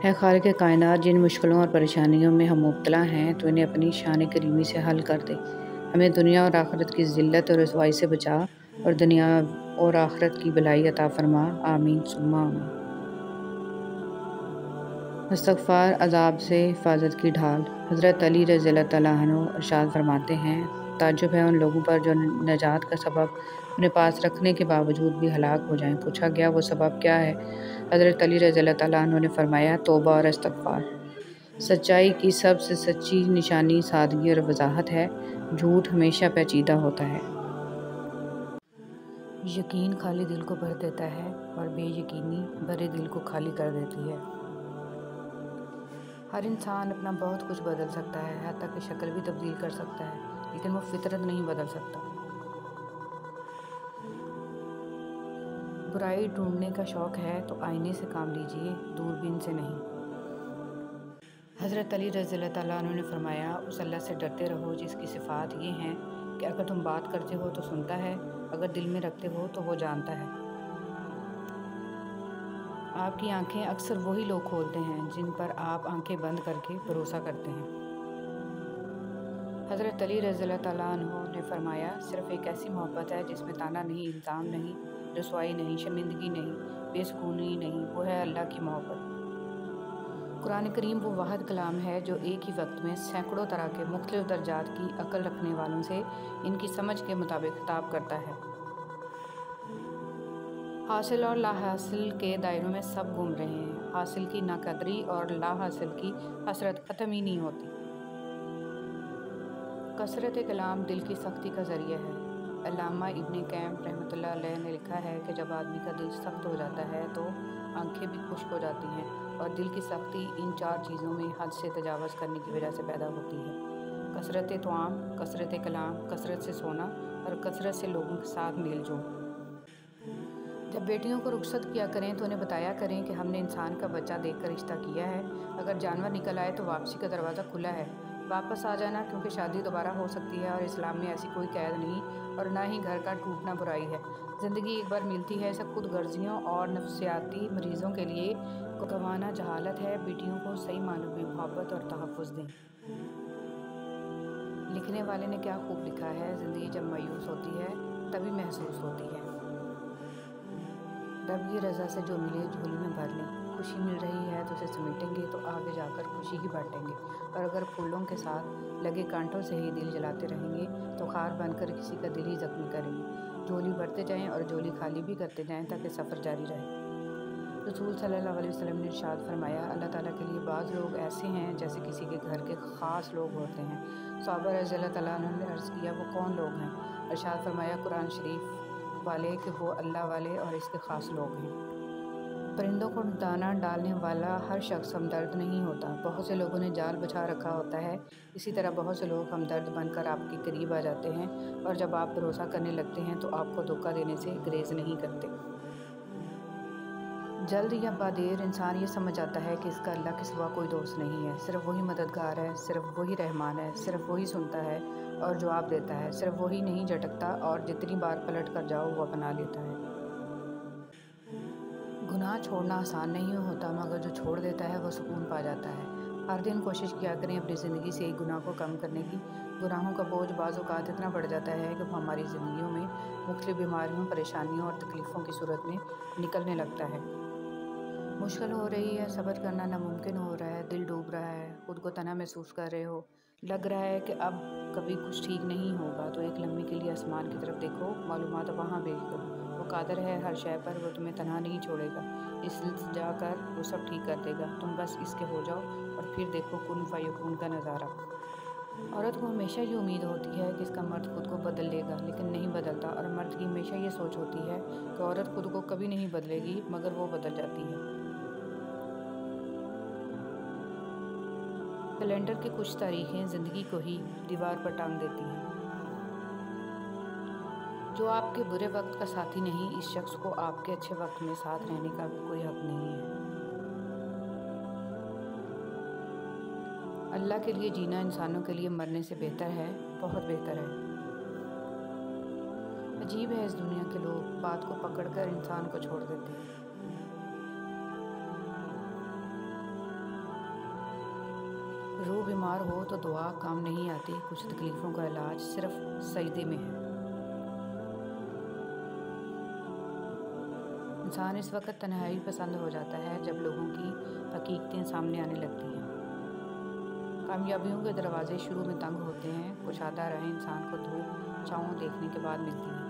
ہے خالق کائنات، جن مشکلوں اور پریشانیوں میں ہم مبتلا ہیں تو انہیں اپنی شان کریمی سے حل کر دے۔ ہمیں دنیا اور آخرت کی ذلت اور رسوائی سے بچا اور دنیا اور آخرت کی بھلائی عطا فرما۔ آمین ثم آمین۔ استغفار عذاب سے حفاظت کی ڈھال۔ حضرت علی رضی اللہ تعالیٰ عنہ ارشاد فرماتے ہیں، تعجب ہے ان لوگوں پر جو نجات کا سبب اپنے پاس رکھنے کے باوجود بھی ہلاک ہو جائیں۔ پوچھا گیا وہ سبب کیا ہے؟ حضرت علی رضی اللہ تعالیٰ عنہ نے فرمایا، توبہ اور استغفار۔ سچائی کی سب سے سچی نشانی سادگی اور وضاحت ہے۔ جھوٹ ہمیشہ پیچیدہ ہوتا ہے۔ یقین خالی دل کو بھر دیتا ہے اور بے یقینی بھرے دل کو خالی کر دیتی ہے۔ ہر انسان اپنا بہت کچھ بدل سکتا ہے، حتیٰ کہ شکل بھی تبدیل کر سکتا ہے، لیکن وہ فطرت نہیں بدل سکتا۔ برائی ڈھونڈنے کا شوق ہے تو آئینے سے کام لیجیے، دوربین سے نہیں۔ حضرت علی رضی اللہ تعالیٰ عنہ نے فرمایا، اس اللہ سے ڈرتے رہو جس کی صفات یہ ہیں کہ اگر تم بات کرتے ہو تو سنتا ہے، اگر دل میں رکھتے ہو تو وہ جانتا ہے۔ آپ کی آنکھیں اکثر وہی لوگ کھولتے ہیں جن پر آپ آنکھیں بند کر کے بھروسہ کرتے ہیں۔ حضرت علی رضی اللہ تعالیٰ عنہ نے فرمایا، صرف ایک ایسی محبت ہے جس میں طعنہ نہیں، الزام نہیں، رسوائی نہیں، شرمندگی نہیں، بے سکونی نہیں، وہ ہے اللہ کی محبت۔ قرآن کریم وہ واحد کلام ہے جو ایک ہی وقت میں سینکڑوں طرح کے مختلف درجات کی عقل رکھنے والوں سے ان کی سمجھ کے مطابق خطاب کرتا ہے۔ حاصل اور لا حاصل کے دائروں میں سب گھوم رہے ہیں۔ حاصل کی ناقدری اور لا حاصل کی حسرت ختم ہی نہیں ہوتی۔ کثرت کلام دل کی سختی کا ذریعہ ہے۔ علامہ ابن قیم رحمۃ اللہ علیہ نے لکھا ہے کہ جب آدمی کا دل سخت ہو جاتا ہے تو آنکھیں بھی خشک ہو جاتی ہیں، اور دل کی سختی ان چار چیزوں میں حد سے تجاوز کرنے کی وجہ سے پیدا ہوتی ہے: کثرت طعام، کثرت کلام، کثرت سے سونا اور کثرت سے لوگوں کے ساتھ میل جول۔ جب بیٹیوں کو رخصت کیا کریں تو انہیں بتایا کریں کہ ہم نے انسان کا بچہ دیکھ کر رشتہ کیا ہے، اگر جانور نکل آئے تو واپسی کا دروازہ کھلا ہے، واپس آ جانا، کیونکہ شادی دوبارہ ہو سکتی ہے اور اسلام میں ایسی کوئی قید نہیں، اور نہ ہی گھر کا ٹوٹنا برائی ہے۔ زندگی ایک بار ملتی ہے، اسے خود غرضیوں اور نفسیاتی مریضوں کے لیے گنوانا جہالت ہے۔ بیٹیوں کو صحیح معنوں میں محبت اور تحفظ دیں۔ لکھنے والے نے کیا خوب لکھا ہے، زندگی جب مایوس ہوتی ہے تبھی محسوس ہوتی ہے۔ رب کی رضا سے جو ملے جھولی میں بھر لیں۔ خوشی مل رہی ہے تو اسے سمیٹیں گے تو آگے جا کر خوشی ہی بانٹیں گے، اور اگر پھولوں کے ساتھ لگے کانٹوں سے ہی دل جلاتے رہیں گے تو خار بن کر کسی کا دل ہی زخمی کریں گے۔ جھولی بھرتے جائیں اور جھولی خالی بھی کرتے جائیں تاکہ سفر جاری رہے۔ رسول صلی اللہ علیہ وسلم نے ارشاد فرمایا، اللہ تعالیٰ کے لیے بعض لوگ ایسے ہیں جیسے کسی کے گھر کے خاص لوگ ہوتے ہیں۔ صحابہ رضی اللہ تعالیٰ عنہ نے عرض کیا، وہ کون لوگ ہیں؟ ارشاد فرمایا، قرآن شریف والے کہ وہ اللہ والے اور اس کے خاص لوگ ہیں۔ پرندوں کو دانہ ڈالنے والا ہر شخص ہمدرد نہیں ہوتا۔ بہت سے لوگوں نے جال بچھا رکھا ہوتا ہے، اسی طرح بہت سے لوگ ہمدرد بن کر آپ کے قریب آ جاتے ہیں، اور جب آپ بھروسہ کرنے لگتے ہیں تو آپ کو دھوکہ دینے سے گریز نہیں کرتے۔ جلد یا بعدیر انسان یہ سمجھ جاتا ہے کہ اس کا اللہ کے سوا کوئی دوست نہیں ہے، صرف وہی مددگار ہے، صرف وہی رحمان ہے، صرف وہی سنتا ہے اور جواب دیتا ہے، صرف وہی نہیں جھٹکتا اور جتنی بار پلٹ کر جاؤ وہ اپنا لیتا ہے۔ گناہ چھوڑنا آسان نہیں ہوتا، مگر جو چھوڑ دیتا ہے وہ سکون پا جاتا ہے۔ ہر دن کوشش کیا کریں اپنی زندگی سے ایک گناہ کو کم کرنے کی۔ گناہوں کا بوجھ بعض اوقات اتنا بڑھ جاتا ہے کہ وہ ہماری زندگیوں میں مختلف بیماریوں، پریشانیوں اور تکلیفوں کی صورت میں نکلنے لگتا ہے۔ مشکل ہو رہی ہے، صبر کرنا ناممکن ہو رہا ہے، دل ڈوب رہا ہے، خود کو تنہا محسوس کر رہے ہو، لگ رہا ہے کہ اب کبھی کچھ ٹھیک نہیں ہوگا، تو ایک لمحے کے لیے آسمان کی طرف دیکھو، معلومات وہاں بھیج دو۔ وہ قادر ہے ہر شے پر، وہ تمہیں تنہا نہیں چھوڑے گا، التجا کر وہ سب ٹھیک کر دے گا، تم بس اس کے ہو جاؤ اور پھر دیکھو کن فیکون کا نظارہ۔ عورت کو ہمیشہ یہ امید ہوتی ہے کہ اس کا مرد خود کو بدل لے گا، لیکن نہیں بدلتا، اور مرد کی ہمیشہ یہ سوچ ہوتی ہے کہ عورت خود کو کبھی نہیں بدلے گی، مگر وہ بدل جاتی ہے۔ کیلنڈر کی کچھ تاریخیں زندگی کو ہی دیوار پر ٹانگ دیتی ہیں۔ جو آپ کے برے وقت کا ساتھی نہیں، اس شخص کو آپ کے اچھے وقت میں ساتھ رہنے کا بھی کوئی حق نہیں ہے۔ اللہ کے لیے جینا انسانوں کے لیے مرنے سے بہتر ہے، بہت بہتر ہے۔ عجیب ہے اس دنیا کے لوگ، بات کو پکڑ کر انسان کو چھوڑ دیتے ہیں۔ روح بیمار ہو تو دعا کام نہیں آتی، کچھ تکلیفوں کا علاج صرف سجدے میں ہے۔ انسان اس وقت تنہائی پسند ہو جاتا ہے جب لوگوں کی حقیقتیں سامنے آنے لگتی ہیں۔ کامیابیوں کے دروازے شروع میں تنگ ہوتے ہیں، کشادہ راہیں انسان کو دھوپ چھاؤں دیکھنے کے بعد ملتی ہیں۔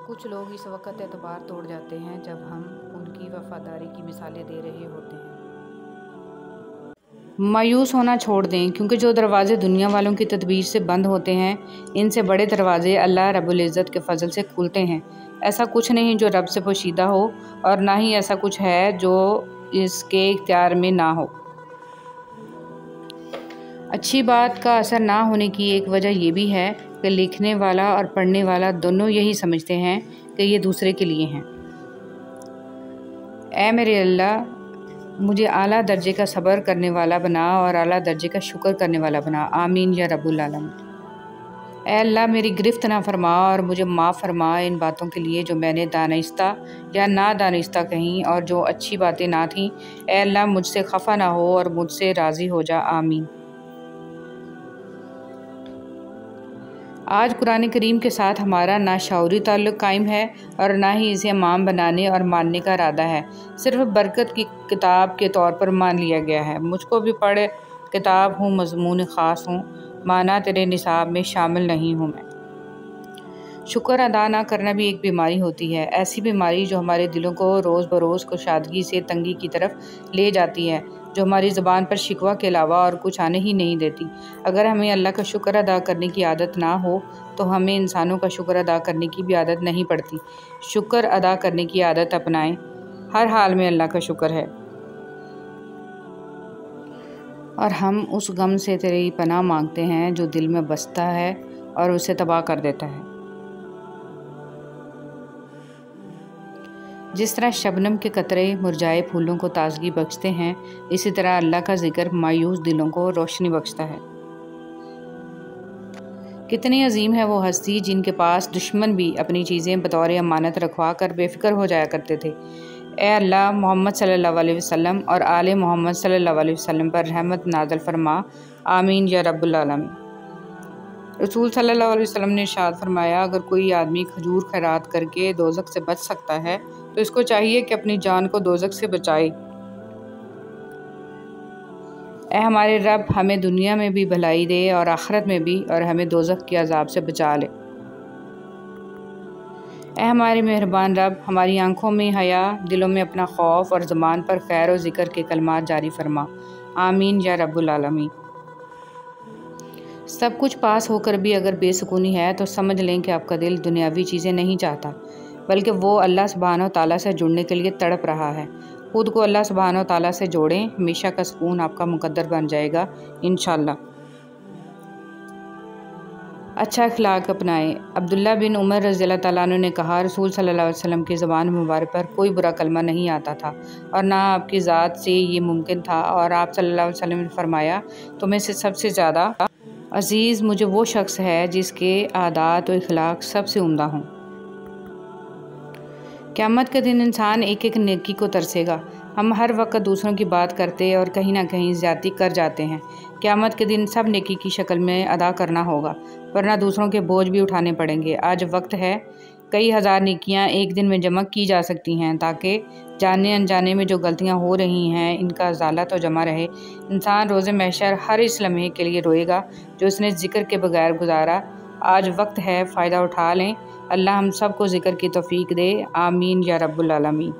کچھ لوگ اس وقت اعتبار توڑ جاتے ہیں جب ہم ان کی وفاداری کی مثالیں دے رہے ہوتے ہیں۔ مایوس ہونا چھوڑ دیں، کیونکہ جو دروازے دنیا والوں کی تدبیر سے بند ہوتے ہیں، ان سے بڑے دروازے اللہ رب العزت کے فضل سے کھلتے ہیں۔ ایسا کچھ نہیں جو رب سے پوشیدہ ہو، اور نہ ہی ایسا کچھ ہے جو اس کے اختیار میں نہ ہو۔ اچھی بات کا اثر نہ ہونے کی ایک وجہ یہ بھی ہے کہ لکھنے والا اور پڑھنے والا دونوں یہی سمجھتے ہیں کہ یہ دوسرے کے لیے ہیں۔ اے میرے اللہ، مجھے اعلیٰ درجے کا صبر کرنے والا بنا اور اعلیٰ درجے کا شکر کرنے والا بنا، آمین یا رب العالمین۔ اے اللہ، میری گرفت نہ فرما اور مجھے معاف فرما ان باتوں کے لیے جو میں نے دانستہ یا نادانستہ کہیں اور جو اچھی باتیں نہ تھیں۔ اے اللہ، مجھ سے خفا نہ ہو اور مجھ سے راضی ہو جا، آمین۔ آج قرآن کریم کے ساتھ ہمارا نہ شعوری تعلق قائم ہے اور نہ ہی اسے امام بنانے اور ماننے کا ارادہ ہے، صرف برکت کی کتاب کے طور پر مان لیا گیا ہے۔ مجھ کو بھی پڑھ کتاب ہوں، مضمون خاص ہوں، مانا تیرے نصاب میں شامل نہیں ہوں میں۔ شکر ادا نہ کرنا بھی ایک بیماری ہوتی ہے، ایسی بیماری جو ہمارے دلوں کو روز بروز کشادگی سے تنگی کی طرف لے جاتی ہے، جو ہماری زبان پر شکوہ کے علاوہ اور کچھ آنے ہی نہیں دیتی۔ اگر ہمیں اللہ کا شکر ادا کرنے کی عادت نہ ہو تو ہمیں انسانوں کا شکر ادا کرنے کی بھی عادت نہیں پڑتی۔ شکر ادا کرنے کی عادت اپنائیں، ہر حال میں اللہ کا شکر ہے۔ اور ہم اس غم سے تیری پناہ مانگتے ہیں جو دل میں بستا ہے اور اسے تباہ کر دیتا ہے۔ جس طرح شبنم کے قطرے مرجھائے پھولوں کو تازگی بخشتے ہیں، اسی طرح اللہ کا ذکر مایوس دلوں کو روشنی بخشتا ہے۔ کتنی عظیم ہے وہ ہستی جن کے پاس دشمن بھی اپنی چیزیں بطور امانت رکھوا کر بے فکر ہو جایا کرتے تھے۔ اے اللہ، محمد صلی اللہ علیہ وسلم اور آل محمد صلی اللہ علیہ وسلم پر رحمت نازل فرما، آمین یا رب العالمین۔ رسول صلی اللہ علیہ وسلم نے ارشاد فرمایا، اگر کوئی آدمی کھجور خیرات کر کے دوزخ سے بچ سکتا ہے تو اس کو چاہیے کہ اپنی جان کو دوزخ سے بچائے۔ اے ہمارے رب، ہمیں دنیا میں بھی بھلائی دے اور آخرت میں بھی، اور ہمیں دوزخ کے عذاب سے بچا لے۔ اے ہمارے مہربان رب، ہماری آنکھوں میں حیا، دلوں میں اپنا خوف اور زبان پر خیر و ذکر کے کلمات جاری فرما، آمین یا رب العالمین۔ سب کچھ پاس ہو کر بھی اگر بے سکونی ہے تو سمجھ لیں کہ آپ کا دل دنیاوی چیزیں نہیں چاہتا، بلکہ وہ اللہ سبحانہ و تعالیٰ سے جڑنے کے لیے تڑپ رہا ہے۔ خود کو اللہ سبحانہ و تعالیٰ سے جوڑیں، ہمیشہ کا سکون آپ کا مقدر بن جائے گا انشاءاللہ۔ اچھا اخلاق اپنائیں۔ عبداللہ بن عمر رضی اللہ تعالیٰ عنہ نے کہا، رسول صلی اللہ علیہ وسلم کی زبان مبارک پر کوئی برا کلمہ نہیں آتا تھا اور نہ آپ کی ذات سے یہ ممکن تھا، اور آپ صلی اللہ علیہ وسلم نے فرمایا، تمہیں سے سب سے زیادہ عزیز مجھے وہ شخص ہے جس کے عادات و اخلاق سب سے عمدہ ہوں۔ قیامت کے دن انسان ایک ایک نیکی کو ترسے گا۔ ہم ہر وقت دوسروں کی بات کرتے اور کہیں نہ کہیں زیادتی کر جاتے ہیں۔ قیامت کے دن سب نیکی کی شکل میں ادا کرنا ہوگا، ورنہ دوسروں کے بوجھ بھی اٹھانے پڑیں گے۔ آج وقت ہے، کئی ہزار نیکیاں ایک دن میں جمع کی جا سکتی ہیں تاکہ جانے انجانے میں جو غلطیاں ہو رہی ہیں ان کا ازالہ تو جمع رہے۔ انسان روز محشر ہر اس لمحے کے لیے روئے گا جو اس نے ذکر کے بغیر گزارا۔ آج وقت ہے، فائدہ اٹھا لیں۔ اللہ ہم سب کو ذکر کی توفیق دے، آمین یا رب العالمین۔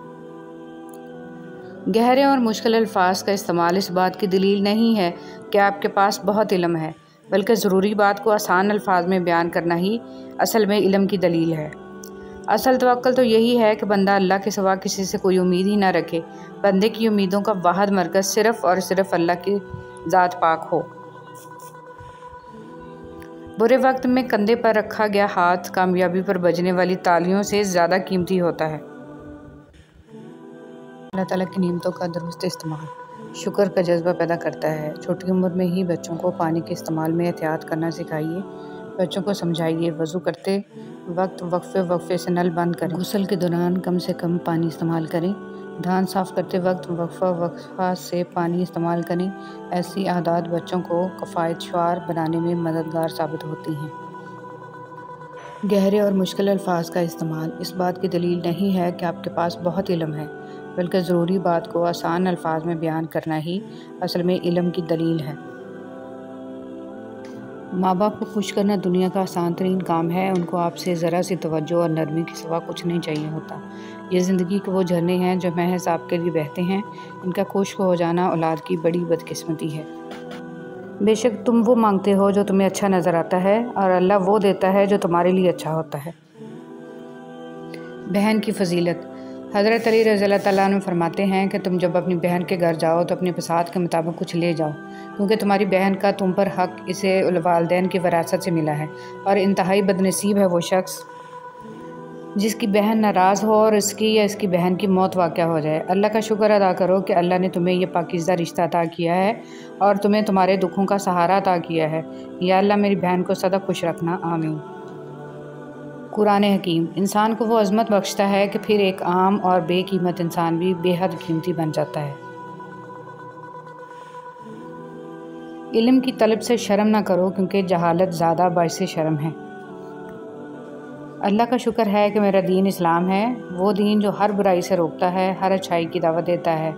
گہرے اور مشکل الفاظ کا استعمال اس بات کی دلیل نہیں ہے کہ آپ کے پاس بہت علم ہے، بلکہ ضروری بات کو آسان الفاظ میں بیان کرنا ہی اصل میں علم کی دلیل ہے۔ اصل توکل تو یہی ہے کہ بندہ اللہ کے سوا کسی سے کوئی امید ہی نہ رکھے، بندے کی امیدوں کا واحد مرکز صرف اور صرف اللہ کی ذات پاک ہو۔ برے وقت میں کندھے پر رکھا گیا ہاتھ کامیابی پر بجنے والی تالیوں سے زیادہ قیمتی ہوتا ہے۔ اللہ تعالیٰ کی نعمتوں کا درست استعمال شکر کا جذبہ پیدا کرتا ہے۔ چھوٹی عمر میں ہی بچوں کو پانی کے استعمال میں احتیاط کرنا سکھائیے۔ بچوں کو سمجھائیے، وضو کرتے وقت وقفے سے نل بند کریں، غسل کے دوران کم سے کم پانی استعمال کریں، دھان صاف کرتے وقت وقفہ سے پانی استعمال کریں۔ ایسی عادات بچوں کو کفایت شعار بنانے میں مددگار ثابت ہوتی ہیں۔ گہرے اور مشکل الفاظ کا استعمال اس بات کی دلیل نہیں ہے کہ آپ کے پاس بہت علم ہے، بلکہ ضروری بات کو آسان الفاظ میں بیان کرنا ہی اصل میں علم کی دلیل ہے۔ ماں باپ کو خوش کرنا دنیا کا آسان ترین کام ہے۔ ان کو آپ سے ذرا سی توجہ اور نرمی کے سوا کچھ نہیں چاہیے ہوتا۔ یہ زندگی کے وہ جھرنے ہیں جو محض آپ کے لیے بہتے ہیں۔ ان کا خشک ہو جانا اولاد کی بڑی بدقسمتی ہے۔ بے شک تم وہ مانگتے ہو جو تمہیں اچھا نظر آتا ہے، اور اللہ وہ دیتا ہے جو تمہارے لیے اچھا ہوتا ہے۔ بہن کی فضیلت۔ حضرت علی رضی اللہ تعالیٰ عنہ فرماتے ہیں کہ تم جب اپنی بہن کے گھر جاؤ تو اپنی بساط کے مطابق کچھ لے جاؤ، کیونکہ تمہاری بہن کا تم پر حق اسے والدین کی وراثت سے ملا ہے، اور انتہائی بدنصیب ہے وہ شخص جس کی بہن ناراض ہو اور اس کی یا اس کی بہن کی موت واقع ہو جائے۔ اللہ کا شکر ادا کرو کہ اللہ نے تمہیں یہ پاکیزہ رشتہ عطا کیا ہے اور تمہیں تمہارے دکھوں کا سہارا عطا کیا ہے۔ یا اللہ میری بہن کو سدا خوش رکھنا، آمین۔ قرآن حکیم انسان کو وہ عظمت بخشتا ہے کہ پھر ایک عام اور بے قیمت انسان بھی بے حد قیمتی بن جاتا ہے۔ علم کی طلب سے شرم نہ کرو، کیونکہ جہالت زیادہ باعث شرم ہے۔ اللہ کا شکر ہے کہ میرا دین اسلام ہے، وہ دین جو ہر برائی سے روکتا ہے، ہر اچھائی کی دعوت دیتا ہے۔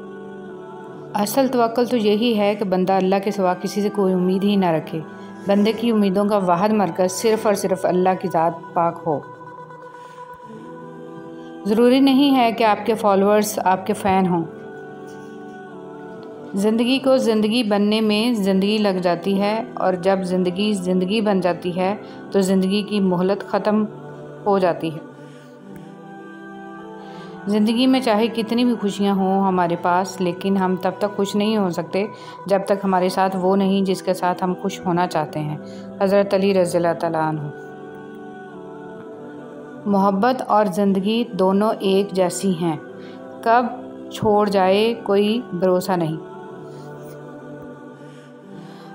اصل توکل تو یہی ہے کہ بندہ اللہ کے سوا کسی سے کوئی امید ہی نہ رکھے۔ بندے کی امیدوں کا واحد مرکز صرف اور صرف اللہ کی ذات پاک ہو۔ ضروری نہیں ہے کہ آپ کے فالوورز آپ کے فین ہوں۔ زندگی کو زندگی بننے میں زندگی لگ جاتی ہے، اور جب زندگی زندگی بن جاتی ہے تو زندگی کی مہلت ختم ہو جاتی ہے۔ زندگی میں چاہے کتنی بھی خوشیاں ہوں ہمارے پاس، لیکن ہم تب تک خوش نہیں ہو سکتے جب تک ہمارے ساتھ وہ نہیں جس کے ساتھ ہم خوش ہونا چاہتے ہیں۔ حضرت علی رضی اللہ تعالیٰ عنہ۔ محبت اور زندگی دونوں ایک جیسی ہیں، کب چھوڑ جائے کوئی بھروسہ نہیں۔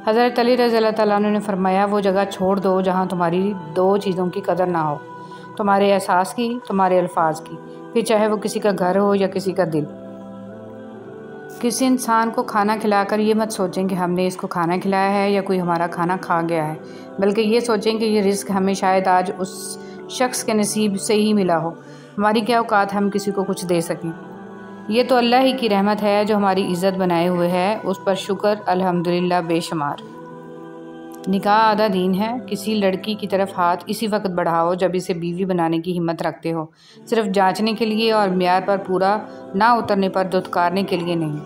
حضرت علی رضی اللہ تعالیٰ عنہ نے فرمایا، وہ جگہ چھوڑ دو جہاں تمہاری دو چیزوں کی قدر نہ ہو، تمہارے احساس کی، تمہارے الفاظ کی، پھر چاہے وہ کسی کا گھر ہو یا کسی کا دل۔ کسی انسان کو کھانا کھلا کر یہ مت سوچیں کہ ہم نے اس کو کھانا کھلایا ہے یا کوئی ہمارا کھانا کھا گیا ہے، بلکہ یہ سوچیں کہ یہ رزق ہمیں شاید آج اس شخص کے نصیب سے ہی ملا ہو۔ ہماری کیا اوقات ہم کسی کو کچھ دے سکیں۔ یہ تو اللہ ہی کی رحمت ہے جو ہماری عزت بنائے ہوئے ہے، اس پر شکر الحمدللہ بے شمار۔ نکاح آدھا دین ہے۔ کسی لڑکی کی طرف ہاتھ اسی وقت بڑھاؤ جب اسے بیوی بنانے کی ہمت رکھتے ہو، صرف جانچنے کے لیے اور معیار پر پورا نہ اترنے پر دھتکارنے کے لیے نہیں۔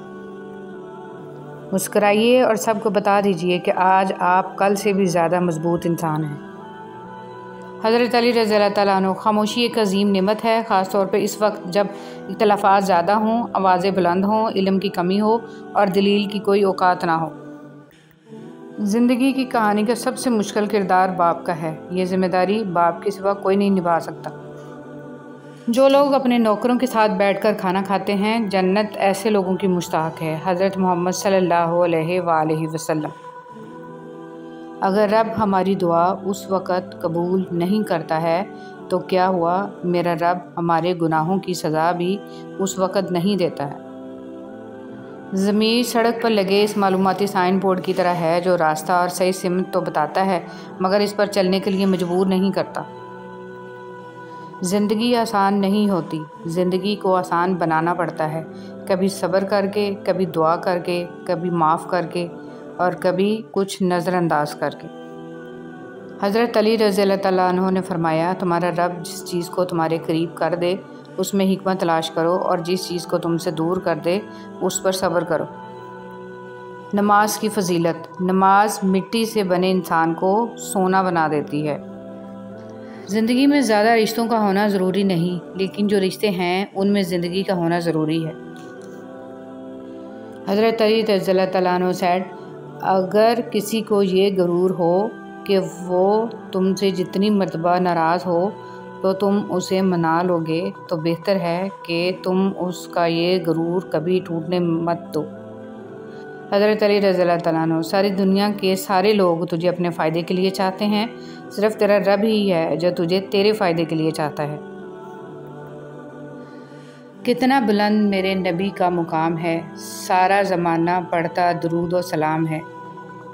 مسکرائیے اور سب کو بتا دیجئے کہ آج آپ کل سے بھی زیادہ مضبوط انسان ہیں۔ حضرت علی رضی اللہ تعالیٰ عنہ۔ خاموشی ایک عظیم نعمت ہے، خاص طور پہ اس وقت جب اختلافات زیادہ ہوں، آوازیں بلند ہوں، علم کی کمی ہو اور دلیل کی کوئی اوقات نہ ہو۔ زندگی کی کہانی کا سب سے مشکل کردار باپ کا ہے۔ یہ ذمہ داری باپ کے سوا کوئی نہیں نبھا سکتا۔ جو لوگ اپنے نوکروں کے ساتھ بیٹھ کر کھانا کھاتے ہیں، جنت ایسے لوگوں کی مشتاق ہے۔ حضرت محمد صلی اللہ علیہ وآلہ وسلم۔ اگر رب ہماری دعا اس وقت قبول نہیں کرتا ہے تو کیا ہوا، میرا رب ہمارے گناہوں کی سزا بھی اس وقت نہیں دیتا ہے۔ ضمیر سڑک پر لگے اس معلوماتی سائن بورڈ کی طرح ہے جو راستہ اور صحیح سمت تو بتاتا ہے مگر اس پر چلنے کے لیے مجبور نہیں کرتا۔ زندگی آسان نہیں ہوتی، زندگی کو آسان بنانا پڑتا ہے، کبھی صبر کر کے، کبھی دعا کر کے، کبھی معاف کر کے اور کبھی کچھ نظر انداز کر کے۔ حضرت علی رضی اللہ تعالیٰ عنہ نے فرمایا، تمہارا رب جس چیز کو تمہارے قریب کر دے اس میں حکمت تلاش کرو، اور جس چیز کو تم سے دور کر دے اس پر صبر کرو۔ نماز کی فضیلت۔ نماز مٹی سے بنے انسان کو سونا بنا دیتی ہے۔ زندگی میں زیادہ رشتوں کا ہونا ضروری نہیں، لیکن جو رشتے ہیں ان میں زندگی کا ہونا ضروری ہے۔ حضرت علی رضی اللہ تعالیٰ عنہ said، اگر کسی کو یہ غرور ہو کہ وہ تم سے جتنی مرتبہ ناراض ہو تو تم اسے منا لو گے تو بہتر ہے کہ تم اس کا یہ غرور کبھی ٹوٹنے مت دو۔ حضرت علی رضی اللہ تعالیٰ عنہ۔ ساری دنیا کے سارے لوگ تجھے اپنے فائدے کے لیے چاہتے ہیں، صرف تیرا رب ہی ہے جو تجھے تیرے فائدے کے لیے چاہتا ہے۔ کتنا بلند میرے نبی کا مقام ہے، سارا زمانہ پڑھتا درود و سلام ہے۔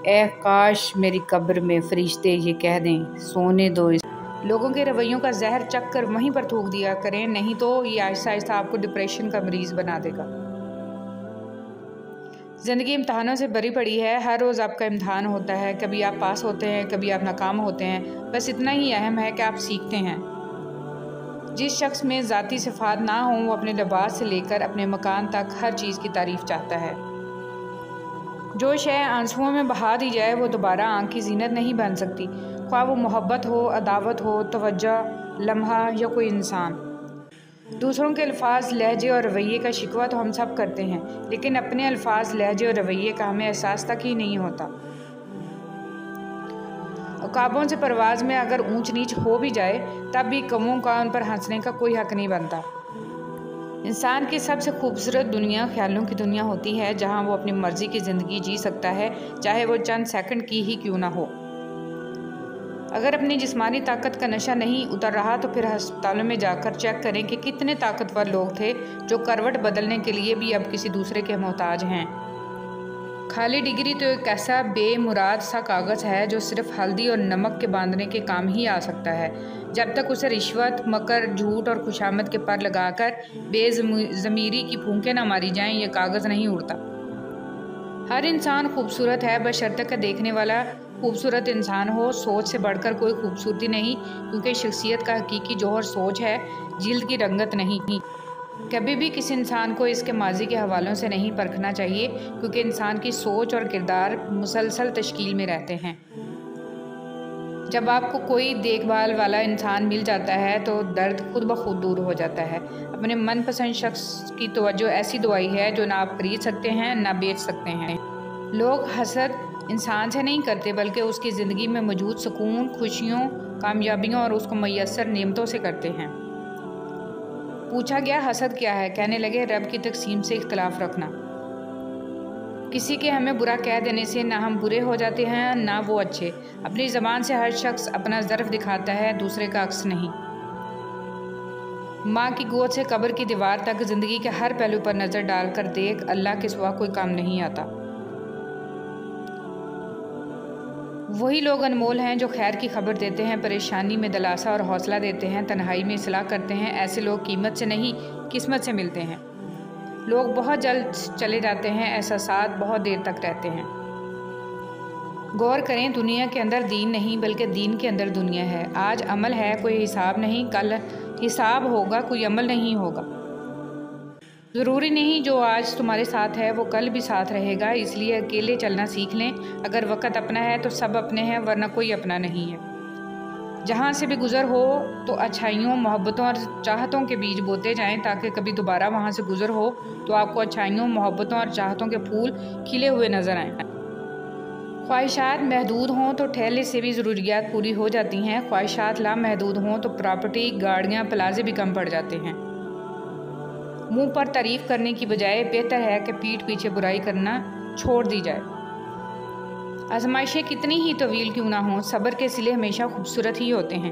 اے کاش میری قبر میں فرشتے یہ کہہ دیں سونے دو اس۔ لوگوں کے رویوں کا زہر چکھ کر وہیں پر تھوک دیا کریں، نہیں تو یہ آہستہ آہستہ آپ کو ڈپریشن کا مریض بنا دے گا۔ زندگی امتحانوں سے بھری پڑی ہے، ہر روز آپ کا امتحان ہوتا ہے، کبھی آپ پاس ہوتے ہیں، کبھی آپ ناکام ہوتے ہیں، بس اتنا ہی اہم ہے کہ آپ سیکھتے ہیں۔ جس شخص میں ذاتی صفات نہ ہوں وہ اپنے لباس سے لے کر اپنے مکان تک ہر چیز کی تعریف چاہتا ہے۔ جو شے آنسوؤں میں بہا دی جائے وہ دوبارہ آنکھ کی زینت نہیں بن سکتی، خواہ وہ محبت ہو، عداوت ہو، توجہ، لمحہ یا کوئی انسان۔ دوسروں کے الفاظ، لہجے اور رویے کا شکوہ تو ہم سب کرتے ہیں، لیکن اپنے الفاظ، لہجے اور رویے کا ہمیں احساس تک ہی نہیں ہوتا۔ عقابوں سے پرواز میں اگر اونچ نیچ ہو بھی جائے تب بھی کووں کا ان پر ہنسنے کا کوئی حق نہیں بنتا۔ انسان کی سب سے خوبصورت دنیا خیالوں کی دنیا ہوتی ہے، جہاں وہ اپنی مرضی کی زندگی جی سکتا ہے، چاہے وہ چند سیکنڈ کی ہی کیوں نہ ہو۔ اگر اپنی جسمانی طاقت کا نشہ نہیں اتر رہا تو پھر ہسپتالوں میں جا کر چیک کریں کہ کتنے طاقتور لوگ تھے جو کروٹ بدلنے کے لیے بھی اب کسی دوسرے کے محتاج ہیں۔ خالی ڈگری تو ایک ایسا بے مراد سا کاغذ ہے جو صرف ہلدی اور نمک کے باندھنے کے کام ہی آ سکتا ہے۔ جب تک اسے رشوت، مکر، جھوٹ اور خوشامد کے پر لگا کر بے ضمیری کی پھونکیں نہ ماری جائیں، یہ کاغذ نہیں اڑتا۔ ہر انسان خوبصورت ہے، بشرطے کہ دیکھنے والا خوبصورت انسان ہو۔ سوچ سے بڑھ کر کوئی خوبصورتی نہیں، کیونکہ شخصیت کا حقیقی جوہر سوچ ہے، جلد کی رنگت نہیں۔ کبھی بھی کسی انسان کو اس کے ماضی کے حوالوں سے نہیں پرکھنا چاہیے، کیونکہ انسان کی سوچ اور کردار مسلسل تشکیل میں رہتے ہیں۔ جب آپ کو کوئی دیکھ بھال والا انسان مل جاتا ہے تو درد خود بخود دور ہو جاتا ہے۔ اپنے من پسند شخص کی توجہ ایسی دوائی ہے جو نہ آپ خرید سکتے ہیں نہ بیچ سکتے ہیں۔ لوگ حسد انسان سے نہیں کرتے بلکہ اس کی زندگی میں موجود سکون، خوشیوں، کامیابیوں اور اس کو میسر نعمتوں سے کرتے ہیں۔ پوچھا گیا حسد کیا ہے؟ کہنے لگے رب کی تقسیم سے اختلاف رکھنا۔ کسی کے ہمیں برا کہہ دینے سے نہ ہم برے ہو جاتے ہیں نہ وہ اچھے۔ اپنی زبان سے ہر شخص اپنا ظرف دکھاتا ہے، دوسرے کا عکس نہیں۔ ماں کی گود سے قبر کی دیوار تک زندگی کے ہر پہلو پر نظر ڈال کر دیکھ، اللہ کے سوا کوئی کام نہیں آتا۔ وہی لوگ انمول ہیں جو خیر کی خبر دیتے ہیں، پریشانی میں دلاسا اور حوصلہ دیتے ہیں، تنہائی میں اصلاح کرتے ہیں۔ ایسے لوگ قیمت سے نہیں قسمت سے ملتے ہیں۔ لوگ بہت جلد چلے جاتے ہیں، احساسات بہت دیر تک رہتے ہیں۔ غور کریں، دنیا کے اندر دین نہیں بلکہ دین کے اندر دنیا ہے۔ آج عمل ہے، کوئی حساب نہیں، کل حساب ہوگا، کوئی عمل نہیں ہوگا۔ ضروری نہیں جو آج تمہارے ساتھ ہے وہ کل بھی ساتھ رہے گا، اس لیے اکیلے چلنا سیکھ لیں۔ اگر وقت اپنا ہے تو سب اپنے ہیں، ورنہ کوئی اپنا نہیں ہے۔ جہاں سے بھی گزر ہو تو اچھائیوں، محبتوں اور چاہتوں کے بیج بوتے جائیں تاکہ کبھی دوبارہ وہاں سے گزر ہو تو آپ کو اچھائیوں، محبتوں اور چاہتوں کے پھول کھلے ہوئے نظر آئیں۔ خواہشات محدود ہوں تو ٹھیلے سے بھی ضروریات پوری ہو جاتی ہیں، خواہشات لامحدود ہوں تو پراپرٹی، گاڑیاں، پلازے بھی کم پڑ جاتے ہیں۔ منہ پر تعریف کرنے کی بجائے بہتر ہے کہ پیٹھ پیچھے برائی کرنا چھوڑ دی جائے۔ آزمائشیں کتنی ہی طویل کیوں نہ ہوں، صبر کے صلے ہمیشہ خوبصورت ہی ہوتے ہیں۔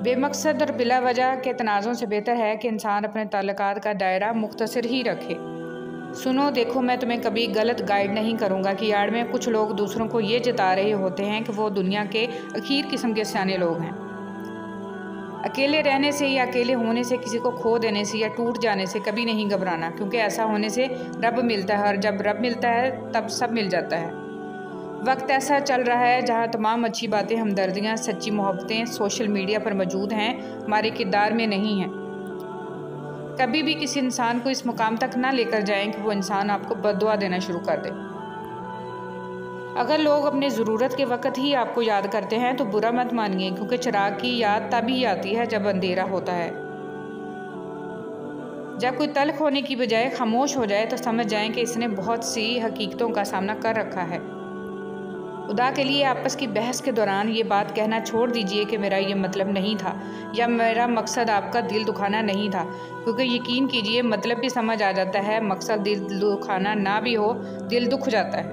بے مقصد اور بلا وجہ کے تنازعوں سے بہتر ہے کہ انسان اپنے تعلقات کا دائرہ مختصر ہی رکھے۔ سنو دیکھو، میں تمہیں کبھی غلط گائیڈ نہیں کروں گا کہ آڑ میں کچھ لوگ دوسروں کو یہ جتا رہے ہوتے ہیں کہ وہ دنیا کے اخیر قسم کے سیانے لوگ ہیں۔ اکیلے رہنے سے یا اکیلے ہونے سے، کسی کو کھو دینے سے یا ٹوٹ جانے سے کبھی نہیں گھبرانا، کیونکہ ایسا ہونے سے رب ملتا ہے، اور جب رب ملتا ہے تب سب مل جاتا ہے۔ وقت ایسا چل رہا ہے جہاں تمام اچھی باتیں، ہمدردیاں، سچی محبتیں سوشل میڈیا پر موجود ہیں، ہمارے کردار میں نہیں ہیں۔ کبھی بھی کسی انسان کو اس مقام تک نہ لے کر جائیں کہ وہ انسان آپ کو بد دعا دینا شروع کر دے۔ اگر لوگ اپنے ضرورت کے وقت ہی آپ کو یاد کرتے ہیں تو برا مت مانیے، کیونکہ چراغ کی یاد تب ہی آتی ہے جب اندھیرا ہوتا ہے۔ جب کوئی تلخ ہونے کی بجائے خاموش ہو جائے تو سمجھ جائیں کہ اس نے بہت سی حقیقتوں کا سامنا کر رکھا ہے۔ خدا کے لیے آپس کی بحث کے دوران یہ بات کہنا چھوڑ دیجئے کہ میرا یہ مطلب نہیں تھا، یا میرا مقصد آپ کا دل دکھانا نہیں تھا، کیونکہ یقین کیجئے مطلب بھی سمجھ آ جاتا ہے، مقصد دل دکھانا نہ بھی ہو، دل دکھ جاتا ہے۔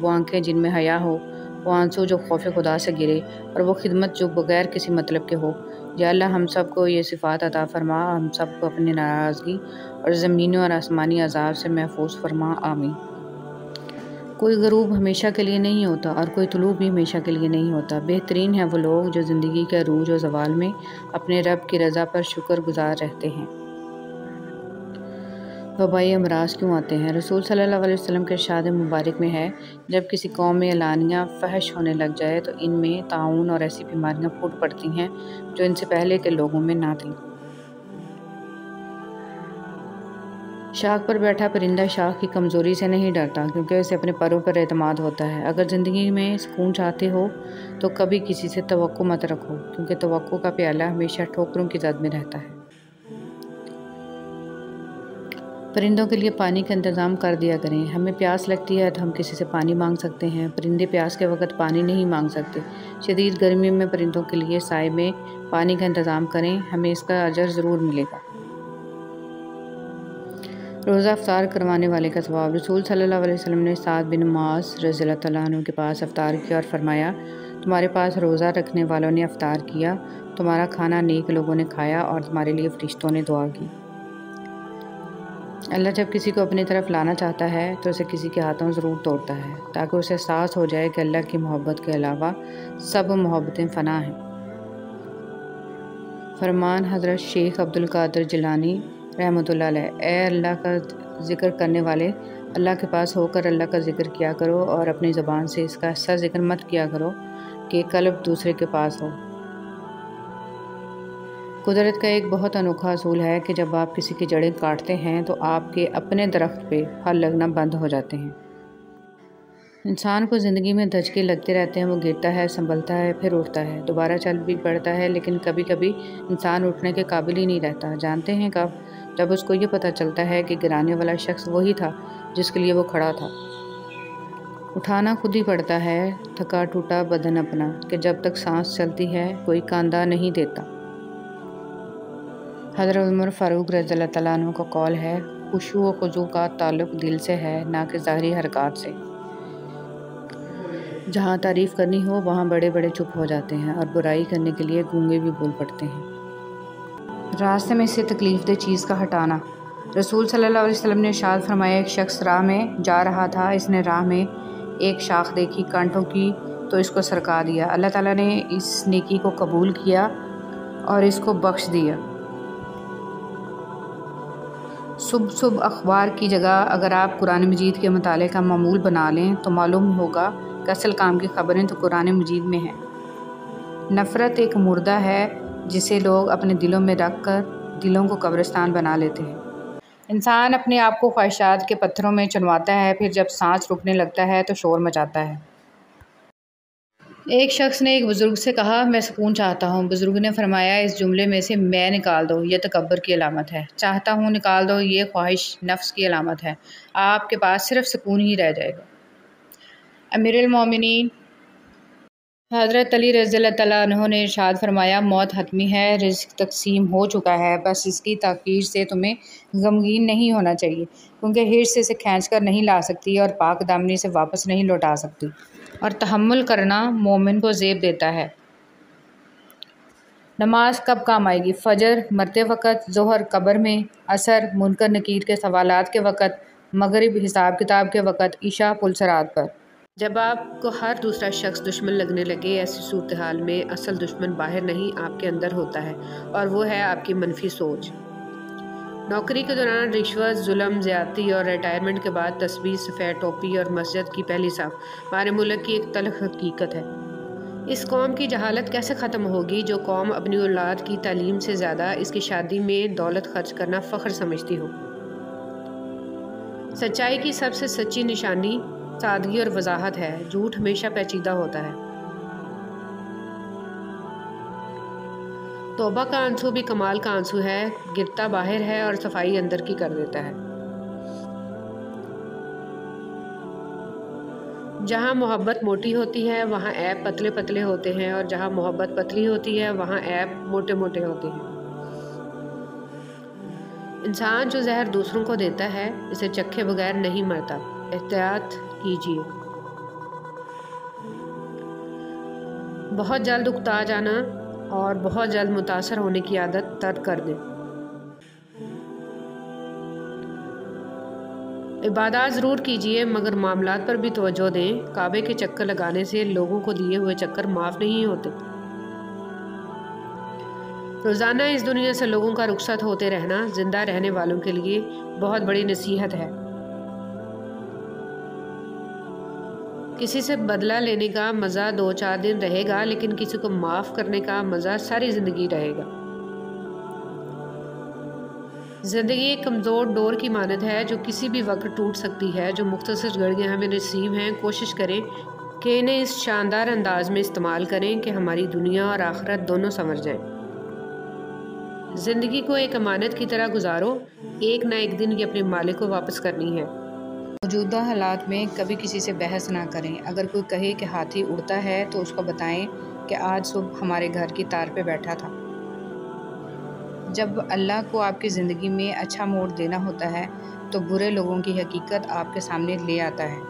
وہ آنکھیں جن میں حیا ہو، وہ آنسو جو خوف خدا سے گرے، اور وہ خدمت جو بغیر کسی مطلب کے ہو۔ یا اللہ ہم سب کو یہ صفات عطا فرما، ہم سب کو اپنی ناراضگی اور زمینی اور آسمانی عذاب سے محفوظ فرما، آمین۔ کوئی غروب ہمیشہ کے لیے نہیں ہوتا اور کوئی طلوع بھی ہمیشہ کے لیے نہیں ہوتا۔ بہترین ہیں وہ لوگ جو زندگی کے عروج و زوال میں اپنے رب کی رضا پر شکر گزار رہتے ہیں۔ وبائی امراض کیوں آتے ہیں؟ رسول صلی اللہ علیہ وسلم کے ارشاد مبارک میں ہے، جب کسی قوم میں اعلانیہ فحش ہونے لگ جائے تو ان میں طاعون اور ایسی بیماریاں پھوٹ پڑتی ہیں جو ان سے پہلے کے لوگوں میں نہ تھیں۔ شاخ پر بیٹھا پرندہ شاخ کی کمزوری سے نہیں ڈرتا کیونکہ اسے اپنے پروں پر اعتماد ہوتا ہے۔ اگر زندگی میں سکون چاہتے ہو تو کبھی کسی سے توقع مت رکھو کیونکہ توقع کا پیالہ ہمیشہ ٹھوکروں کی زد میں رہتا ہے۔ پرندوں کے لیے پانی کا انتظام کر دیا کریں۔ ہمیں پیاس لگتی ہے تو ہم کسی سے پانی مانگ سکتے ہیں، پرندے پیاس کے وقت پانی نہیں مانگ سکتے۔ شدید گرمی میں پرندوں کے لیے سائے میں پانی کا انتظام کریں، ہمیں اس کا اجر ضرور ملے گا۔ روزہ افطار کروانے والے کا ثواب۔ رسول صلی اللہ علیہ وسلم نے سعد بن معاذ رضی اللہ عنہ کے پاس افطار کیا اور فرمایا، تمہارے پاس روزہ رکھنے والوں نے افطار کیا، تمہارا کھانا نیک لوگوں نے کھایا اور تمہارے لیے فرشتوں نے دعا کی۔ اللہ جب کسی کو اپنی طرف لانا چاہتا ہے تو اسے کسی کے ہاتھوں ضرور توڑتا ہے تاکہ اسے احساس ہو جائے کہ اللہ کی محبت کے علاوہ سب محبتیں فنا ہیں۔ فرمان حضرت شیخ عبد القادر جیلانی رحمۃ اللہ علیہ، اے اللہ کا ذکر کرنے والے، اللہ کے پاس ہو کر اللہ کا ذکر کیا کرو اور اپنی زبان سے اس کا ایسا ذکر مت کیا کرو کہ قلب دوسرے کے پاس ہو۔ قدرت کا ایک بہت انوکھا اصول ہے کہ جب آپ کسی کی جڑیں کاٹتے ہیں تو آپ کے اپنے درخت پہ پھل لگنا بند ہو جاتے ہیں۔ انسان کو زندگی میں دھچکے لگتے رہتے ہیں، وہ گرتا ہے، سنبھلتا ہے، پھر اٹھتا ہے، دوبارہ چل بھی پڑتا ہے، لیکن کبھی کبھی انسان اٹھنے کے قابل ہی نہیں رہتا۔ جانتے ہیں کب؟ جب اس کو یہ پتہ چلتا ہے کہ گرانے والا شخص وہی تھا جس کے لیے وہ کھڑا تھا۔ اٹھانا خود ہی پڑتا ہے تھکا ٹوٹا بدن اپنا، کہ جب تک سانس چلتی ہے کوئی کاندھا نہیں دیتا۔ حضرت عمر فاروق رضی اللہ عنہ کا قول ہے، خشوع و خضوع کا تعلق دل سے ہے نہ کہ ظاہری حرکات سے۔ جہاں تعریف کرنی ہو وہاں بڑے بڑے چپ ہو جاتے ہیں اور برائی کرنے کے لیے گونگے بھی بول پڑتے ہیں۔ راستے میں سے تکلیف دہ چیز کا ہٹانا۔ رسول صلی اللہ علیہ وسلم نے ارشاد فرمایا، ایک شخص راہ میں جا رہا تھا، اس نے راہ میں ایک شاخ دیکھی کانٹوں کی تو اس کو سرکا دیا۔ اللہ تعالیٰ نے اس نیکی کو قبول کیا اور اس کو بخش دیا۔ صبح اخبار کی جگہ اگر آپ قرآن مجید کے مطالعے کا معمول بنا لیں تو معلوم ہوگا کہ اصل کام کی خبریں تو قرآن مجید میں ہیں۔ نفرت ایک مردہ ہے جسے لوگ اپنے دلوں میں رکھ کر دلوں کو قبرستان بنا لیتے ہیں۔ انسان اپنے آپ کو خواہشات کے پتھروں میں چنواتا ہے، پھر جب سانس رکنے لگتا ہے تو شور مچاتا ہے۔ ایک شخص نے ایک بزرگ سے کہا، میں سکون چاہتا ہوں۔ بزرگ نے فرمایا، اس جملے میں سے میں نکال دو، یہ تکبر کی علامت ہے۔ چاہتا ہوں نکال دو، یہ خواہش نفس کی علامت ہے۔ آپ کے پاس صرف سکون ہی رہ جائے گا۔ امیر المومنین حضرت علی رضی اللہ عنہ نے ارشاد فرمایا، موت حتمی ہے، رزق تقسیم ہو چکا ہے، بس اس کی تاخیر سے تمہیں غمگین نہیں ہونا چاہیے، کیونکہ حرص سے اسے کھینچ کر نہیں لا سکتی اور پاک دامنی سے واپس نہیں لوٹا سکتی، اور تحمل کرنا مومن کو زیب دیتا ہے۔ نماز کب کام آئے گی؟ فجر مرتے وقت، ظہر قبر میں، عصر منکر نکیر کے سوالات کے وقت، مغرب حساب کتاب کے وقت، عشاء پل صراط پر۔ جب آپ کو ہر دوسرا شخص دشمن لگنے لگے، ایسی صورتحال میں اصل دشمن باہر نہیں آپ کے اندر ہوتا ہے، اور وہ ہے آپ کی منفی سوچ۔ نوکری کے دوران رشوت، ظلم، زیادتی اور ریٹائرمنٹ کے بعد تسبیح، سفید ٹوپی اور مسجد کی پہلی صف ہمارے ملک کی ایک تلخ حقیقت ہے۔ اس قوم کی جہالت کیسے ختم ہوگی جو قوم اپنی اولاد کی تعلیم سے زیادہ اس کی شادی میں دولت خرچ کرنا فخر سمجھتی ہو؟ سچائی کی سب سے سچی نشانی سادگی اور وضاحت ہے، جھوٹ ہمیشہ پیچیدہ ہوتا ہے۔ توبہ کا آنسو بھی کمال کا آنسو ہے، گرتا باہر ہے اور صفائی اندر کی کر دیتا ہے۔ جہاں محبت موٹی ہوتی ہے وہاں عیب پتلے پتلے ہوتے ہیں، اور جہاں محبت پتلی ہوتی ہے وہاں عیب موٹے موٹے ہوتے ہیں۔ انسان جو زہر دوسروں کو دیتا ہے اسے چکھے بغیر نہیں مرتا، احتیاط کیجیے۔ بہت جلد اکتا جانا اور بہت جلد متاثر ہونے کی عادت ترک کر دیں۔ عبادات ضرور کیجیے مگر معاملات پر بھی توجہ دیں۔ کعبے کے چکر لگانے سے لوگوں کو دیے ہوئے چکر معاف نہیں ہوتے۔ روزانہ اس دنیا سے لوگوں کا رخصت ہوتے رہنا زندہ رہنے والوں کے لیے بہت بڑی نصیحت ہے۔ کسی سے بدلہ لینے کا مزہ 2-4 دن رہے گا، لیکن کسی کو معاف کرنے کا مزہ ساری زندگی رہے گا۔ زندگی ایک کمزور ڈور کی مانند ہے جو کسی بھی وقت ٹوٹ سکتی ہے۔ جو مختصر گھڑیاں ہمیں نصیب ہیں، کوشش کریں کہ انہیں اس شاندار انداز میں استعمال کریں کہ ہماری دنیا اور آخرت دونوں سنور جائیں۔ زندگی کو ایک امانت کی طرح گزارو، ایک نہ ایک دن یہ اپنے مالک کو واپس کرنی ہے۔ موجودہ حالات میں کبھی کسی سے بحث نہ کریں۔ اگر کوئی کہے کہ ہاتھی اڑتا ہے تو اس کو بتائیں کہ آج صبح ہمارے گھر کی تار پہ بیٹھا تھا۔ جب اللہ کو آپ کی زندگی میں اچھا موڑ دینا ہوتا ہے تو برے لوگوں کی حقیقت آپ کے سامنے لے آتا ہے۔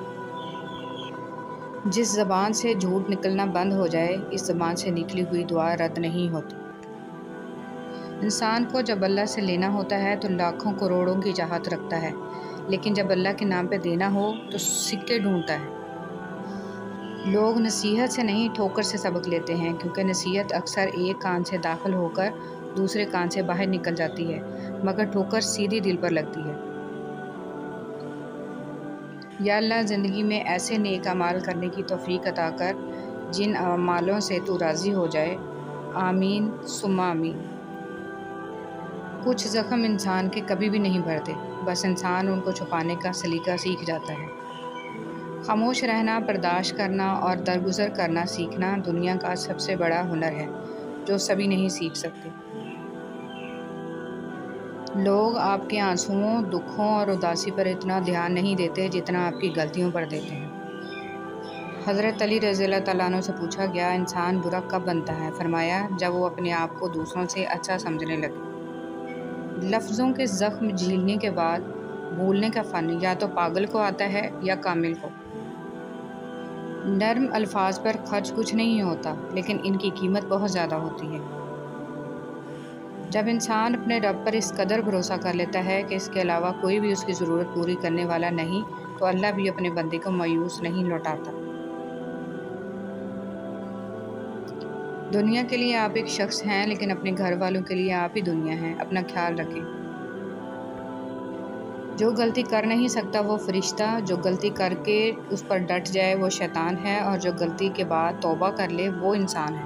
جس زبان سے جھوٹ نکلنا بند ہو جائے، اس زبان سے نکلی ہوئی دعا رد نہیں ہوتی۔ انسان کو جب اللہ سے لینا ہوتا ہے تو لاکھوں کروڑوں کی چاہت رکھتا ہے، لیکن جب اللہ کے نام پہ دینا ہو تو سکے ڈھونڈتا ہے۔ لوگ نصیحت سے نہیں ٹھوکر سے سبق لیتے ہیں، کیونکہ نصیحت اکثر ایک کان سے داخل ہو کر دوسرے کان سے باہر نکل جاتی ہے، مگر ٹھوکر سیدھی دل پر لگتی ہے۔ یا اللہ زندگی میں ایسے نیک اعمال کرنے کی توفیق عطا کر جن اعمالوں سے تو راضی ہو جائے۔ آمین ثم آمین۔ کچھ زخم انسان کے کبھی بھی نہیں بھرتے، بس انسان ان کو چھپانے کا سلیقہ سیکھ جاتا ہے۔ خاموش رہنا، برداشت کرنا اور درگزر کرنا سیکھنا دنیا کا سب سے بڑا ہنر ہے جو سبھی نہیں سیکھ سکتے۔ لوگ آپ کے آنسوؤں، دکھوں اور اداسی پر اتنا دھیان نہیں دیتے جتنا آپ کی غلطیوں پر دیتے ہیں۔ حضرت علی رضی اللہ تعالیٰ عنہ سے پوچھا گیا، انسان برا کب بنتا ہے؟ فرمایا، جب وہ اپنے آپ کو دوسروں سے اچھا سمجھنے لگے۔ لفظوں کے زخم جھیلنے کے بعد بھولنے کا فن یا تو پاگل کو آتا ہے یا کامل کو۔ نرم الفاظ پر خرچ کچھ نہیں ہوتا، لیکن ان کی قیمت بہت زیادہ ہوتی ہے۔ جب انسان اپنے رب پر اس قدر بھروسہ کر لیتا ہے کہ اس کے علاوہ کوئی بھی اس کی ضرورت پوری کرنے والا نہیں، تو اللہ بھی اپنے بندے کو مایوس نہیں لوٹاتا۔ دنیا کے لیے آپ ایک شخص ہیں، لیکن اپنے گھر والوں کے لیے آپ ہی دنیا ہیں۔ اپنا خیال رکھیں۔ جو غلطی کر نہیں سکتا وہ فرشتہ، جو غلطی کر کے اس پر ڈٹ جائے وہ شیطان ہے، اور جو غلطی کے بعد توبہ کر لے وہ انسان ہے۔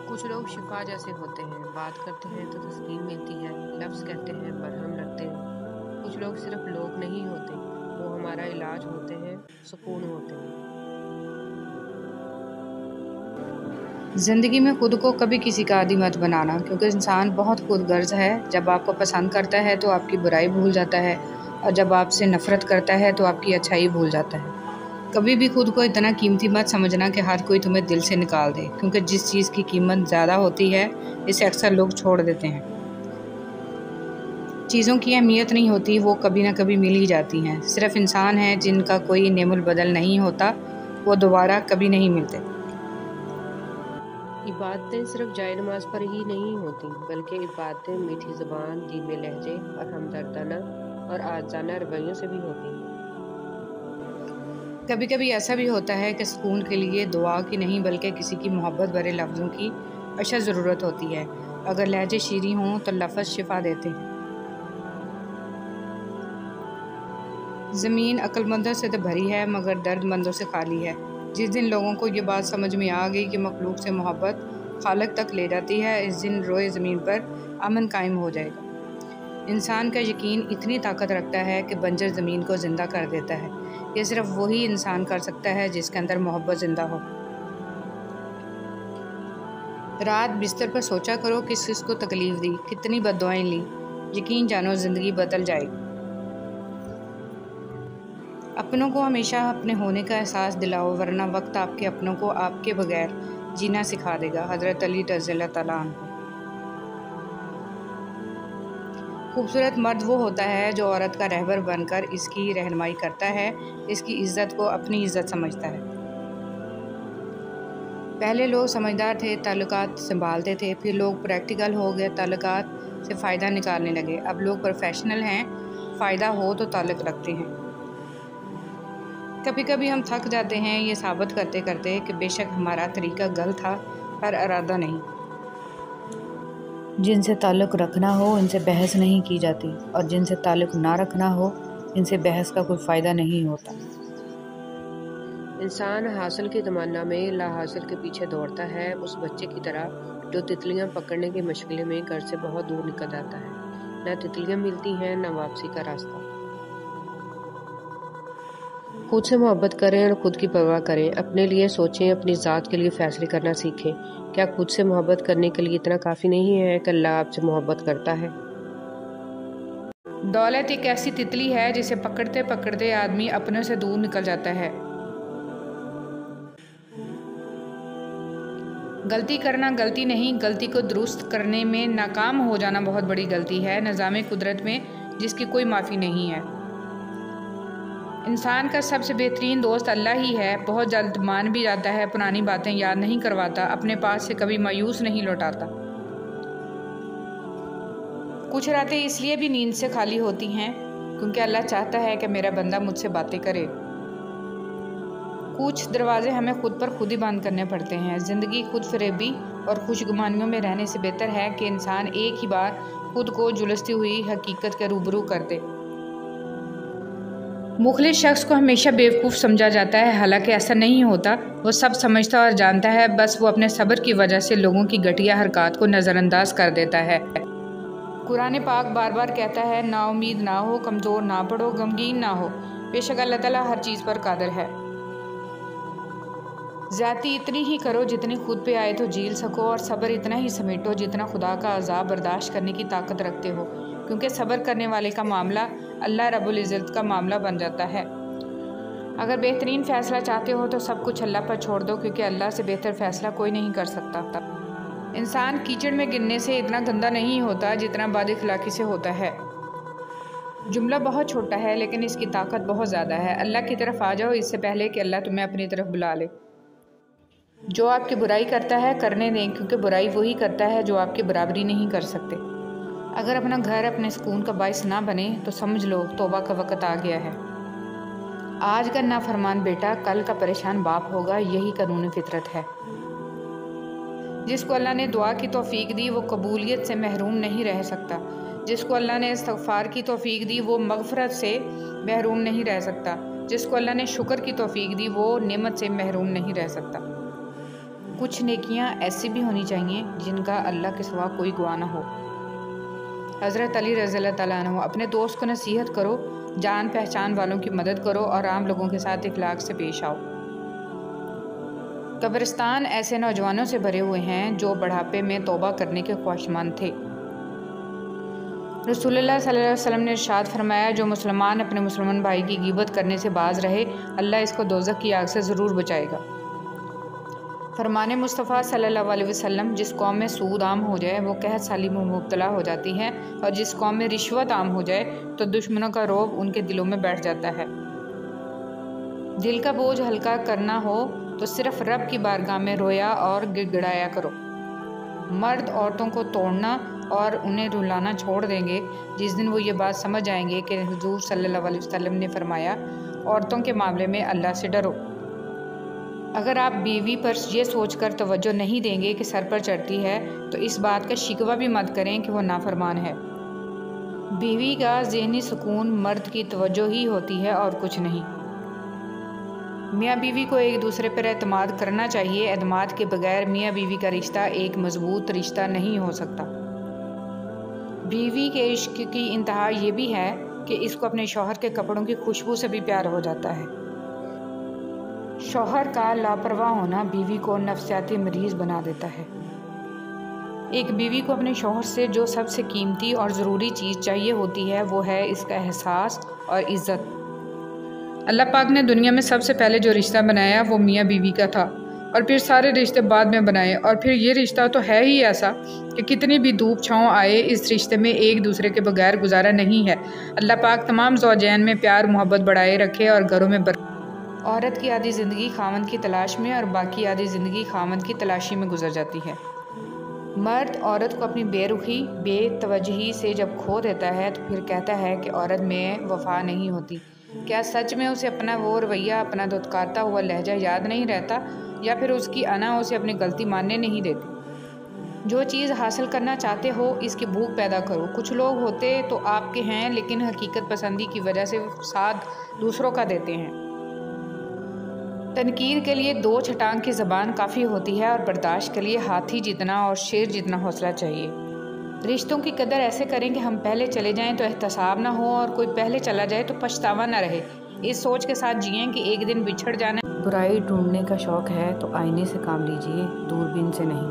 کچھ لوگ شفا جیسے ہوتے ہیں، بات کرتے ہیں تو تسکین ملتی ہے، لفظ کہتے ہیں مرہم لگتے ہیں۔ کچھ لوگ صرف لوگ نہیں ہوتے، وہ ہمارا علاج ہوتے ہیں، سکون ہوتے ہیں۔ زندگی میں خود کو کبھی کسی کا عادی مت بنانا، کیونکہ انسان بہت خود غرض ہے۔ جب آپ کو پسند کرتا ہے تو آپ کی برائی بھول جاتا ہے، اور جب آپ سے نفرت کرتا ہے تو آپ کی اچھائی بھول جاتا ہے۔ کبھی بھی خود کو اتنا قیمتی مت سمجھنا کہ ہر کوئی تمہیں دل سے نکال دے، کیونکہ جس چیز کی قیمت زیادہ ہوتی ہے اسے اکثر لوگ چھوڑ دیتے ہیں۔ چیزوں کی اہمیت نہیں ہوتی، وہ کبھی نہ کبھی مل ہی جاتی ہیں۔ صرف انسان ہیں جن کا کوئی نعم البدل نہیں ہوتا، وہ دوبارہ کبھی نہیں ملتے۔ عبادتیں صرف جائے نماز پر ہی نہیں ہوتی، بلکہ عبادتیں میٹھی زبان، دھیمے لہجے اور ہمدردانہ اور عاجزانہ رویوں سے بھی ہوتی ہیں۔ کبھی کبھی ایسا بھی ہوتا ہے کہ سکون کے لیے دعا کی نہیں بلکہ کسی کی محبت بھرے لفظوں کی اشد ضرورت ہوتی ہے۔ اگر لہجے شیریں ہوں تو لفظ شفا دیتے ہیں۔ زمین عقل مندوں سے تو بھری ہے مگر درد مندوں سے خالی ہے۔ جس دن لوگوں کو یہ بات سمجھ میں آ گئی کہ مخلوق سے محبت خالق تک لے جاتی ہے، اس دن روئے زمین پر امن قائم ہو جائے گا۔ انسان کا یقین اتنی طاقت رکھتا ہے کہ بنجر زمین کو زندہ کر دیتا ہے۔ یہ صرف وہی انسان کر سکتا ہے جس کے اندر محبت زندہ ہو۔ رات بستر پر سوچا کرو کس کس کو تکلیف دی، کتنی بد دعائیں لیں، یقین جانو زندگی بدل جائے گی۔ اپنوں کو ہمیشہ اپنے ہونے کا احساس دلاؤ، ورنہ وقت آپ کے اپنوں کو آپ کے بغیر جینا سکھا دے گا۔ حضرت علی رضی اللہ تعالیٰ عنہ۔ خوبصورت مرد وہ ہوتا ہے جو عورت کا رہبر بن کر اس کی رہنمائی کرتا ہے، اس کی عزت کو اپنی عزت سمجھتا ہے۔ پہلے لوگ سمجھدار تھے، تعلقات سنبھالتے تھے، پھر لوگ پریکٹیکل ہو گئے، تعلقات سے فائدہ نکالنے لگے۔ اب لوگ پروفیشنل ہیں، فائدہ ہو تو تعلق رکھتے ہیں۔ کبھی کبھی ہم تھک جاتے ہیں یہ ثابت کرتے کرتے کہ بے شک ہمارا طریقہ غلط تھا، پر ارادہ نہیں۔ جن سے تعلق رکھنا ہو ان سے بحث نہیں کی جاتی، اور جن سے تعلق نہ رکھنا ہو ان سے بحث کا کوئی فائدہ نہیں ہوتا۔ انسان حاصل کی تمنا میں لا حاصل کے پیچھے دوڑتا ہے، اس بچے کی طرح جو تتلیاں پکڑنے کی مشغلے میں گھر سے بہت دور نکل جاتا ہے۔ نہ تتلیاں ملتی ہیں، نہ واپسی کا راستہ۔ خود سے محبت کریں اور خود کی پرواہ کریں، اپنے لیے سوچیں، اپنی ذات کے لیے فیصلے کرنا سیکھیں۔ کیا خود سے محبت کرنے کے لیے اتنا کافی نہیں ہے کہ اللہ آپ سے محبت کرتا ہے؟ دولت ایک ایسی تتلی ہے جسے پکڑتے پکڑتے آدمی اپنے سے دور نکل جاتا ہے۔ غلطی کرنا غلطی نہیں، غلطی کو درست کرنے میں ناکام ہو جانا بہت بڑی غلطی ہے۔ نظام قدرت میں جس کی کوئی معافی نہیں ہے۔ انسان کا سب سے بہترین دوست اللہ ہی ہے۔ بہت جلد مان بھی جاتا ہے، پرانی باتیں یاد نہیں کرواتا، اپنے پاس سے کبھی مایوس نہیں لوٹاتا۔ کچھ راتیں اس لیے بھی نیند سے خالی ہوتی ہیں کیونکہ اللہ چاہتا ہے کہ میرا بندہ مجھ سے باتیں کرے۔ کچھ دروازے ہمیں خود پر خود ہی بند کرنے پڑتے ہیں۔ زندگی خود فریبی اور خوش گمانیوں میں رہنے سے بہتر ہے کہ انسان ایک ہی بار خود کو جھلستی ہوئی حقیقت کے روبرو کر دے۔ مخلص شخص کو ہمیشہ بیوقوف سمجھا جاتا ہے، حالانکہ ایسا نہیں ہوتا۔ وہ سب سمجھتا اور جانتا ہے، بس وہ اپنے صبر کی وجہ سے لوگوں کی گھٹیا حرکات کو نظر انداز کر دیتا ہے۔ قرآن پاک بار بار کہتا ہے، نا امید نہ ہو، کمزور نہ پڑو، غمگین نہ ہو، بے شک اللہ تعالیٰ ہر چیز پر قادر ہے۔ زیادتی اتنی ہی کرو جتنی خود پہ آئے تو جھیل سکو، اور صبر اتنا ہی سمیٹو جتنا خدا کا عذاب برداشت کرنے کی طاقت رکھتے ہو، کیونکہ صبر کرنے والے کا معاملہ اللہ رب العزت کا معاملہ بن جاتا ہے۔ اگر بہترین فیصلہ چاہتے ہو تو سب کچھ اللہ پر چھوڑ دو، کیونکہ اللہ سے بہتر فیصلہ کوئی نہیں کر سکتا۔ انسان کیچڑ میں گرنے سے اتنا گندا نہیں ہوتا جتنا بد اخلاقی سے ہوتا ہے۔ جملہ بہت چھوٹا ہے لیکن اس کی طاقت بہت زیادہ ہے۔ اللہ کی طرف آ جاؤ اس سے پہلے کہ اللہ تمہیں اپنی طرف بلا لے۔ جو آپ کی برائی کرتا ہے کرنے دیں، کیونکہ برائی وہی کرتا ہے جو آپ کی برابری نہیں کر سکتے۔ اگر اپنا گھر اپنے سکون کا باعث نہ بنے تو سمجھ لو توبہ کا وقت آ گیا ہے۔ آج کا نافرمان بیٹا کل کا پریشان باپ ہوگا، یہی قانون فطرت ہے۔ جس کو اللہ نے دعا کی توفیق دی وہ قبولیت سے محروم نہیں رہ سکتا۔ جس کو اللہ نے استغفار کی توفیق دی وہ مغفرت سے محروم نہیں رہ سکتا۔ جس کو اللہ نے شکر کی توفیق دی وہ نعمت سے محروم نہیں رہ سکتا۔ کچھ نیکیاں ایسی بھی ہونی چاہیے جن کا اللہ کے سوا کوئی گواہ نہ ہو۔ حضرت علی رضی اللہ تعالیٰ عنہ، اپنے دوست کو نصیحت کرو، جان پہچان والوں کی مدد کرو اور عام لوگوں کے ساتھ اخلاق سے پیش آؤ۔ قبرستان ایسے نوجوانوں سے بھرے ہوئے ہیں جو بڑھاپے میں توبہ کرنے کے خواہشمند تھے۔ رسول اللہ صلی اللہ علیہ وسلم نے ارشاد فرمایا، جو مسلمان اپنے مسلمان بھائی کی غیبت کرنے سے باز رہے، اللہ اس کو دوزخ کی آگ سے ضرور بچائے گا۔ فرمان مصطفیٰ صلی اللہ علیہ وسلم، جس قوم میں سود عام ہو جائے وہ قحط سالی میں مبتلا ہو جاتی ہے، اور جس قوم میں رشوت عام ہو جائے تو دشمنوں کا رعب ان کے دلوں میں بیٹھ جاتا ہے۔ دل کا بوجھ ہلکا کرنا ہو تو صرف رب کی بارگاہ میں رویا اور گڑ گڑایا کرو۔ مرد عورتوں کو توڑنا اور انہیں رلانا چھوڑ دیں گے جس دن وہ یہ بات سمجھ جائیں گے کہ حضور صلی اللہ علیہ وسلم نے فرمایا، عورتوں کے معاملے میں اللہ سے ڈرو۔ اگر آپ بیوی پر یہ سوچ کر توجہ نہیں دیں گے کہ سر پر چڑھتی ہے تو اس بات کا شکوہ بھی مت کریں کہ وہ نافرمان ہے۔ بیوی کا ذہنی سکون مرد کی توجہ ہی ہوتی ہے اور کچھ نہیں۔ میاں بیوی کو ایک دوسرے پر اعتماد کرنا چاہیے۔ اعتماد کے بغیر میاں بیوی کا رشتہ ایک مضبوط رشتہ نہیں ہو سکتا۔ بیوی کے عشق کی انتہا یہ بھی ہے کہ اس کو اپنے شوہر کے کپڑوں کی خوشبو سے بھی پیار ہو جاتا ہے۔ شوہر کا لاپرواہ ہونا بیوی کو نفسیاتی مریض بنا دیتا ہے۔ ایک بیوی کو اپنے شوہر سے جو سب سے قیمتی اور ضروری چیز چاہیے ہوتی ہے وہ ہے اس کا احساس اور عزت۔ اللہ پاک نے دنیا میں سب سے پہلے جو رشتہ بنایا وہ میاں بیوی کا تھا۔ اور پھر سارے رشتے بعد میں بنائے، اور پھر یہ رشتہ تو ہے ہی ایسا کہ کتنی بھی دھوپ چھاؤں آئے اس رشتے میں ایک دوسرے کے بغیر گزارا نہیں ہے۔ اللہ پاک تمام زوجین میں پیار محبت بڑھائے رکھے اور گھروں میں عورت کی آدھی زندگی خاوند کی تلاش میں اور باقی آدھی زندگی خاوند کی تلاشی میں گزر جاتی ہے۔ مرد عورت کو اپنی بے رخی بے توجہی سے جب کھو دیتا ہے تو پھر کہتا ہے کہ عورت میں وفا نہیں ہوتی۔ کیا سچ میں اسے اپنا وہ رویہ، اپنا دھتکارتا ہوا لہجہ یاد نہیں رہتا، یا پھر اس کی انا اسے اپنی غلطی ماننے نہیں دیتی؟ جو چیز حاصل کرنا چاہتے ہو اس کی بھوک پیدا کرو۔ کچھ لوگ ہوتے تو آپ کے ہیں لیکن حقیقت پسندی کی وجہ سے ساتھ دوسروں کا دیتے ہیں۔ تنقید کے لیے 2 چھٹانگ کی زبان کافی ہوتی ہے اور برداشت کے لیے ہاتھی جتنا اور شیر جتنا حوصلہ چاہیے۔ رشتوں کی قدر ایسے کریں کہ ہم پہلے چلے جائیں تو احتساب نہ ہو اور کوئی پہلے چلا جائے تو پچھتاوا نہ رہے۔ اس سوچ کے ساتھ جئیں کہ ایک دن بچھڑ جانا ہے۔ برائی ڈھونڈنے کا شوق ہے تو آئینے سے کام لیجئے، دوربین سے نہیں۔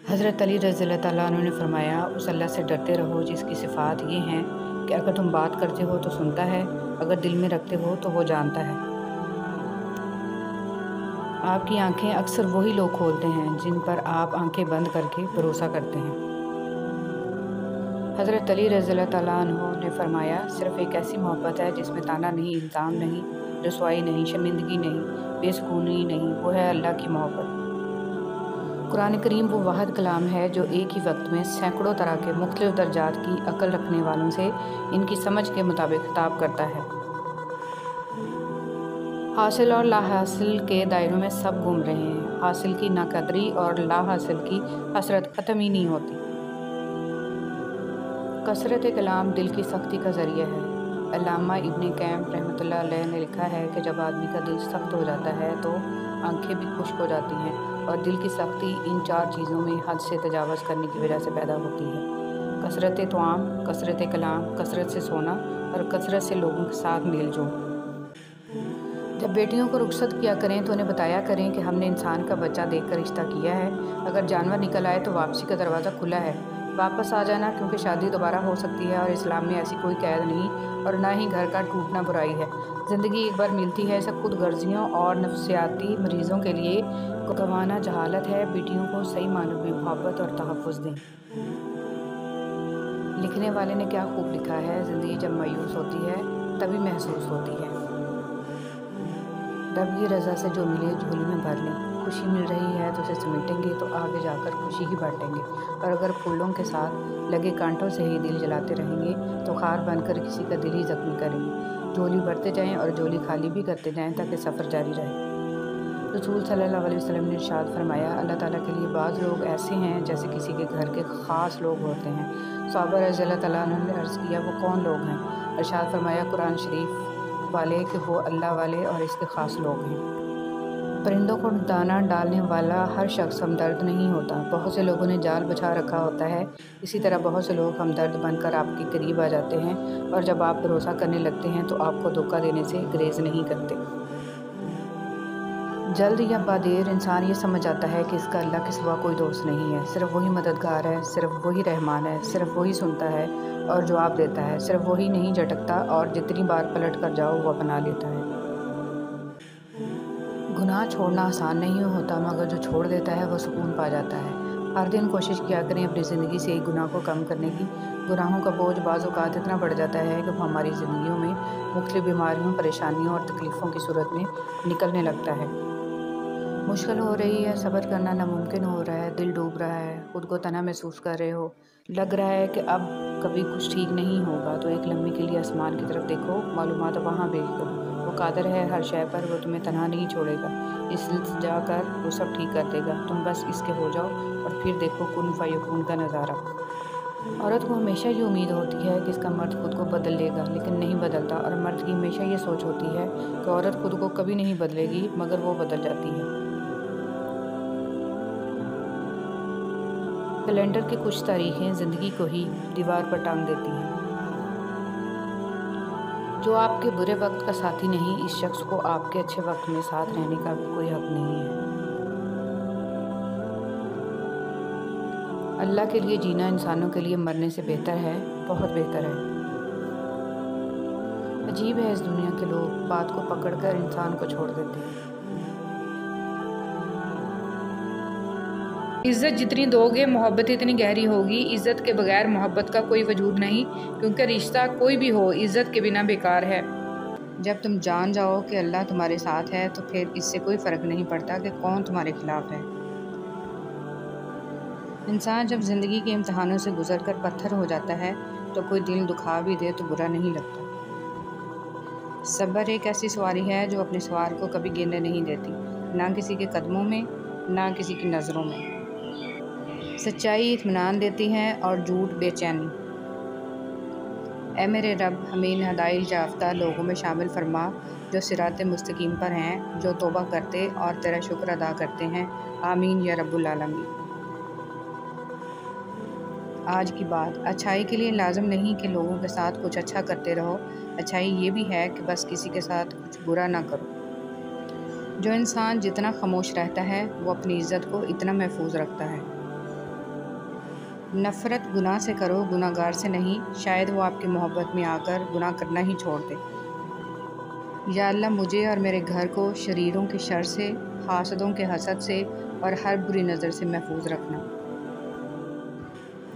حضرت علی رضی اللہ تعالیٰ عنہ نے فرمایا، اس اللہ سے ڈرتے رہو جس کی صفات یہ ہیں کہ اگر تم بات کرتے ہو تو سنتا ہے، اگر دل میں رکھتے ہو تو وہ جانتا ہے۔ آپ کی آنکھیں اکثر وہی لوگ کھولتے ہیں جن پر آپ آنکھیں بند کر کے بھروسہ کرتے ہیں۔ حضرت علی رضی اللہ تعالیٰ عنہ نے فرمایا، صرف ایک ایسی محبت ہے جس میں طعنہ نہیں، الزام نہیں، رسوائی نہیں، شرمندگی نہیں، بے سکونی نہیں، وہ ہے اللہ کی محبت۔ قرآن کریم وہ واحد کلام ہے جو ایک ہی وقت میں سینکڑوں طرح کے مختلف درجات کی عقل رکھنے والوں سے ان کی سمجھ کے مطابق خطاب کرتا ہے۔ حاصل اور لا حاصل کے دائروں میں سب گھوم رہے ہیں۔ حاصل کی ناقدری اور لا حاصل کی حسرت ختم ہی نہیں ہوتی۔ کثرت کلام دل کی سختی کا ذریعہ ہے۔ علامہ ابن قیم رحمۃ اللہ علیہ نے لکھا ہے کہ جب آدمی کا دل سخت ہو جاتا ہے تو آنکھیں بھی خشک ہو جاتی ہیں، اور دل کی سختی ان 4 چیزوں میں حد سے تجاوز کرنے کی وجہ سے پیدا ہوتی ہے: کثرت طعام، کثرت کلام، کثرت سے سونا اور کثرت سے لوگوں کے ساتھ میل جول۔ جب بیٹیوں کو رخصت کیا کریں تو انہیں بتایا کریں کہ ہم نے انسان کا بچہ دیکھ کر رشتہ کیا ہے، اگر جانور نکل آئے تو واپسی کا دروازہ کھلا ہے، واپس آ جانا، کیونکہ شادی دوبارہ ہو سکتی ہے اور اسلام میں ایسی کوئی قید نہیں، اور نہ ہی گھر کا ٹوٹنا برائی ہے۔ زندگی ایک بار ملتی ہے، اسے خود غرضیوں اور نفسیاتی مریضوں کے لیے گنوانا جہالت ہے۔ بیٹیوں کو صحیح معنوں میں محبت اور تحفظ دیں۔ لکھنے والے نے کیا خوب لکھا ہے، زندگی جب مایوس ہوتی ہے تبھی محسوس ہوتی ہے۔ رب کی رضا سے جو ملے جھولی میں بھر لیں۔ خوشی مل رہی ہے تو اسے سمیٹیں گے تو آگے جا کر خوشی ہی بانٹیں گے، اور اگر پھولوں کے ساتھ لگے کانٹوں سے ہی دل جلاتے رہیں گے تو خار بن کر کسی کا دل ہی زخمی کریں گے۔ جھولی بھرتے جائیں اور جھولی خالی بھی کرتے جائیں تاکہ سفر جاری رہے۔ رسول صلی اللہ علیہ وسلم نے ارشاد فرمایا، اللہ تعالیٰ کے لیے بعض لوگ ایسے ہیں جیسے کسی کے گھر کے خاص لوگ ہوتے ہیں۔ صحابہ رضی اللہ تعالیٰ عنہ نے عرض کیا، وہ کون لوگ ہیں؟ ارشاد فرمایا، قرآن شریف والے کہ وہ اللہ والے اور اس کے خاص لوگ ہیں۔ پرندوں کو دانہ ڈالنے والا ہر شخص ہمدرد نہیں ہوتا۔ بہت سے لوگوں نے جال بچھا رکھا ہوتا ہے، اسی طرح بہت سے لوگ ہمدرد بن کر آپ کے قریب آ جاتے ہیں، اور جب آپ بھروسہ کرنے لگتے ہیں تو آپ کو دھوکہ دینے سے گریز نہیں کرتے۔ جلد یا بعدیر انسان یہ سمجھ جاتا ہے کہ اس کا اللہ کے سوا کوئی دوست نہیں ہے، صرف وہی مددگار ہے، صرف وہی رحمان ہے، صرف وہی سنتا ہے اور جواب دیتا ہے، صرف وہی نہیں جھٹکتا اور جتنی بار پلٹ کر جاؤ وہ اپنا لیتا ہے۔ گناہ چھوڑنا آسان نہیں ہوتا، مگر جو چھوڑ دیتا ہے وہ سکون پا جاتا ہے۔ ہر دن کوشش کیا کریں اپنی زندگی سے ایک گناہ کو کم کرنے کی۔ گناہوں کا بوجھ بعض اوقات اتنا بڑھ جاتا ہے کہ وہ ہماری زندگیوں میں مختلف بیماریوں، پریشانیوں اور تکلیفوں کی صورت میں نکلنے لگتا ہے۔ مشکل ہو رہی ہے، صبر کرنا ناممکن ہو رہا ہے، دل ڈوب رہا ہے، خود کو تنہا محسوس کر رہے ہو، لگ رہا ہے کہ اب کبھی کچھ ٹھیک نہیں ہوگا، تو ایک لمحے کے لیے آسمان کی طرف دیکھو، معلومات وہاں بھیج دو۔ وہ قادر ہے ہر شے پر، وہ تمہیں تنہا نہیں چھوڑے گا، التجا کر وہ سب ٹھیک کر دے گا، تم بس اس کے ہو جاؤ اور پھر دیکھو کن فیکون کا نظارہ۔ عورت کو ہمیشہ یہ امید ہوتی ہے کہ اس کا مرد خود کو بدل لے گا، لیکن نہیں بدلتا، اور مرد کی ہمیشہ یہ سوچ ہوتی ہے کہ عورت خود کو کبھی نہیں بدلے گی، مگر وہ بدل جاتی ہے۔ کیلنڈر کی کچھ تاریخیں زندگی کو ہی دیوار پر ٹانگ دیتی ہیں۔ جو آپ کے برے وقت کا ساتھی نہیں، اس شخص کو آپ کے اچھے وقت میں ساتھ رہنے کا بھی کوئی حق نہیں ہے۔ اللہ کے لیے جینا انسانوں کے لیے مرنے سے بہتر ہے، بہت بہتر ہے۔ عجیب ہے اس دنیا کے لوگ، بات کو پکڑ کر انسان کو چھوڑ دیتے ہیں۔ عزت جتنی دوگے محبت اتنی گہری ہوگی۔ عزت کے بغیر محبت کا کوئی وجود نہیں، کیونکہ رشتہ کوئی بھی ہو عزت کے بنا بیکار ہے۔ جب تم جان جاؤ کہ اللہ تمہارے ساتھ ہے تو پھر اس سے کوئی فرق نہیں پڑتا کہ کون تمہارے خلاف ہے۔ انسان جب زندگی کے امتحانوں سے گزر کر پتھر ہو جاتا ہے تو کوئی دل دکھا بھی دے تو برا نہیں لگتا۔ صبر ایک ایسی سواری ہے جو اپنے سوار کو کبھی گرنے نہیں دیتی، نہ کسی کے قدموں میں، نہ کسی کی نظروں میں۔ سچائی اطمینان دیتی ہے اور جھوٹ بے چینی۔ اے میرے رب، ہمیں ان ہدایت یافتہ لوگوں میں شامل فرما جو صراط مستقیم پر ہیں، جو توبہ کرتے اور تیرا شکر ادا کرتے ہیں۔ آمین یا رب العالمین۔ آج کی بات، اچھائی کے لیے لازم نہیں کہ لوگوں کے ساتھ کچھ اچھا کرتے رہو، اچھائی یہ بھی ہے کہ بس کسی کے ساتھ کچھ برا نہ کرو۔ جو انسان جتنا خاموش رہتا ہے وہ اپنی عزت کو اتنا محفوظ رکھتا ہے۔ نفرت گناہ سے کرو، گناہ گار سے نہیں، شاید وہ آپ کی محبت میں آ کر گناہ کرنا ہی چھوڑ دے۔ یا اللہ مجھے اور میرے گھر کو شریروں کے شر سے، حاسدوں کے حسد سے اور ہر بری نظر سے محفوظ رکھنا۔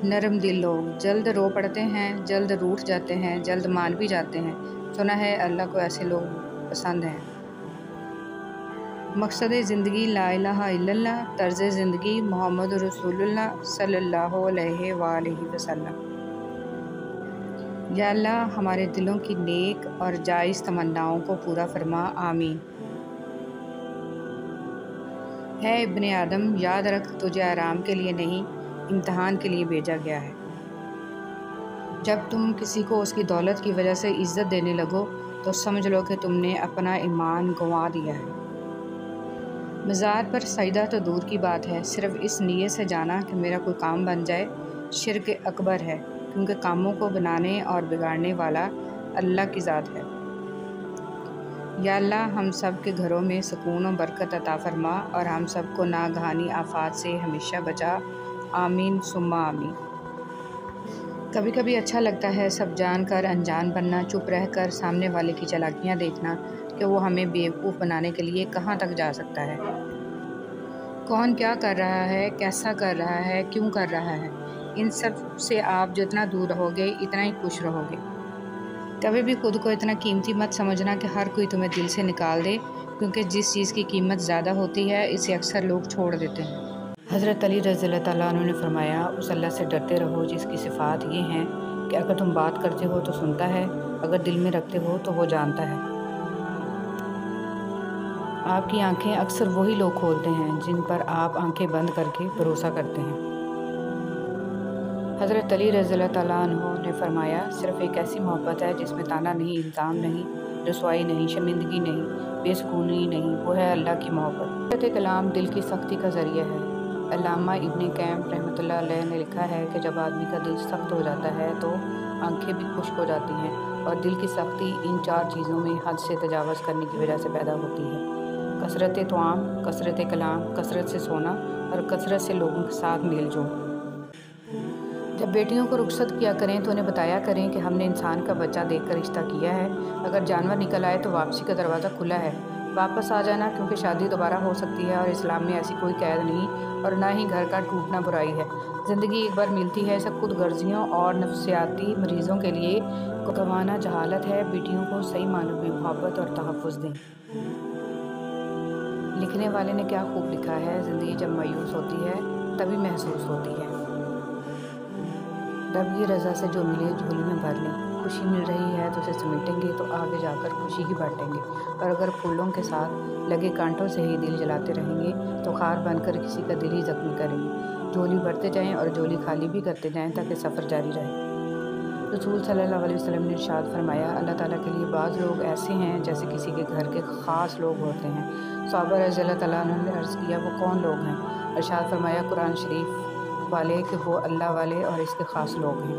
نرم دل لوگ جلد رو پڑتے ہیں، جلد روٹھ جاتے ہیں، جلد مان بھی جاتے ہیں۔ سنا ہے اللہ کو ایسے لوگ پسند ہیں۔ مقصد زندگی لا الہ الا اللہ، طرز زندگی محمد رسول اللہ صلی اللہ علیہ وآلہ وسلم۔ یا اللہ ہمارے دلوں کی نیک اور جائز تمناؤں کو پورا فرما، آمین۔ ہے ابن آدم، یاد رکھ تجھے آرام کے لیے نہیں، امتحان کے لیے بھیجا گیا ہے۔ جب تم کسی کو اس کی دولت کی وجہ سے عزت دینے لگو تو سمجھ لو کہ تم نے اپنا ایمان گنوا دیا ہے۔ مزار پر سجدہ تو دور کی بات ہے، صرف اس نیت سے جانا کہ میرا کوئی کام بن جائے شرک اکبر ہے، کیونکہ کاموں کو بنانے اور بگاڑنے والا اللہ کی ذات ہے۔ یا اللہ ہم سب کے گھروں میں سکون و برکت عطا فرما اور ہم سب کو ناگہانی آفات سے ہمیشہ بچا، آمین ثم آمین۔ کبھی کبھی اچھا لگتا ہے سب جان کر انجان بننا، چپ رہ کر سامنے والے کی چالاکیاں دیکھنا کہ وہ ہمیں بیوقوف بنانے کے لیے کہاں تک جا سکتا ہے۔ کون کیا کر رہا ہے، کیسا کر رہا ہے، کیوں کر رہا ہے، ان سب سے آپ جتنا دور رہو گے اتنا ہی خوش رہو گے۔ کبھی بھی خود کو اتنا قیمتی مت سمجھنا کہ ہر کوئی تمہیں دل سے نکال دے، کیونکہ جس چیز کی قیمت زیادہ ہوتی ہے اسے اکثر لوگ چھوڑ دیتے ہیں۔ حضرت علی رضی اللہ تعالیٰ عنہ نے فرمایا، اس اللہ سے ڈرتے رہو جس کی صفات یہ ہیں کہ اگر تم بات کرتے ہو تو سنتا ہے، اگر دل میں رکھتے ہو تو وہ جانتا ہے۔ آپ کی آنکھیں اکثر وہی لوگ کھولتے ہیں جن پر آپ آنکھیں بند کر کے بھروسہ کرتے ہیں۔ حضرت علی رضی اللہ تعالیٰ عنہ نے فرمایا، صرف ایک ایسی محبت ہے جس میں طعنہ نہیں، الزام نہیں، رسوائی نہیں، شرمندگی نہیں، بے سکونی نہیں، وہ ہے اللہ کی محبت۔ حضرت کلام دل کی سختی کا ذریعہ ہے۔ علامہ ابن قیم رحمۃ اللہ علیہ نے لکھا ہے کہ جب آدمی کا دل سخت ہو جاتا ہے تو آنکھیں بھی خشک ہو جاتی ہیں، اور دل کی سختی ان چار چیزوں میں حد سے تجاوز کرنے کی وجہ سے پیدا ہوتی ہے: کثرت طعام، کثرت کلام، کثرت سے سونا اور کثرت سے لوگوں کے ساتھ میل جول۔ جب بیٹیوں کو رخصت کیا کریں تو انہیں بتایا کریں کہ ہم نے انسان کا بچہ دیکھ کر رشتہ کیا ہے، اگر جانور نکل آئے تو واپسی کا دروازہ کھلا ہے، واپس آ جانا، کیونکہ شادی دوبارہ ہو سکتی ہے اور اسلام میں ایسی کوئی قید نہیں اور نہ ہی گھر کا ٹوٹنا برائی ہے۔ زندگی ایک بار ملتی ہے، اسے خود غرضیوں اور نفسیاتی مریضوں کے لیے گنوانا جہالت ہے۔ بیٹیوں کو صحیح معنوں میں محبت اور تحفظ دیں۔ لکھنے والے نے کیا خوب لکھا ہے، زندگی جب مایوس ہوتی ہے تبھی محسوس ہوتی ہے۔ رب کی رضا سے جو ملے جھولی میں بھر لیں، خوشی مل رہی ہے تو اسے سمیٹیں گے تو آگے جا کر خوشی ہی بانٹیں گے، اور اگر پھولوں کے ساتھ لگے کانٹوں سے ہی دل جلاتے رہیں گے تو خار بن کر کسی کا دل ہی زخمی کریں گے۔ جھولی بھرتے جائیں اور جھولی خالی بھی کرتے جائیں تاکہ سفر جاری رہے۔ رسول صلی اللہ علیہ وسلم نے ارشاد فرمایا، اللہ تعالیٰ کے لیے بعض لوگ ایسے ہیں جیسے کسی کے گھر کے خاص لوگ ہوتے ہیں۔ صحابہ رضی اللہ تعالیٰ عنہ نے عرض کیا، وہ کون لوگ ہیں؟ ارشاد فرمایا، قرآن شریف والے کہ وہ اللہ والے اور اس کے خاص لوگ ہیں۔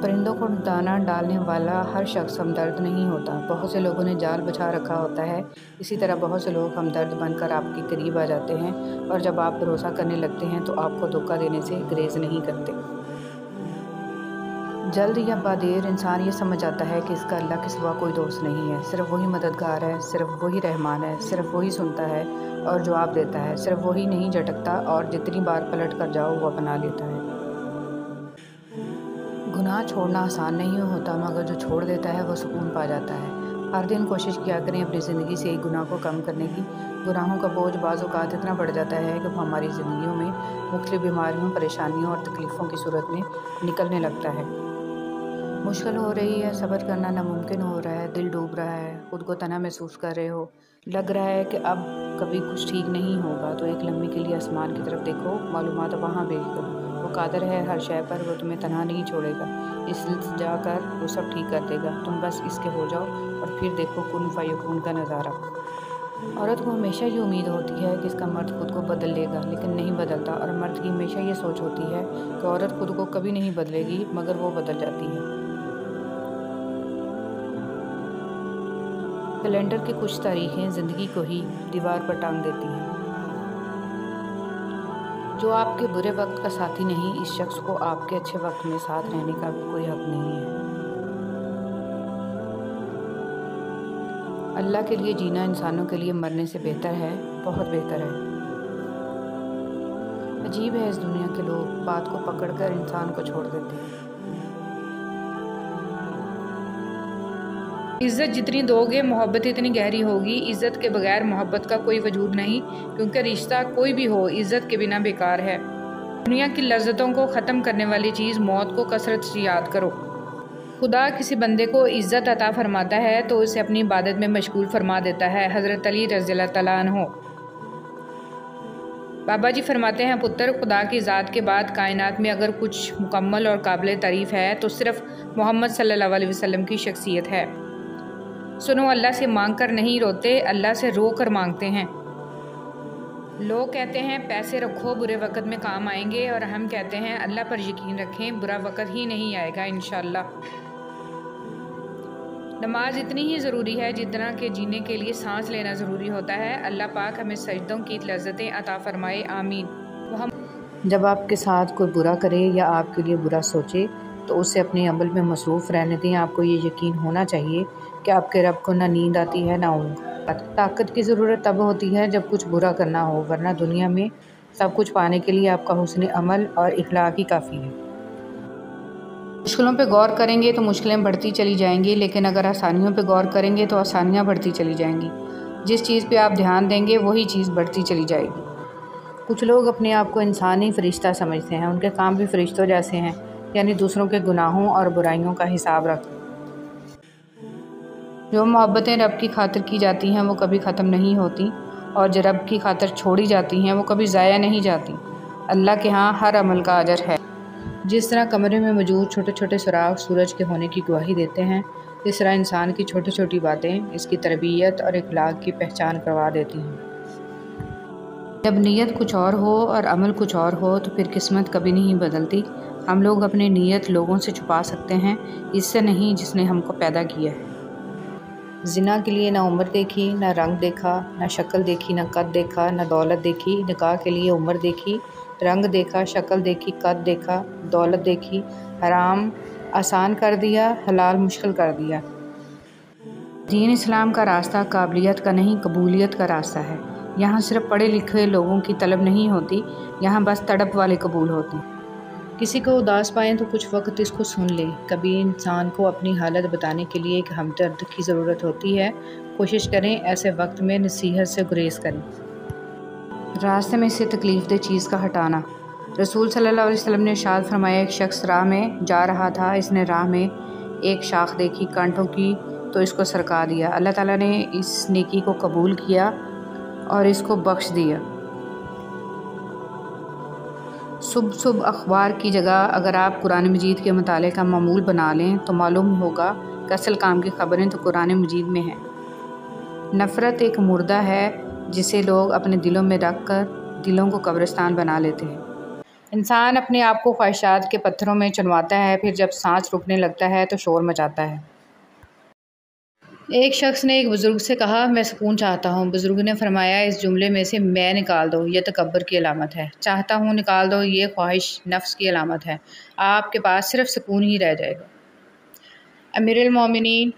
پرندوں کو دانہ ڈالنے والا ہر شخص ہمدرد نہیں ہوتا، بہت سے لوگوں نے جال بچھا رکھا ہوتا ہے، اسی طرح بہت سے لوگ ہمدرد بن کر آپ کے قریب آ جاتے ہیں، اور جب آپ بھروسہ کرنے لگتے ہیں تو آپ کو دھوکہ دینے سے گریز نہیں کرتے۔ جلد یا بعدیر انسان یہ سمجھ جاتا ہے کہ اس کا اللہ کے سوا کوئی دوست نہیں ہے، صرف وہی مددگار ہے، صرف وہی رحمان ہے، صرف وہی سنتا ہے اور جواب دیتا ہے، صرف وہی نہیں جھٹکتا اور جتنی بار پلٹ کر جاؤ وہ اپنا لیتا ہے۔ گناہ چھوڑنا آسان نہیں ہوتا، مگر جو چھوڑ دیتا ہے وہ سکون پا جاتا ہے۔ ہر دن کوشش کیا کریں اپنی زندگی سے ایک گناہ کو کم کرنے کی۔ گناہوں کا بوجھ بعض اوقات اتنا بڑھ جاتا ہے کہ وہ ہماری زندگیوں میں مختلف بیماریوں، پریشانیوں اور تکلیفوں کی صورت میں نکلنے لگتا ہے۔ مشکل ہو رہی ہے، صبر کرنا ناممکن ہو رہا ہے، دل ڈوب رہا ہے، خود کو تنہا محسوس کر رہے ہو، لگ رہا ہے کہ اب کبھی کچھ ٹھیک نہیں ہوگا، تو ایک لمحے کے لیے آسمان کی طرف دیکھو، معلومات وہاں بھیج دو۔ وہ قادر ہے ہر شے پر، وہ تمہیں تنہا نہیں چھوڑے گا، اس جا کر وہ سب ٹھیک کر دے گا، تم بس اس کے ہو جاؤ اور پھر دیکھو کن فیکون کا نظارہ۔ عورت کو ہمیشہ یہ امید ہوتی ہے کہ اس کا مرد خود کو بدل لے گا، لیکن نہیں بدلتا، اور مرد کی ہمیشہ یہ سوچ ہوتی ہے کہ عورت خود کو کبھی نہیں بدلے گی، مگر وہ بدل جاتی ہے۔ کیلنڈر کی کچھ تاریخیں زندگی کو ہی دیوار پر ٹانگ دیتی ہیں۔ جو آپ کے برے وقت کا ساتھی نہیں، اس شخص کو آپ کے اچھے وقت میں ساتھ رہنے کا بھی کوئی حق نہیں ہے۔ اللہ کے لیے جینا انسانوں کے لیے مرنے سے بہتر ہے، بہت بہتر ہے۔ عجیب ہے اس دنیا کے لوگ، بات کو پکڑ کر انسان کو چھوڑ دیتے ہیں۔ عزت جتنی دو گے محبت اتنی گہری ہوگی۔ عزت کے بغیر محبت کا کوئی وجود نہیں، کیونکہ رشتہ کوئی بھی ہو عزت کے بنا بیکار ہے۔ دنیا کی لذتوں کو ختم کرنے والی چیز موت کو کثرت سے یاد کرو۔ خدا کسی بندے کو عزت عطا فرماتا ہے تو اسے اپنی عبادت میں مشغول فرما دیتا ہے۔ حضرت علی رضی اللہ تعالیٰ عنہ۔ بابا جی فرماتے ہیں، پتر، خدا کی ذات کے بعد کائنات میں اگر کچھ مکمل اور قابل تعریف ہے تو صرف محمد صلی اللہ علیہ وسلم کی شخصیت ہے۔ سنو، اللہ سے مانگ کر نہیں روتے، اللہ سے رو کر مانگتے ہیں۔ لوگ کہتے ہیں پیسے رکھو، برے وقت میں کام آئیں گے، اور ہم کہتے ہیں اللہ پر یقین رکھیں، برا وقت ہی نہیں آئے گا انشاءاللہ۔ نماز اتنی ہی ضروری ہے جتنا کہ جینے کے لیے سانس لینا ضروری ہوتا ہے۔ اللہ پاک ہمیں سجدوں کی لذتیں عطا فرمائے، آمین۔ جب آپ کے ساتھ کوئی برا کرے یا آپ کے لیے برا سوچے تو اسے اپنے عمل میں مصروف رہنے دیں۔ آپ کو یہ یقین ہونا چاہیے کہ آپ کے رب کو نہ نیند آتی ہے نہ اونگ۔ طاقت کی ضرورت تب ہوتی ہے جب کچھ برا کرنا ہو، ورنہ دنیا میں سب کچھ پانے کے لیے آپ کا حسن عمل اور اخلاق ہی کافی ہے۔ مشکلوں پہ غور کریں گے تو مشکلیں بڑھتی چلی جائیں گی، لیکن اگر آسانیوں پہ غور کریں گے تو آسانیاں بڑھتی چلی جائیں گی۔ جس چیز پہ آپ دھیان دیں گے وہی چیز بڑھتی چلی جائے گی۔ کچھ لوگ اپنے آپ کو انسانی فرشتہ سمجھتے ہیں، ان کے کام بھی فرشتوں جیسے ہیں، یعنی دوسروں کے گناہوں اور برائیوں کا حساب رکھتے ہیں۔ جو محبتیں رب کی خاطر کی جاتی ہیں وہ کبھی ختم نہیں ہوتی، اور جو رب کی خاطر چھوڑی جاتی ہیں وہ کبھی ضائع نہیں جاتی۔ اللہ کے ہاں ہر عمل کا اجر ہے۔ جس طرح کمرے میں موجود چھوٹے چھوٹے سراغ سورج کے ہونے کی گواہی دیتے ہیں، اس طرح انسان کی چھوٹی چھوٹی باتیں اس کی تربیت اور اخلاق کی پہچان کروا دیتی ہیں۔ جب نیت کچھ اور ہو اور عمل کچھ اور ہو تو پھر قسمت کبھی نہیں بدلتی۔ ہم لوگ اپنی نیت لوگوں سے چھپا سکتے ہیں، اس سے نہیں جس نے ہم کو پیدا کیا ہے۔ زنا کے لیے نہ عمر دیکھی، نہ رنگ دیکھا، نہ شکل دیکھی، نہ قد دیکھا، نہ دولت دیکھی۔ نکاح کے لیے عمر دیکھی، رنگ دیکھا، شکل دیکھی، قد دیکھا، دولت دیکھی۔ حرام آسان کر دیا، حلال مشکل کر دیا۔ دین اسلام کا راستہ قابلیت کا نہیں، قبولیت کا راستہ ہے۔ یہاں صرف پڑھے لکھے لوگوں کی طلب نہیں ہوتی، یہاں بس تڑپ والے قبول ہوتے ہیں۔ کسی کو اداس پائیں تو کچھ وقت اس کو سن لیں۔ کبھی انسان کو اپنی حالت بتانے کے لیے ایک ہمدرد کی ضرورت ہوتی ہے۔ کوشش کریں ایسے وقت میں نصیحت سے گریز کریں۔ راستے میں سے تکلیف دہ چیز کا ہٹانا۔ رسول صلی اللہ علیہ وسلم نے ارشاد فرمایا، ایک شخص راہ میں جا رہا تھا، اس نے راہ میں ایک شاخ دیکھی کانٹوں کی تو اس کو سرکا دیا۔ اللہ تعالیٰ نے اس نیکی کو قبول کیا اور اس کو بخش دیا۔ صبح اخبار کی جگہ اگر آپ قرآن مجید کے مطالعے کا معمول بنا لیں تو معلوم ہوگا کہ اصل کام کی خبریں تو قرآن مجید میں ہیں۔ نفرت ایک مردہ ہے جسے لوگ اپنے دلوں میں رکھ کر دلوں کو قبرستان بنا لیتے ہیں۔ انسان اپنے آپ کو خواہشات کے پتھروں میں چنواتا ہے، پھر جب سانس رکنے لگتا ہے تو شور مچاتا ہے۔ ایک شخص نے ایک بزرگ سے کہا میں سکون چاہتا ہوں۔ بزرگ نے فرمایا اس جملے میں سے میں نکال دو، یہ تکبر کی علامت ہے۔ چاہتا ہوں نکال دو، یہ خواہش نفس کی علامت ہے۔ آپ کے پاس صرف سکون ہی رہ جائے گا۔ امیر المومنین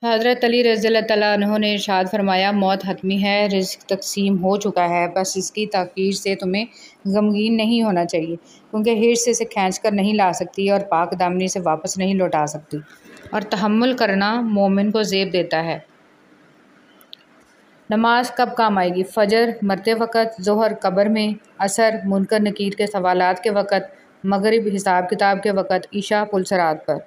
حضرت علی رضی اللہ تعالیٰ عنہ نے ارشاد فرمایا موت حتمی ہے، رزق تقسیم ہو چکا ہے، بس اس کی تاخیر سے تمہیں غمگین نہیں ہونا چاہیے، کیونکہ ہرس اسے کھینچ کر نہیں لا سکتی اور پاک دامنی سے واپس نہیں لوٹا سکتی، اور تحمل کرنا مومن کو زیب دیتا ہے۔ نماز کب کام آئے گی؟ فجر مرتے وقت، ظہر قبر میں، عصر منکر نکیر کے سوالات کے وقت، مغرب حساب کتاب کے وقت، عشاء پلسرات پر۔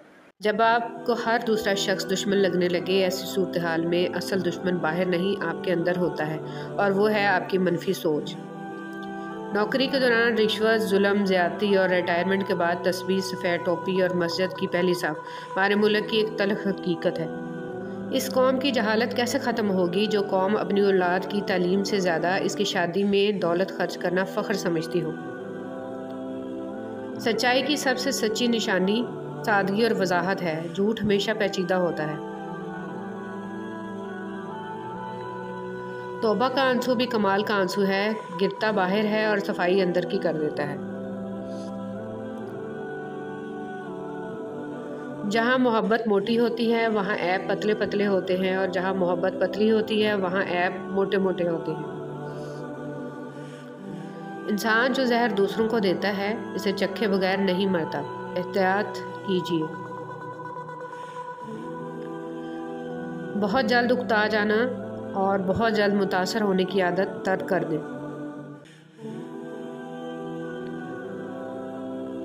جب آپ کو ہر دوسرا شخص دشمن لگنے لگے، ایسی صورتحال میں اصل دشمن باہر نہیں آپ کے اندر ہوتا ہے، اور وہ ہے آپ کی منفی سوچ۔ نوکری کے دوران رشوت، ظلم، زیادتی اور ریٹائرمنٹ کے بعد تسبیح، سفید ٹوپی اور مسجد کی پہلی صف ہمارے ملک کی ایک تلخ حقیقت ہے۔ اس قوم کی جہالت کیسے ختم ہوگی جو قوم اپنی اولاد کی تعلیم سے زیادہ اس کی شادی میں دولت خرچ کرنا فخر سمجھتی ہو؟ سچائی کی سب سے سچی نشانی سادگی اور وضاحت ہے، جھوٹ ہمیشہ پیچیدہ ہوتا ہے۔ توبہ کا آنسو بھی کمال کا آنسو ہے، گرتا باہر ہے اور صفائی اندر کی کر دیتا ہے۔ جہاں محبت موٹی ہوتی ہے وہاں عیب پتلے پتلے ہوتے ہیں، اور جہاں محبت پتلی ہوتی ہے وہاں عیب موٹے موٹے ہوتے ہیں۔ انسان جو زہر دوسروں کو دیتا ہے اسے چکھے بغیر نہیں مرتا، احتیاط کیجیے۔ بہت جلد اکتا جانا اور بہت جلد متاثر ہونے کی عادت ترک کر دیں۔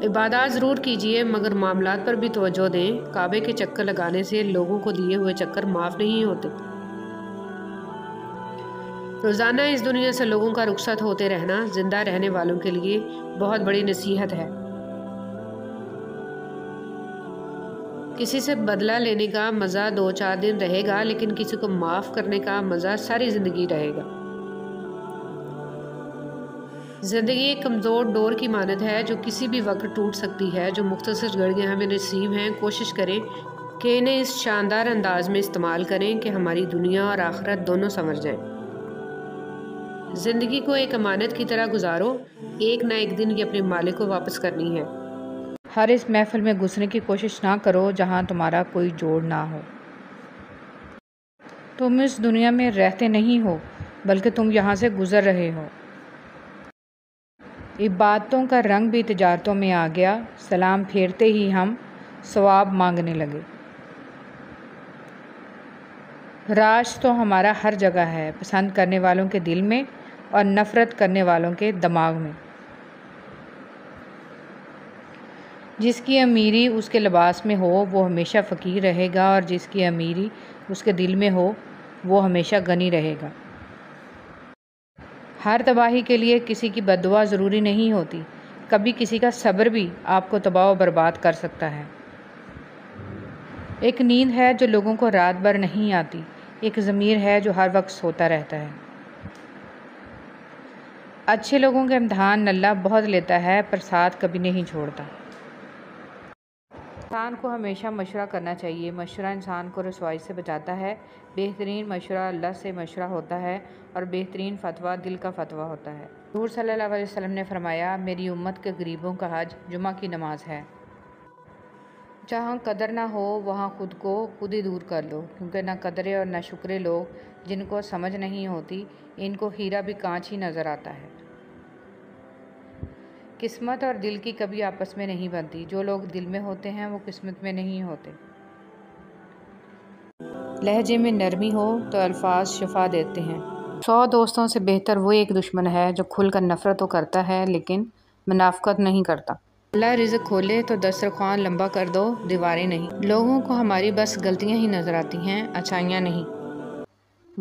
عبادات ضرور کیجیے مگر معاملات پر بھی توجہ دیں۔ کعبے کے چکر لگانے سے لوگوں کو دیے ہوئے چکر معاف نہیں ہوتے۔ روزانہ اس دنیا سے لوگوں کا رخصت ہوتے رہنا زندہ رہنے والوں کے لیے بہت بڑی نصیحت ہے۔ کسی سے بدلہ لینے کا مزہ 2-4 دن رہے گا، لیکن کسی کو معاف کرنے کا مزہ ساری زندگی رہے گا۔ زندگی ایک کمزور ڈور کی مانند ہے جو کسی بھی وقت ٹوٹ سکتی ہے۔ جو مختصر گھڑیاں ہمیں نصیب ہیں، کوشش کریں کہ انہیں اس شاندار انداز میں استعمال کریں کہ ہماری دنیا اور آخرت دونوں سنور جائیں۔ زندگی کو ایک امانت کی طرح گزارو، ایک نہ ایک دن یہ اپنے مالک کو واپس کرنی ہے۔ ہر اس محفل میں گھسنے کی کوشش نہ کرو جہاں تمہارا کوئی جوڑ نہ ہو۔ تم اس دنیا میں رہتے نہیں ہو بلکہ تم یہاں سے گزر رہے ہو۔ عبادتوں کا رنگ بھی تجارتوں میں آ گیا، سلام پھیرتے ہی ہم ثواب مانگنے لگے۔ راج تو ہمارا ہر جگہ ہے، پسند کرنے والوں کے دل میں اور نفرت کرنے والوں کے دماغ میں۔ جس کی امیری اس کے لباس میں ہو وہ ہمیشہ فقیر رہے گا، اور جس کی امیری اس کے دل میں ہو وہ ہمیشہ غنی رہے گا۔ ہر تباہی کے لیے کسی کی بد دعا ضروری نہیں ہوتی، کبھی کسی کا صبر بھی آپ کو تباہ و برباد کر سکتا ہے۔ ایک نیند ہے جو لوگوں کو رات بھر نہیں آتی، ایک ضمیر ہے جو ہر وقت سوتا رہتا ہے۔ اچھے لوگوں کے امتحان اللہ بہت لیتا ہے پر ساتھ کبھی نہیں چھوڑتا۔ انسان کو ہمیشہ مشورہ کرنا چاہیے، مشورہ انسان کو رسوائی سے بچاتا ہے۔ بہترین مشورہ اللہ سے مشورہ ہوتا ہے اور بہترین فتویٰ دل کا فتویٰ ہوتا ہے۔ حضور صلی اللہ علیہ وسلم نے فرمایا میری امت کے غریبوں کا حج جمعہ کی نماز ہے۔ جہاں قدر نہ ہو وہاں خود کو خود ہی دور کر لو، کیونکہ نہ قدرے اور نہ شکرے لوگ جن کو سمجھ نہیں ہوتی، ان کو ہیرا بھی کانچ ہی نظر آتا ہے۔ قسمت اور دل کی کبھی آپس میں نہیں بنتی، جو لوگ دل میں ہوتے ہیں وہ قسمت میں نہیں ہوتے۔ لہجے میں نرمی ہو تو الفاظ شفا دیتے ہیں۔ 100 دوستوں سے بہتر وہ ایک دشمن ہے جو کھل کر نفرت تو کرتا ہے لیکن منافقت نہیں کرتا۔ اللہ رزق کھولے تو دسترخوان لمبا کر دو، دیواریں نہیں۔ لوگوں کو ہماری بس غلطیاں ہی نظر آتی ہیں، اچھائیاں نہیں۔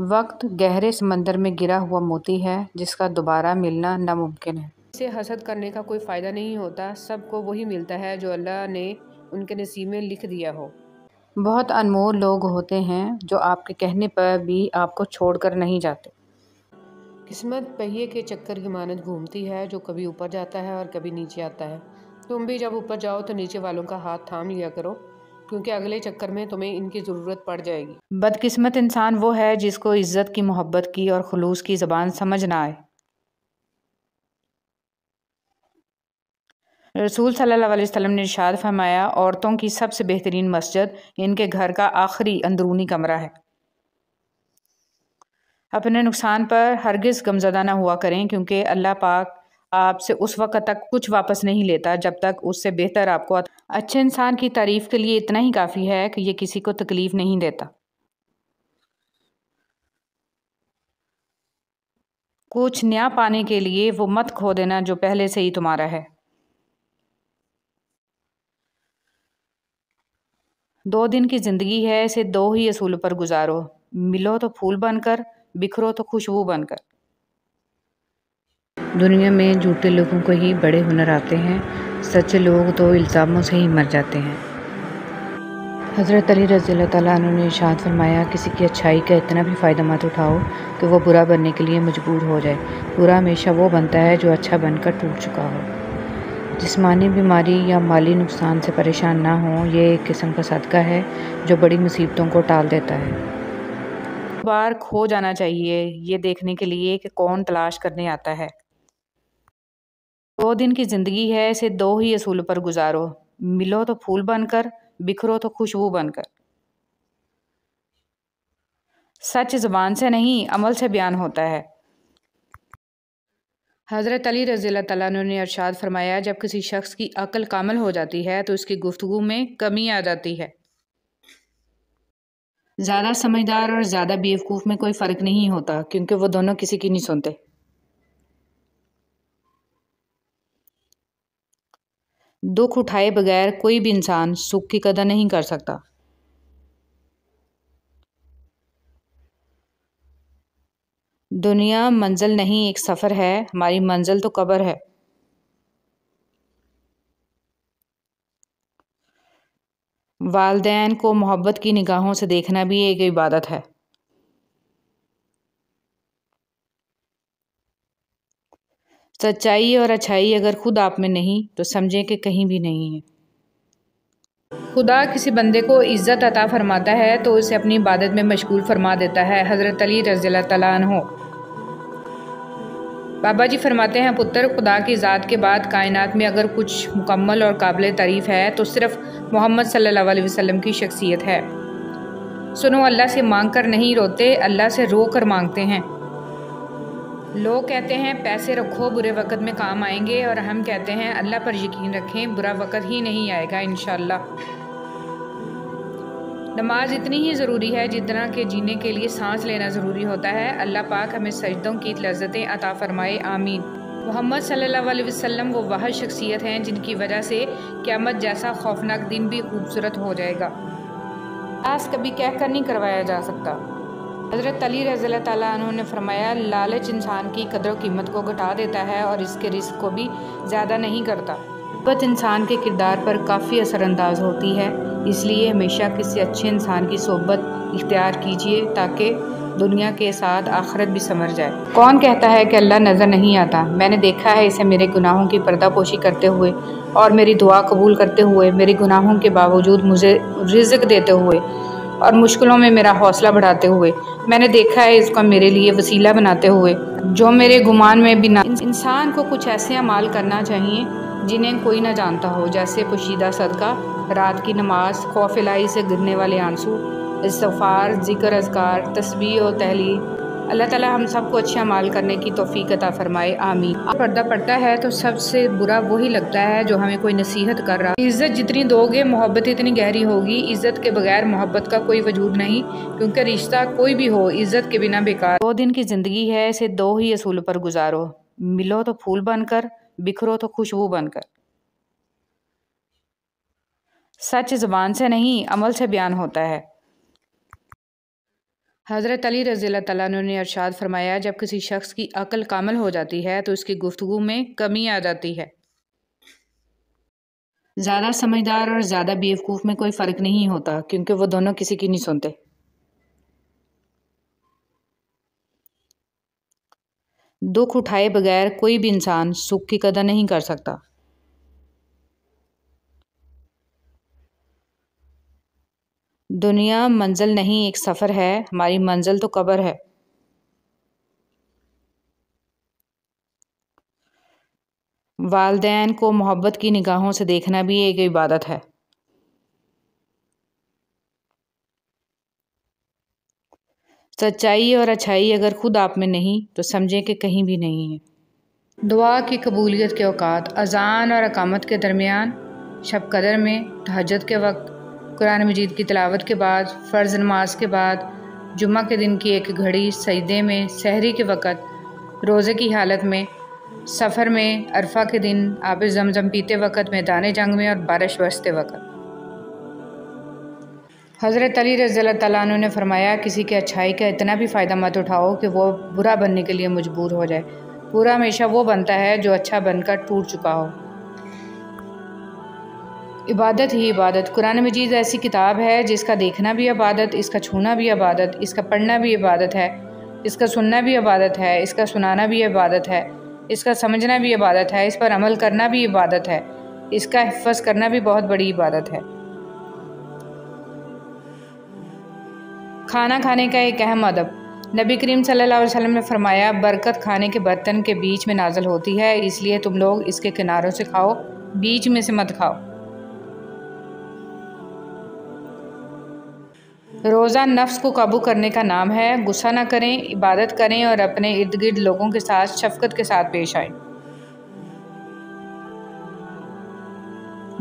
وقت گہرے سمندر میں گرا ہوا موتی ہے جس کا دوبارہ ملنا ناممکن ہے۔ اسے حسد کرنے کا کوئی فائدہ نہیں ہوتا، سب کو وہی ملتا ہے جو اللہ نے ان کے نصیب میں لکھ دیا ہو۔ بہت انمول لوگ ہوتے ہیں جو آپ کے کہنے پر بھی آپ کو چھوڑ کر نہیں جاتے۔ قسمت پہیے کے چکر کی مانند گھومتی ہے، جو کبھی اوپر جاتا ہے اور کبھی نیچے آتا ہے۔ تم بھی جب اوپر جاؤ تو نیچے والوں کا ہاتھ تھام لیا کرو۔ کیونکہ اگلے چکر میں تمہیں ان کی ضرورت پڑ جائے گی۔ بدقسمت انسان وہ ہے جس کو عزت کی، محبت کی اور خلوص کی زبان سمجھ نہ آئے۔ رسول صلی اللہ علیہ وسلم نے ارشاد فرمایا، عورتوں کی سب سے بہترین مسجد ان کے گھر کا آخری اندرونی کمرہ ہے۔ اپنے نقصان پر ہرگز غمزدہ نہ ہوا کریں، کیونکہ اللہ پاک آپ سے اس وقت تک کچھ واپس نہیں لیتا جب تک اس سے بہتر آپ کو اچھے انسان کی تعریف کے لیے اتنا ہی کافی ہے کہ یہ کسی کو تکلیف نہیں دیتا۔ کچھ نیا پانے کے لیے وہ مت کھو دینا جو پہلے سے ہی تمہارا ہے۔ 2 دن کی زندگی ہے، اسے 2 ہی اصول پر گزارو، ملو تو پھول بن کر، بکھرو تو خوشبو بن کر۔ دنیا میں جھوٹے لوگوں کو ہی بڑے ہنر آتے ہیں، سچے لوگ تو الزاموں سے ہی مر جاتے ہیں۔ حضرت علی رضی اللہ تعالیٰ عنہ نے ارشاد فرمایا، کسی کی اچھائی کا اتنا بھی فائدہ مت اٹھاؤ کہ وہ برا بننے کے لیے مجبور ہو جائے۔ برا ہمیشہ وہ بنتا ہے جو اچھا بن کر ٹوٹ چکا ہو۔ جسمانی بیماری یا مالی نقصان سے پریشان نہ ہوں، یہ ایک قسم کا صدقہ ہے جو بڑی مصیبتوں کو ٹال دیتا ہے۔ بار کھو جانا چاہیے یہ دیکھنے کے لیے کہ کون تلاش کرنے آتا ہے۔ 2 دن کی زندگی ہے، اسے 2 ہی اصول پر گزارو، ملو تو پھول بن کر، بکھرو تو خوشبو بن کر۔ سچ زبان سے نہیں، عمل سے بیان ہوتا ہے۔ حضرت علی رضی اللہ تعالیٰ عنہ نے ارشاد فرمایا، جب کسی شخص کی عقل کامل ہو جاتی ہے تو اس کی گفتگو میں کمی آ جاتی ہے۔ زیادہ سمجھدار اور زیادہ بیوقوف میں کوئی فرق نہیں ہوتا، کیونکہ وہ دونوں کسی کی نہیں سنتے۔ دکھ اٹھائے بغیر کوئی بھی انسان سکھ کی قدر نہیں کر سکتا۔ دنیا منزل نہیں، ایک سفر ہے، ہماری منزل تو قبر ہے۔ والدین کو محبت کی نگاہوں سے دیکھنا بھی ایک عبادت ہے۔ سچائی اور اچھائی اگر خود آپ میں نہیں تو سمجھیں کہ کہیں بھی نہیں ہے۔ خدا کسی بندے کو عزت عطا فرماتا ہے تو اسے اپنی عبادت میں مشغول فرما دیتا ہے۔ حضرت علی رضی اللہ تعالیٰ عنہ۔ بابا جی فرماتے ہیں، پتر، خدا کی ذات کے بعد کائنات میں اگر کچھ مکمل اور قابل تعریف ہے تو صرف محمد صلی اللہ علیہ وسلم کی شخصیت ہے۔ سنو، اللہ سے مانگ کر نہیں روتے، اللہ سے رو کر مانگتے ہیں۔ لوگ کہتے ہیں پیسے رکھو، برے وقت میں کام آئیں گے، اور ہم کہتے ہیں اللہ پر یقین رکھیں، برا وقت ہی نہیں آئے گا انشاءاللہ۔ نماز اتنی ہی ضروری ہے جتنا کہ جینے کے لیے سانس لینا ضروری ہوتا ہے۔ اللہ پاک ہمیں سجدوں کی لذتیں عطا فرمائے، آمین۔ محمد صلی اللہ علیہ وسلم وہ واحد شخصیت ہیں جن کی وجہ سے قیامت جیسا خوفناک دن بھی خوبصورت ہو جائے گا۔ آس کبھی کہہ کر نہیں کروایا جا سکتا۔ حضرت علی رضی اللہ تعالیٰ عنہ نے فرمایا، لالچ انسان کی قدر و قیمت کو گھٹا دیتا ہے اور اس کے رزق کو بھی زیادہ نہیں کرتا۔ محبت انسان کے کردار پر کافی اثر انداز ہوتی ہے، اس لیے ہمیشہ کسی اچھے انسان کی صحبت اختیار کیجیے تاکہ دنیا کے ساتھ آخرت بھی سنور جائے۔ کون کہتا ہے کہ اللہ نظر نہیں آتا؟ میں نے دیکھا ہے اسے میرے گناہوں کی پردہ پوشی کرتے ہوئے اور میری دعا قبول کرتے ہوئے، میرے گناہوں کے باوجود مجھے رزق دیتے ہوئے اور مشکلوں میں میرا حوصلہ بڑھاتے ہوئے۔ میں نے دیکھا ہے اس کو میرے لیے وسیلہ بناتے ہوئے جو میرے گمان میں بھی نہ۔ انسان کو کچھ ایسے اعمال کرنا چاہیے جنہیں کوئی نہ جانتا ہو، جیسے پوشیدہ صدقہ، رات کی نماز، خوف الہی سے گرنے والے آنسو، استغفار، ذکر، اذکار، تسبیح و تحلیل۔ اللہ تعالی ہم سب کو اچھے اعمال کرنے کی توفیق عطا فرمائے، آمین۔ پردہ پڑتا ہے تو سب سے برا وہی لگتا ہے جو ہمیں کوئی نصیحت کر رہا۔ عزت جتنی دو گے محبت اتنی گہری ہوگی۔ عزت کے بغیر محبت کا کوئی وجود نہیں، کیونکہ رشتہ کوئی بھی ہو عزت کے بنا بیکار۔ 2 دن کی زندگی ہے، اسے 2 ہی اصول پر گزارو، ملو تو پھول بن کر، بکھرو تو خوشبو بن کر۔ سچ زبان سے نہیں، عمل سے بیان ہوتا ہے۔ حضرت علی رضی اللہ تعالیٰ عنہ نے ارشاد فرمایا، جب کسی شخص کی عقل کامل ہو جاتی ہے تو اس کی گفتگو میں کمی آ جاتی ہے۔ زیادہ سمجھدار اور زیادہ بیوقوف میں کوئی فرق نہیں ہوتا، کیونکہ وہ دونوں کسی کی نہیں سنتے۔ دکھ اٹھائے بغیر کوئی بھی انسان سکھ کی قدر نہیں کر سکتا۔ دنیا منزل نہیں، ایک سفر ہے، ہماری منزل تو قبر ہے۔ والدین کو محبت کی نگاہوں سے دیکھنا بھی ایک عبادت ہے۔ سچائی اور اچھائی اگر خود آپ میں نہیں تو سمجھیں کہ کہیں بھی نہیں ہے۔ دعا کی قبولیت کے اوقات: اذان اور اقامت کے درمیان، شب قدر میں، تہجد کے وقت، قرآن مجید کی تلاوت کے بعد، فرض نماز کے بعد، جمعہ کے دن کی ایک گھڑی، سجدے میں، سحری کے وقت، روزے کی حالت میں، سفر میں، عرفہ کے دن، آب زمزم پیتے وقت، میدان جنگ میں اور بارش برستے وقت۔ حضرت علی رضی اللہ تعالیٰ عنہ نے فرمایا، کسی کی اچھائی کا اتنا بھی فائدہ مت اٹھاؤ کہ وہ برا بننے کے لیے مجبور ہو جائے۔ برا ہمیشہ وہ بنتا ہے جو اچھا بن کر ٹوٹ چکا ہو۔ عبادت ہی عبادت۔ قرآن مجید ایسی کتاب ہے جس کا دیکھنا بھی عبادت، اس کا چھونا بھی عبادت، اس کا پڑھنا بھی عبادت ہے، اس کا سننا بھی عبادت ہے، اس کا سنانا بھی عبادت ہے، اس کا سمجھنا بھی عبادت ہے، اس پر عمل کرنا بھی عبادت ہے، اس کا حفظ کرنا بھی بہت بڑی عبادت ہے۔ کھانا کھانے کا ایک اہم ادب۔ نبی کریم صلی اللہ علیہ وسلم نے فرمایا، برکت کھانے کے برتن کے بیچ میں نازل ہوتی ہے، اس لیے تم لوگ اس کے کناروں سے کھاؤ، بیچ میں سے مت کھاؤ۔ روزہ نفس کو قابو کرنے کا نام ہے۔ غصہ نہ کریں، عبادت کریں اور اپنے ارد گرد لوگوں کے ساتھ شفقت کے ساتھ پیش آئیں۔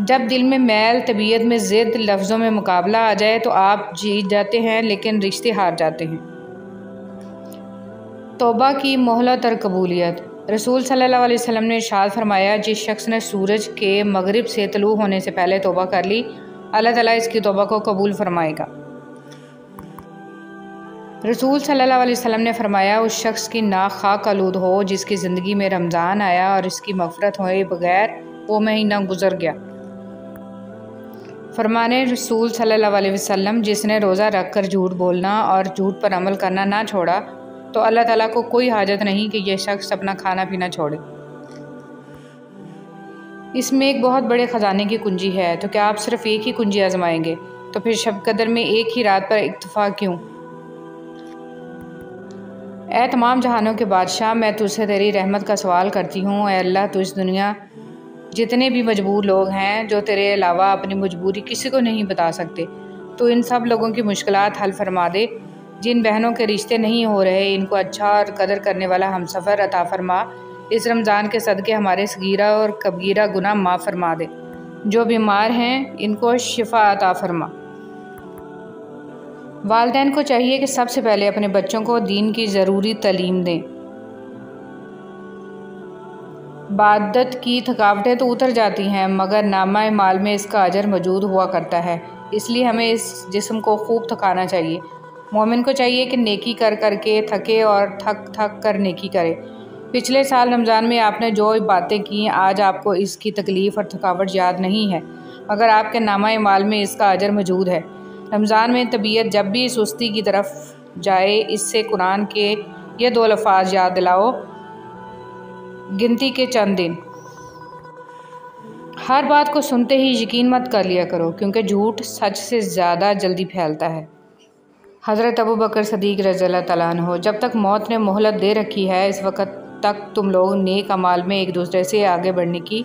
جب دل میں میل، طبیعت میں ضد، لفظوں میں مقابلہ آ جائے تو آپ جیت جاتے ہیں لیکن رشتے ہار جاتے ہیں۔ توبہ کی مہلت اور قبولیت۔ رسول صلی اللہ علیہ وسلم نے ارشاد فرمایا، جس شخص نے سورج کے مغرب سے طلوع ہونے سے پہلے توبہ کر لی، اللہ تعالیٰ اس کی توبہ کو قبول فرمائے گا۔ رسول صلی اللہ علیہ وسلم نے فرمایا، اس شخص کی ناک خاک آلود ہو جس کی زندگی میں رمضان آیا اور اس کی مغفرت ہوئے بغیر وہ مہینہ گزر گیا۔ فرمانے رسول صلی اللہ علیہ وسلم، جس نے روزہ رکھ کر جھوٹ بولنا اور جھوٹ پر عمل کرنا نہ چھوڑا تو اللہ تعالیٰ کو کوئی حاجت نہیں کہ یہ شخص اپنا کھانا پینا چھوڑے۔ اس میں ایک بہت بڑے خزانے کی کنجی ہے، تو کیا آپ صرف ایک ہی کنجی آزمائیں گے؟ تو پھر شب قدر میں ایک ہی رات پر اکتفا کیوں؟ اے تمام جہانوں کے بادشاہ، میں تجھ سے تیری رحمت کا سوال کرتی ہوں۔ اے اللہ، تو اس دنیا جتنے بھی مجبور لوگ ہیں جو تیرے علاوہ اپنی مجبوری کسی کو نہیں بتا سکتے، تو ان سب لوگوں کی مشکلات حل فرما دے۔ جن بہنوں کے رشتے نہیں ہو رہے، ان کو اچھا اور قدر کرنے والا ہمسفر عطا فرما۔ اس رمضان کے صدقے ہمارے صغیرہ اور کبیرہ گناہ معاف فرما دے۔ جو بیمار ہیں ان کو شفا عطا فرما۔ والدین کو چاہیے کہ سب سے پہلے اپنے بچوں کو دین کی ضروری تعلیم دیں۔ عبادت کی تھکاوٹیں تو اتر جاتی ہیں مگر نامہ اعمال میں اس کا اجر موجود ہوا کرتا ہے، اس لیے ہمیں اس جسم کو خوب تھکانا چاہیے۔ مومن کو چاہیے کہ نیکی کر کر کے تھکے اور تھک تھک کر نیکی کرے۔ پچھلے سال رمضان میں آپ نے جو باتیں کیں، آج آپ کو اس کی تکلیف اور تھکاوٹ یاد نہیں ہے، مگر آپ کے نامہ اعمال میں اس کا اجر موجود ہے۔ رمضان میں طبیعت جب بھی سستی کی طرف جائے، اس سے قرآن کے یہ 2 الفاظ یاد دلاؤ، گنتی کے چند دن۔ ہر بات کو سنتے ہی یقین مت کر لیا کرو، کیونکہ جھوٹ سچ سے زیادہ جلدی پھیلتا ہے۔ حضرت ابوبکر صدیق رضی اللہ تعالیٰ عنہ، جب تک موت نے مہلت دے رکھی ہے، اس وقت تک تم لوگ نیک اعمال میں ایک دوسرے سے آگے بڑھنے کی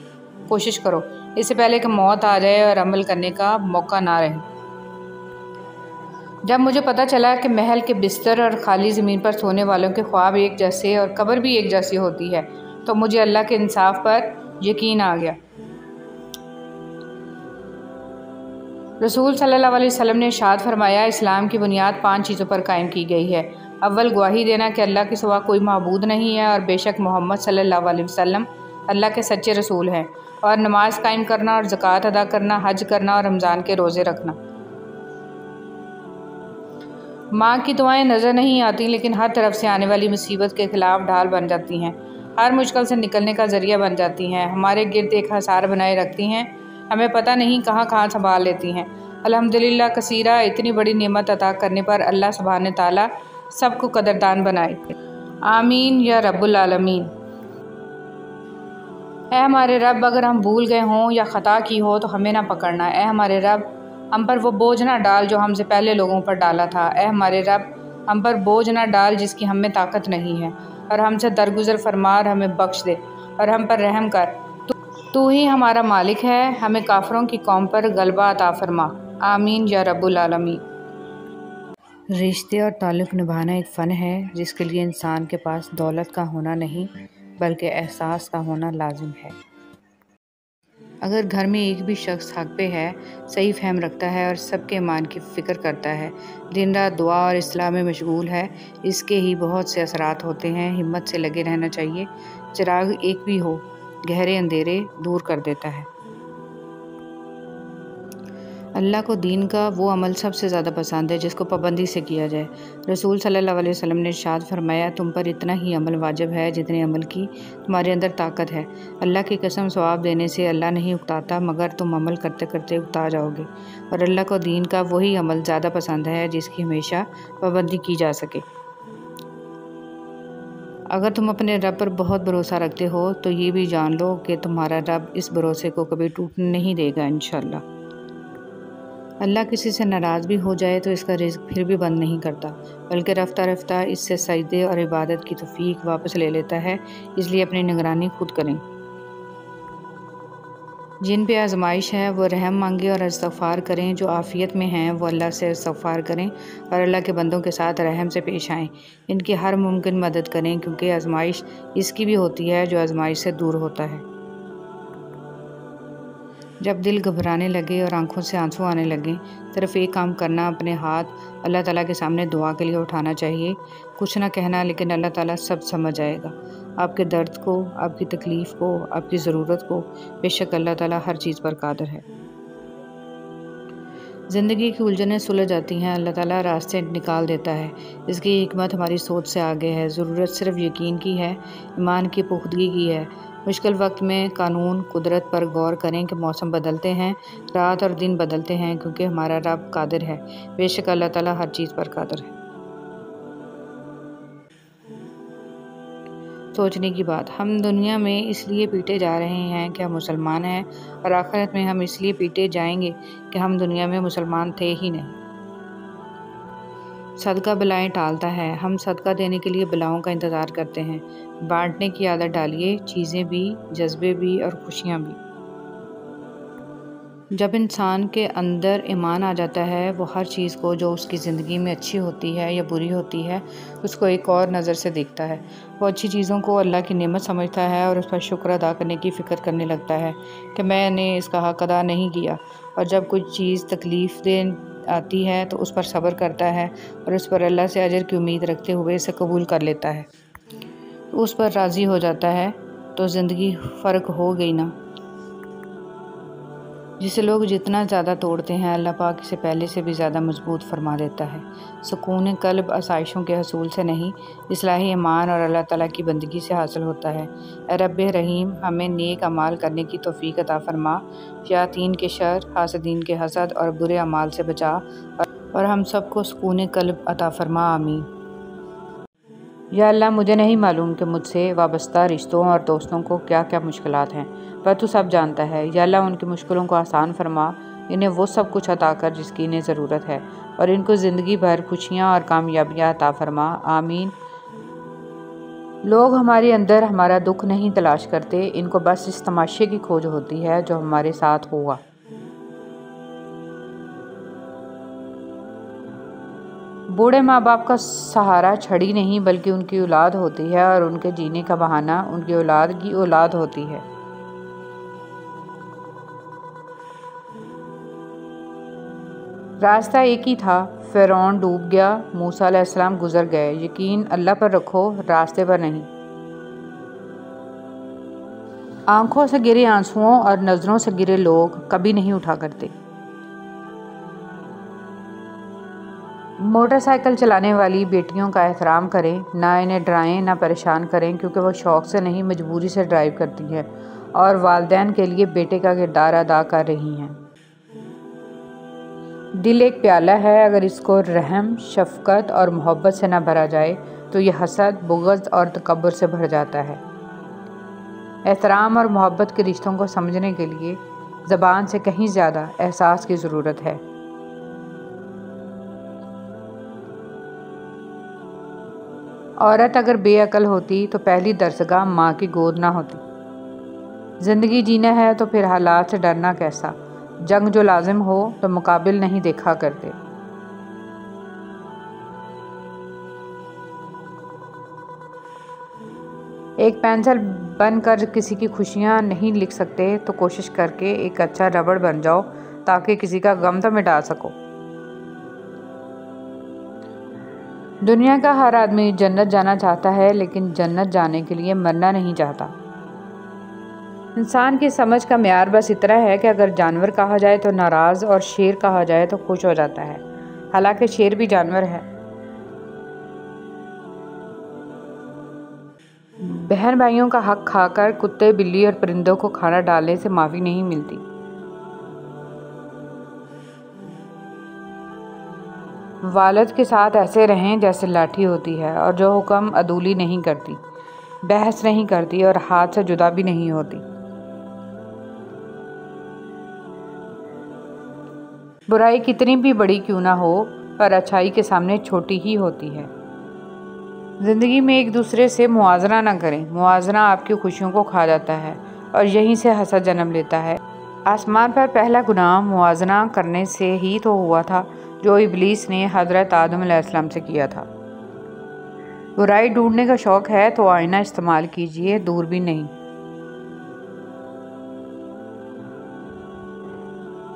کوشش کرو، اس سے پہلے کہ موت آ جائے اور عمل کرنے کا موقع نہ رہے۔ جب مجھے پتہ چلا کہ محل کے بستر اور خالی زمین پر سونے والوں کے خواب ایک جیسے اور قبر بھی ایک جیسی ہوتی ہے، تو مجھے اللہ کے انصاف پر یقین آ گیا۔ رسول صلی اللہ علیہ وسلم نے ارشاد فرمایا، اسلام کی بنیاد 5 چیزوں پر قائم کی گئی ہے۔ اول، گواہی دینا کہ اللہ کے سوا کوئی معبود نہیں ہے اور بے شک محمد صلی اللہ علیہ وسلم اللہ کے سچے رسول ہیں، اور نماز قائم کرنا اور زکوٰۃ ادا کرنا، حج کرنا اور رمضان کے روزے رکھنا۔ ماں کی دعائیں نظر نہیں آتی لیکن ہر طرف سے آنے والی مصیبت کے خلاف ڈھال بن جاتی ہیں، ہر مشکل سے نکلنے کا ذریعہ بن جاتی ہیں، ہمارے گرد ایک حصار بنائے رکھتی ہیں، ہمیں پتہ نہیں کہاں کہاں سنبھال لیتی ہیں۔ الحمدللہ کثیرہ، اتنی بڑی نعمت عطا کرنے پر اللہ سبحانہ تعالیٰ سب کو قدردان بنائے۔ آمین یا رب العالمین۔ اے ہمارے رب، اگر ہم بھول گئے ہوں یا خطا کی ہو تو ہمیں نہ پکڑنا۔ اے ہمارے رب، ہم پر وہ بوجھ نہ ڈال جو ہم سے پہلے لوگوں پر ڈالا تھا۔ اے ہمارے رب، ہم پر بوجھ نہ ڈال جس کی ہم میں طاقت نہیں ہے، اور ہم سے درگزر فرما اور ہمیں بخش دے اور ہم پر رحم کر۔ تو ہی ہمارا مالک ہے، ہمیں کافروں کی قوم پر غلبہ عطا فرما۔ آمین یا رب العالمین۔ رشتے اور تعلق نبھانا ایک فن ہے جس کے لیے انسان کے پاس دولت کا ہونا نہیں بلکہ احساس کا ہونا لازم ہے۔ اگر گھر میں ایک بھی شخص حق پہ ہے، صحیح فہم رکھتا ہے اور سب کے ایمان کی فکر کرتا ہے، دن رات دعا اور اصلاح میں مشغول ہے، اس کے ہی بہت سے اثرات ہوتے ہیں۔ ہمت سے لگے رہنا چاہیے۔ چراغ ایک بھی ہو، گہرے اندھیرے دور کر دیتا ہے۔ اللہ کو دین کا وہ عمل سب سے زیادہ پسند ہے جس کو پابندی سے کیا جائے۔ رسول صلی اللہ علیہ وسلم نے ارشاد فرمایا، تم پر اتنا ہی عمل واجب ہے جتنے عمل کی تمہارے اندر طاقت ہے۔ اللہ کی قسم، ثواب دینے سے اللہ نہیں اکتاتا مگر تم عمل کرتے کرتے اکتا جاؤ گے، اور اللہ کو دین کا وہی عمل زیادہ پسند ہے جس کی ہمیشہ پابندی کی جا سکے۔ اگر تم اپنے رب پر بہت بھروسہ رکھتے ہو تو یہ بھی جان لو کہ تمہارا رب اس بھروسے کو کبھی ٹوٹنے نہیں دے گا انشاءاللہ۔ اللہ کسی سے ناراض بھی ہو جائے تو اس کا رزق پھر بھی بند نہیں کرتا، بلکہ رفتہ رفتہ اس سے سجدے اور عبادت کی توفیق واپس لے لیتا ہے۔ اس لیے اپنی نگرانی خود کریں۔ جن پہ آزمائش ہے وہ رحم مانگے اور استغفار کریں، جو عافیت میں ہیں وہ اللہ سے استغفار کریں اور اللہ کے بندوں کے ساتھ رحم سے پیش آئیں، ان کی ہر ممکن مدد کریں، کیونکہ آزمائش اس کی بھی ہوتی ہے جو آزمائش سے دور ہوتا ہے۔ جب دل گھبرانے لگے اور آنکھوں سے آنسو آنے لگیں، صرف ایک کام کرنا، اپنے ہاتھ اللہ تعالیٰ کے سامنے دعا کے لیے اٹھانا چاہیے۔ کچھ نہ کہنا، لیکن اللہ تعالیٰ سب سمجھ جائے گا، آپ کے درد کو، آپ کی تکلیف کو، آپ کی ضرورت کو۔ بے شک اللہ تعالیٰ ہر چیز پر قادر ہے۔ زندگی کی الجھنیں سلجھ جاتی ہیں، اللہ تعالیٰ راستے نکال دیتا ہے۔ اس کی حکمت ہماری سوچ سے آگے ہے۔ ضرورت صرف یقین کی ہے، ایمان کی پختگی کی ہے۔ مشکل وقت میں قانون قدرت پر غور کریں کہ موسم بدلتے ہیں، رات اور دن بدلتے ہیں، کیونکہ ہمارا رب قادر ہے۔ بے شک اللہ تعالیٰ ہر چیز پر قادر ہے۔ سوچنے کی بات، ہم دنیا میں اس لیے پیٹے جا رہے ہیں کہ ہم مسلمان ہیں، اور آخرت میں ہم اس لیے پیٹے جائیں گے کہ ہم دنیا میں مسلمان تھے ہی نہیں۔ صدقہ بلائیں ٹالتا ہے۔ ہم صدقہ دینے کے لیے بلاؤں کا انتظار کرتے ہیں۔ بانٹنے کی عادت ڈالیے، چیزیں بھی، جذبے بھی اور خوشیاں بھی۔ جب انسان کے اندر ایمان آ جاتا ہے، وہ ہر چیز کو جو اس کی زندگی میں اچھی ہوتی ہے یا بری ہوتی ہے، اس کو ایک اور نظر سے دیکھتا ہے۔ وہ اچھی چیزوں کو اللہ کی نعمت سمجھتا ہے اور اس پر شکر ادا کرنے کی فکر کرنے لگتا ہے کہ میں نے اس کا حق ادا نہیں کیا، اور جب کوئی چیز تکلیف دہ آتی ہے تو اس پر صبر کرتا ہے اور اس پر اللہ سے اجر کی امید رکھتے ہوئے اسے قبول کر لیتا ہے، اس پر راضی ہو جاتا ہے، تو زندگی فرق ہو گئی نا۔ جسے لوگ جتنا زیادہ توڑتے ہیں، اللہ پاک اسے پہلے سے بھی زیادہ مضبوط فرما دیتا ہے۔ سکون قلب آسائشوں کے حصول سے نہیں، اصلاح ایمان اور اللہ تعالیٰ کی بندگی سے حاصل ہوتا ہے۔ اے رب رحیم، ہمیں نیک اعمال کرنے کی توفیق عطا فرما، شیاطین کے شر، حاسدین کے حسد اور برے اعمال سے بچا، اور ہم سب کو سکون قلب عطا فرما۔ آمین۔ یا اللہ، مجھے نہیں معلوم کہ مجھ سے وابستہ رشتوں اور دوستوں کو کیا کیا مشکلات ہیں، پر تو سب جانتا ہے۔ یا اللہ، ان کی مشکلوں کو آسان فرما، انہیں وہ سب کچھ عطا کر جس کی انہیں ضرورت ہے، اور ان کو زندگی بھر خوشیاں اور کامیابیاں عطا فرما۔ آمین۔ لوگ ہمارے اندر ہمارا دکھ نہیں تلاش کرتے، ان کو بس اس تماشے کی کھوج ہوتی ہے جو ہمارے ساتھ ہوا۔ بوڑھے ماں باپ کا سہارا چھڑی نہیں بلکہ ان کی اولاد ہوتی ہے، اور ان کے جینے کا بہانہ ان کی اولاد کی اولاد ہوتی ہے۔ راستہ ایک ہی تھا، فرعون ڈوب گیا، موسیٰ علیہ السلام گزر گئے۔ یقین اللہ پر رکھو، راستے پر نہیں۔ آنکھوں سے گرے آنسوؤں اور نظروں سے گرے لوگ کبھی نہیں اٹھا کرتے۔ موٹر سائیکل چلانے والی بیٹیوں کا احترام کریں، نہ انہیں ڈرائیں نہ پریشان کریں، کیونکہ وہ شوق سے نہیں مجبوری سے ڈرائیو کرتی ہیں اور والدین کے لیے بیٹے کا کردار ادا کر رہی ہیں۔ دل ایک پیالہ ہے، اگر اس کو رحم، شفقت اور محبت سے نہ بھرا جائے تو یہ حسد، بغض اور تکبر سے بھر جاتا ہے۔ احترام اور محبت کے رشتوں کو سمجھنے کے لیے زبان سے کہیں زیادہ احساس کی ضرورت ہے۔ عورت اگر بے عقل ہوتی تو پہلی درسگاہ ماں کی گود نہ ہوتی۔ زندگی جینا ہے تو پھر حالات سے ڈرنا کیسا؟ جنگ جو لازم ہو تو مقابل نہیں دیکھا کرتے۔ ایک پینسل بن کر کسی کی خوشیاں نہیں لکھ سکتے تو کوشش کر کے ایک اچھا ربڑ بن جاؤ تاکہ کسی کا غم تو مٹا سکو۔ دنیا کا ہر آدمی جنت جانا چاہتا ہے لیکن جنت جانے کے لیے مرنا نہیں چاہتا۔ انسان کی سمجھ کا معیار بس اتنا ہے کہ اگر جانور کہا جائے تو ناراض اور شیر کہا جائے تو خوش ہو جاتا ہے، حالانکہ شیر بھی جانور ہے۔ بہن بھائیوں کا حق کھا کر کتے بلی اور پرندوں کو کھانا ڈالنے سے معافی نہیں ملتی۔ والد کے ساتھ ایسے رہیں جیسے لاٹھی ہوتی ہے اور جو حکم عدولی نہیں کرتی، بحث نہیں کرتی اور ہاتھ سے جدا بھی نہیں ہوتی۔ برائی کتنی بھی بڑی کیوں نہ ہو پر اچھائی کے سامنے چھوٹی ہی ہوتی ہے۔ زندگی میں ایک دوسرے سے موازنہ نہ کریں، موازنہ آپ کی خوشیوں کو کھا جاتا ہے اور یہیں سے حسد جنم لیتا ہے۔ آسمان پر پہلا گناہ موازنہ کرنے سے ہی تو ہوا تھا جو ابلیس نے حضرت آدم علیہ السلام سے کیا تھا۔ برائی ڈھونڈنے کا شوق ہے تو آئینہ استعمال کیجیے، دوربین نہیں۔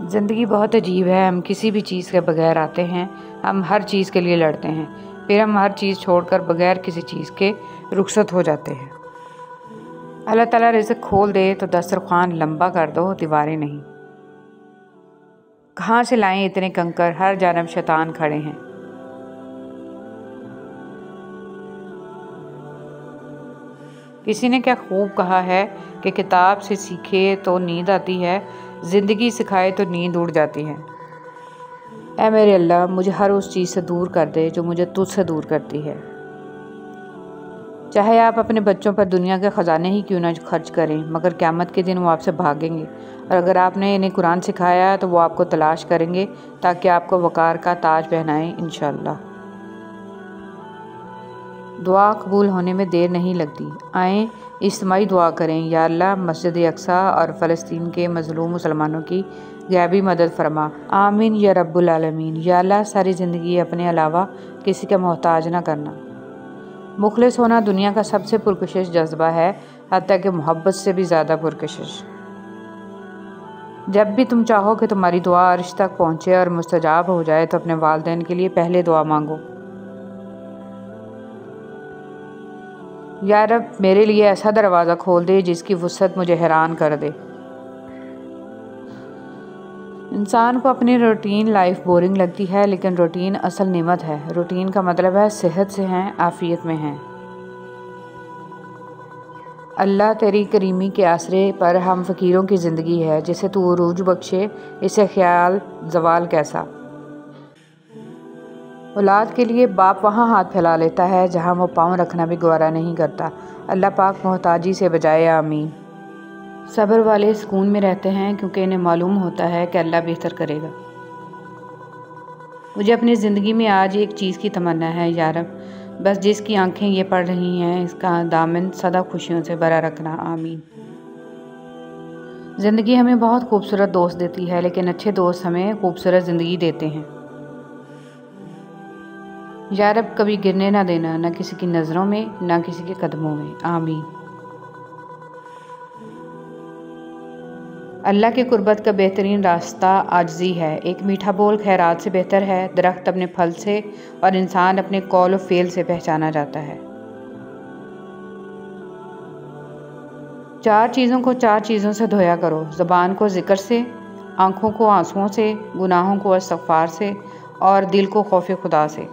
زندگی بہت عجیب ہے، ہم کسی بھی چیز کے بغیر آتے ہیں، ہم ہر چیز کے لیے لڑتے ہیں، پھر ہم ہر چیز چھوڑ کر بغیر کسی چیز کے رخصت ہو جاتے ہیں۔ اللہ تعالیٰ رزق کھول دے تو دسترخوان لمبا کر دو، دیواریں نہیں۔ کہاں سے لائیں اتنے کنکر، ہر جانب شیطان کھڑے ہیں۔ کسی نے کیا خوب کہا ہے کہ کتاب سے سیکھے تو نیند آتی ہے، زندگی سکھائے تو نیند اڑ جاتی ہے۔ اے میرے اللہ، مجھے ہر اس چیز سے دور کر دے جو مجھے تجھ سے دور کرتی ہے۔ چاہے آپ اپنے بچوں پر دنیا کے خزانے ہی کیوں نہ خرچ کریں، مگر قیامت کے دن وہ آپ سے بھاگیں گے، اور اگر آپ نے انہیں قرآن سکھایا تو وہ آپ کو تلاش کریں گے تاکہ آپ کو وقار کا تاج پہنائیں انشاءاللہ۔ دعا قبول ہونے میں دیر نہیں لگتی، آئیں اجتماعی دعا کریں۔ یا اللہ، مسجد اقصیٰ اور فلسطین کے مظلوم مسلمانوں کی غیبی مدد فرما، آمین یا رب العالمین۔ یا اللہ، ساری زندگی اپنے علاوہ کسی کا محتاج نہ کرنا۔ مخلص ہونا دنیا کا سب سے پرکشش جذبہ ہے، حتیٰ کہ محبت سے بھی زیادہ پرکشش۔ جب بھی تم چاہو کہ تمہاری دعا عرش تک پہنچے اور مستجاب ہو جائے تو اپنے والدین کے لیے پہلے دعا مانگو۔ یا رب، میرے لیے ایسا دروازہ کھول دے جس کی وسعت مجھے حیران کر دے۔ انسان کو اپنی روٹین لائف بورنگ لگتی ہے، لیکن روٹین اصل نعمت ہے۔ روٹین کا مطلب ہے صحت سے ہیں، عافیت میں ہیں۔ اللہ تیری کریمی کے آسرے پر ہم فقیروں کی زندگی ہے، جسے تو عروج بخشے، اسے خیال زوال کیسا۔ اولاد کے لیے باپ وہاں ہاتھ پھیلا لیتا ہے جہاں وہ پاؤں رکھنا بھی گوارا نہیں کرتا۔ اللہ پاک محتاجی سے بجائے، آمین۔ صبر والے سکون میں رہتے ہیں کیونکہ انہیں معلوم ہوتا ہے کہ اللہ بہتر کرے گا۔ مجھے اپنی زندگی میں آج ایک چیز کی تمنا ہے، یا رب، بس جس کی آنکھیں یہ پڑھ رہی ہیں اس کا دامن سدا خوشیوں سے بھرا رکھنا، آمین۔ زندگی ہمیں بہت خوبصورت دوست دیتی ہے، لیکن اچھے دوست ہمیں خوبصورت زندگی دیتے ہیں۔ یا رب، کبھی گرنے نہ دینا، نہ کسی کی نظروں میں نہ کسی کے قدموں میں، آمین۔ اللہ کی قربت کا بہترین راستہ عاجزی ہے۔ ایک میٹھا بول خیرات سے بہتر ہے، درخت اپنے پھل سے اور انسان اپنے قول و فعل سے پہچانا جاتا ہے۔ 4 چیزوں کو 4 چیزوں سے دھویا کرو، زبان کو ذکر سے، آنکھوں کو آنسوؤں سے، گناہوں کو استغفار سے اور دل کو خوف خدا سے۔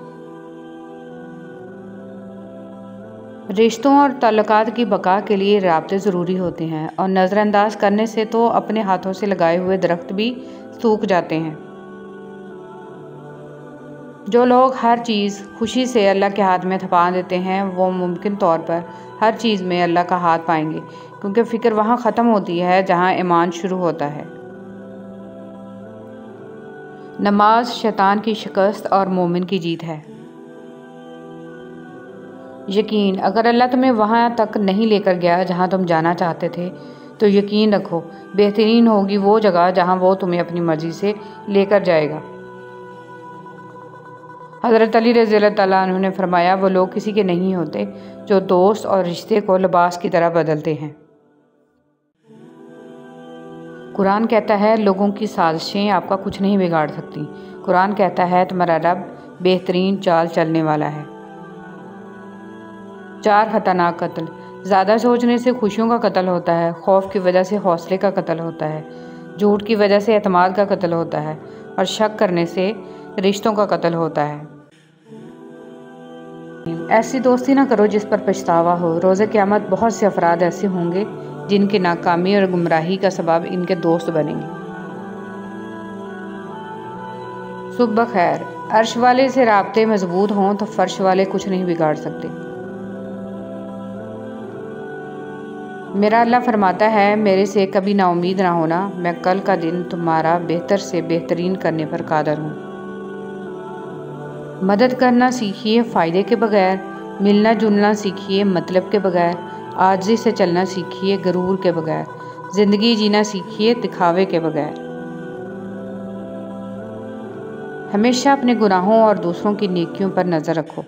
رشتوں اور تعلقات کی بقا کے لیے رابطے ضروری ہوتے ہیں، اور نظر انداز کرنے سے تو اپنے ہاتھوں سے لگائے ہوئے درخت بھی سوکھ جاتے ہیں۔ جو لوگ ہر چیز خوشی سے اللہ کے ہاتھ میں تھما دیتے ہیں وہ ممکن طور پر ہر چیز میں اللہ کا ہاتھ پائیں گے، کیونکہ فکر وہاں ختم ہوتی ہے جہاں ایمان شروع ہوتا ہے۔ نماز شیطان کی شکست اور مومن کی جیت ہے۔ یقین، اگر اللہ تمہیں وہاں تک نہیں لے کر گیا جہاں تم جانا چاہتے تھے تو یقین رکھو بہترین ہوگی وہ جگہ جہاں وہ تمہیں اپنی مرضی سے لے کر جائے گا۔ حضرت علی رضی اللہ تعالیٰ عنہ نے فرمایا، وہ لوگ کسی کے نہیں ہوتے جو دوست اور رشتے کو لباس کی طرح بدلتے ہیں۔ قرآن کہتا ہے لوگوں کی سازشیں آپ کا کچھ نہیں بگاڑ سکتی۔ قرآن کہتا ہے تمہارا رب بہترین چال چلنے والا ہے۔ 4 خطرناک قتل۔ زیادہ سوچنے سے خوشیوں کا قتل ہوتا ہے، خوف کی وجہ سے حوصلے کا قتل ہوتا ہے، جھوٹ کی وجہ سے اعتماد کا قتل ہوتا ہے، اور شک کرنے سے رشتوں کا قتل ہوتا ہے۔ ایسی دوستی نہ کرو جس پر پچھتاوا ہو۔ روز قیامت بہت سے افراد ایسے ہوں گے جن کی ناکامی اور گمراہی کا سبب ان کے دوست بنیں گے۔ صبح بخیر۔ عرش والے سے رابطے مضبوط ہوں تو فرش والے کچھ نہیں بگاڑ سکتے۔ میرا اللہ فرماتا ہے میرے سے کبھی نا امید نہ ہونا، میں کل کا دن تمہارا بہتر سے بہترین کرنے پر قادر ہوں۔ مدد کرنا سیکھیے فائدے کے بغیر، ملنا جلنا سیکھیے مطلب کے بغیر، عاجزی سے چلنا سیکھیے غرور کے بغیر، زندگی جینا سیکھیے دکھاوے کے بغیر۔ ہمیشہ اپنے گناہوں اور دوسروں کی نیکیوں پر نظر رکھو۔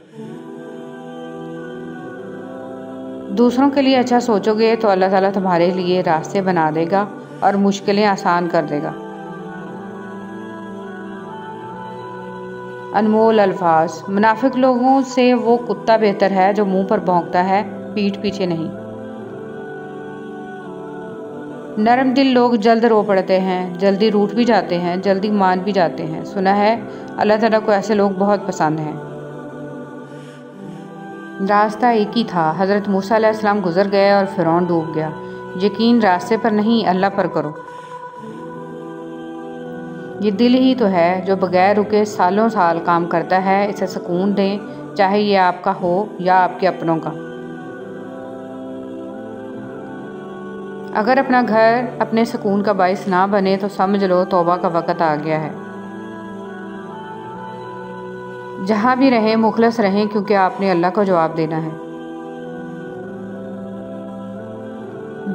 دوسروں کے لیے اچھا سوچو گے تو اللہ تعالیٰ تمہارے لیے راستے بنا دے گا اور مشکلیں آسان کر دے گا۔ انمول الفاظ۔ منافق لوگوں سے وہ کتا بہتر ہے جو منہ پر بھونکتا ہے، پیٹھ پیچھے نہیں۔ نرم دل لوگ جلد رو پڑتے ہیں، جلدی روٹھ بھی جاتے ہیں، جلدی مان بھی جاتے ہیں۔ سنا ہے اللہ تعالیٰ کو ایسے لوگ بہت پسند ہیں۔ راستہ ایک ہی تھا، حضرت موسیٰ علیہ السلام گزر گئے اور فرعون ڈوب گیا۔ یقین راستے پر نہیں اللہ پر کرو۔ یہ دل ہی تو ہے جو بغیر رکے سالوں سال کام کرتا ہے، اسے سکون دیں چاہے یہ آپ کا ہو یا آپ کے اپنوں کا۔ اگر اپنا گھر اپنے سکون کا باعث نہ بنے تو سمجھ لو توبہ کا وقت آ گیا ہے۔ جہاں بھی رہیں مخلص رہیں کیونکہ آپ نے اللہ کو جواب دینا ہے۔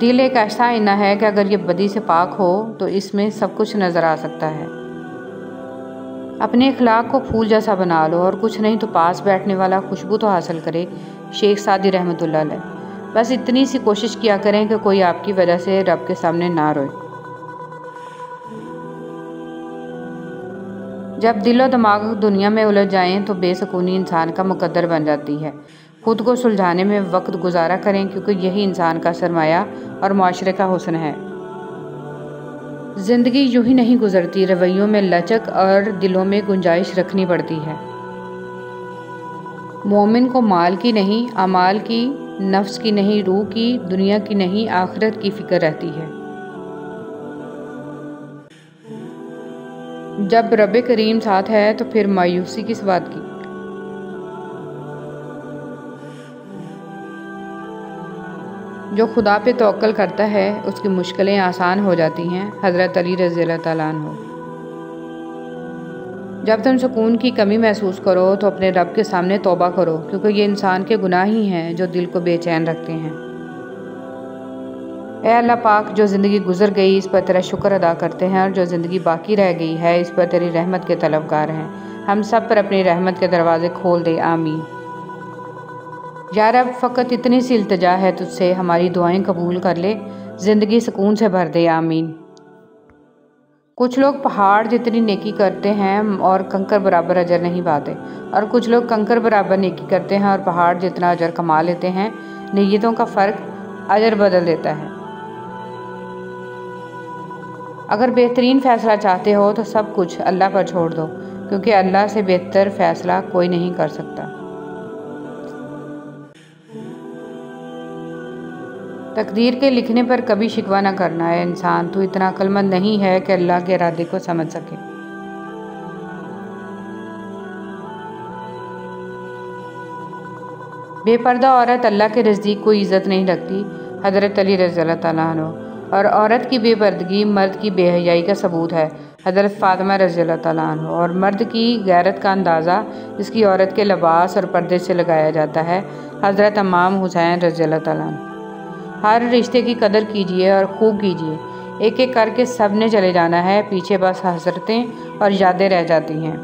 دل ایک ایسا آئینہ ہے کہ اگر یہ بدی سے پاک ہو تو اس میں سب کچھ نظر آ سکتا ہے۔ اپنے اخلاق کو پھول جیسا بنا لو اور کچھ نہیں تو پاس بیٹھنے والا خوشبو تو حاصل کرے۔ شیخ سعدی رحمۃ اللہ علیہ۔ بس اتنی سی کوشش کیا کریں کہ کوئی آپ کی وجہ سے رب کے سامنے نہ روئے۔ جب دل و دماغ دنیا میں الجھ جائیں تو بے سکونی انسان کا مقدر بن جاتی ہے۔ خود کو سلجھانے میں وقت گزارا کریں کیونکہ یہی انسان کا سرمایہ اور معاشرے کا حسن ہے۔ زندگی یوں ہی نہیں گزرتی، رویوں میں لچک اور دلوں میں گنجائش رکھنی پڑتی ہے۔ مومن کو مال کی نہیں، اعمال کی، نفس کی نہیں، روح کی، دنیا کی نہیں، آخرت کی فکر رہتی ہے۔ جب رب کریم ساتھ ہے تو پھر مایوسی کس بات کی؟ جو خدا پہ توکل کرتا ہے اس کی مشکلیں آسان ہو جاتی ہیں۔ حضرت علی رضی اللہ تعالیٰ عنہ۔ جب تم سکون کی کمی محسوس کرو تو اپنے رب کے سامنے توبہ کرو کیونکہ یہ انسان کے گناہ ہی ہیں جو دل کو بے چین رکھتے ہیں۔ اے اللہ پاک، جو زندگی گزر گئی اس پر تیرا شکر ادا کرتے ہیں اور جو زندگی باقی رہ گئی ہے اس پر تیری رحمت کے طلبگار ہیں۔ ہم سب پر اپنی رحمت کے دروازے کھول دے، آمین۔ یا رب فقط اتنی سی التجا ہے تجھ سے، ہماری دعائیں قبول کر لے، زندگی سکون سے بھر دے، آمین۔ کچھ لوگ پہاڑ جتنی نیکی کرتے ہیں اور کنکر برابر اجر نہیں پاتے، اور کچھ لوگ کنکر برابر نیکی کرتے ہیں اور پہاڑ جتنا اجر کما لیتے ہیں۔ نیتوں کا فرق اجر بدل دیتا ہے۔ اگر بہترین فیصلہ چاہتے ہو تو سب کچھ اللہ پر چھوڑ دو کیونکہ اللہ سے بہتر فیصلہ کوئی نہیں کر سکتا۔ تقدیر کے لکھنے پر کبھی شکوہ نہ کرنا ہے انسان، تو اتنا عقل مند نہیں ہے کہ اللہ کے ارادے کو سمجھ سکے۔ بے پردہ عورت اللہ کے نزدیک کوئی عزت نہیں رکھتی، حضرت علی رضی اللہ تعالیٰ عنہ۔ اور عورت کی بے پردگی مرد کی بے حیائی کا ثبوت ہے۔ حضرت فاطمہ رضی اللہ تعالیٰ عنہ، اور مرد کی غیرت کا اندازہ اس کی عورت کے لباس اور پردے سے لگایا جاتا ہے، حضرت امام حسین رضی اللہ تعالیٰ عنہ۔ ہر رشتے کی قدر کیجیے اور خوب کیجیے، ایک ایک کر کے سب نے چلے جانا ہے، پیچھے بس حسرتیں اور یادیں رہ جاتی ہیں۔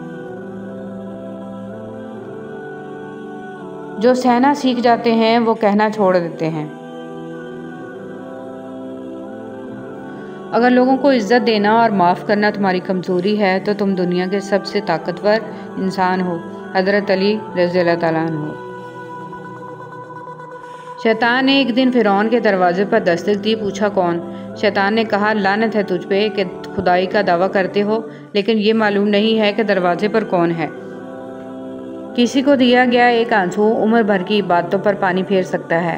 جو سہنا سیکھ جاتے ہیں وہ کہنا چھوڑ دیتے ہیں۔ اگر لوگوں کو عزت دینا اور معاف کرنا تمہاری کمزوری ہے تو تم دنیا کے سب سے طاقتور انسان ہو، حضرت علی رضی اللہ تعالیٰ عنہ۔ شیطان نے ایک دن فرعون کے دروازے پر دستک دی، پوچھا کون؟ شیطان نے کہا لعنت ہے تجھ پہ کہ خدائی کا دعویٰ کرتے ہو لیکن یہ معلوم نہیں ہے کہ دروازے پر کون ہے۔ کسی کو دیا گیا ایک آنسو عمر بھر کی عبادتوں پر پانی پھیر سکتا ہے۔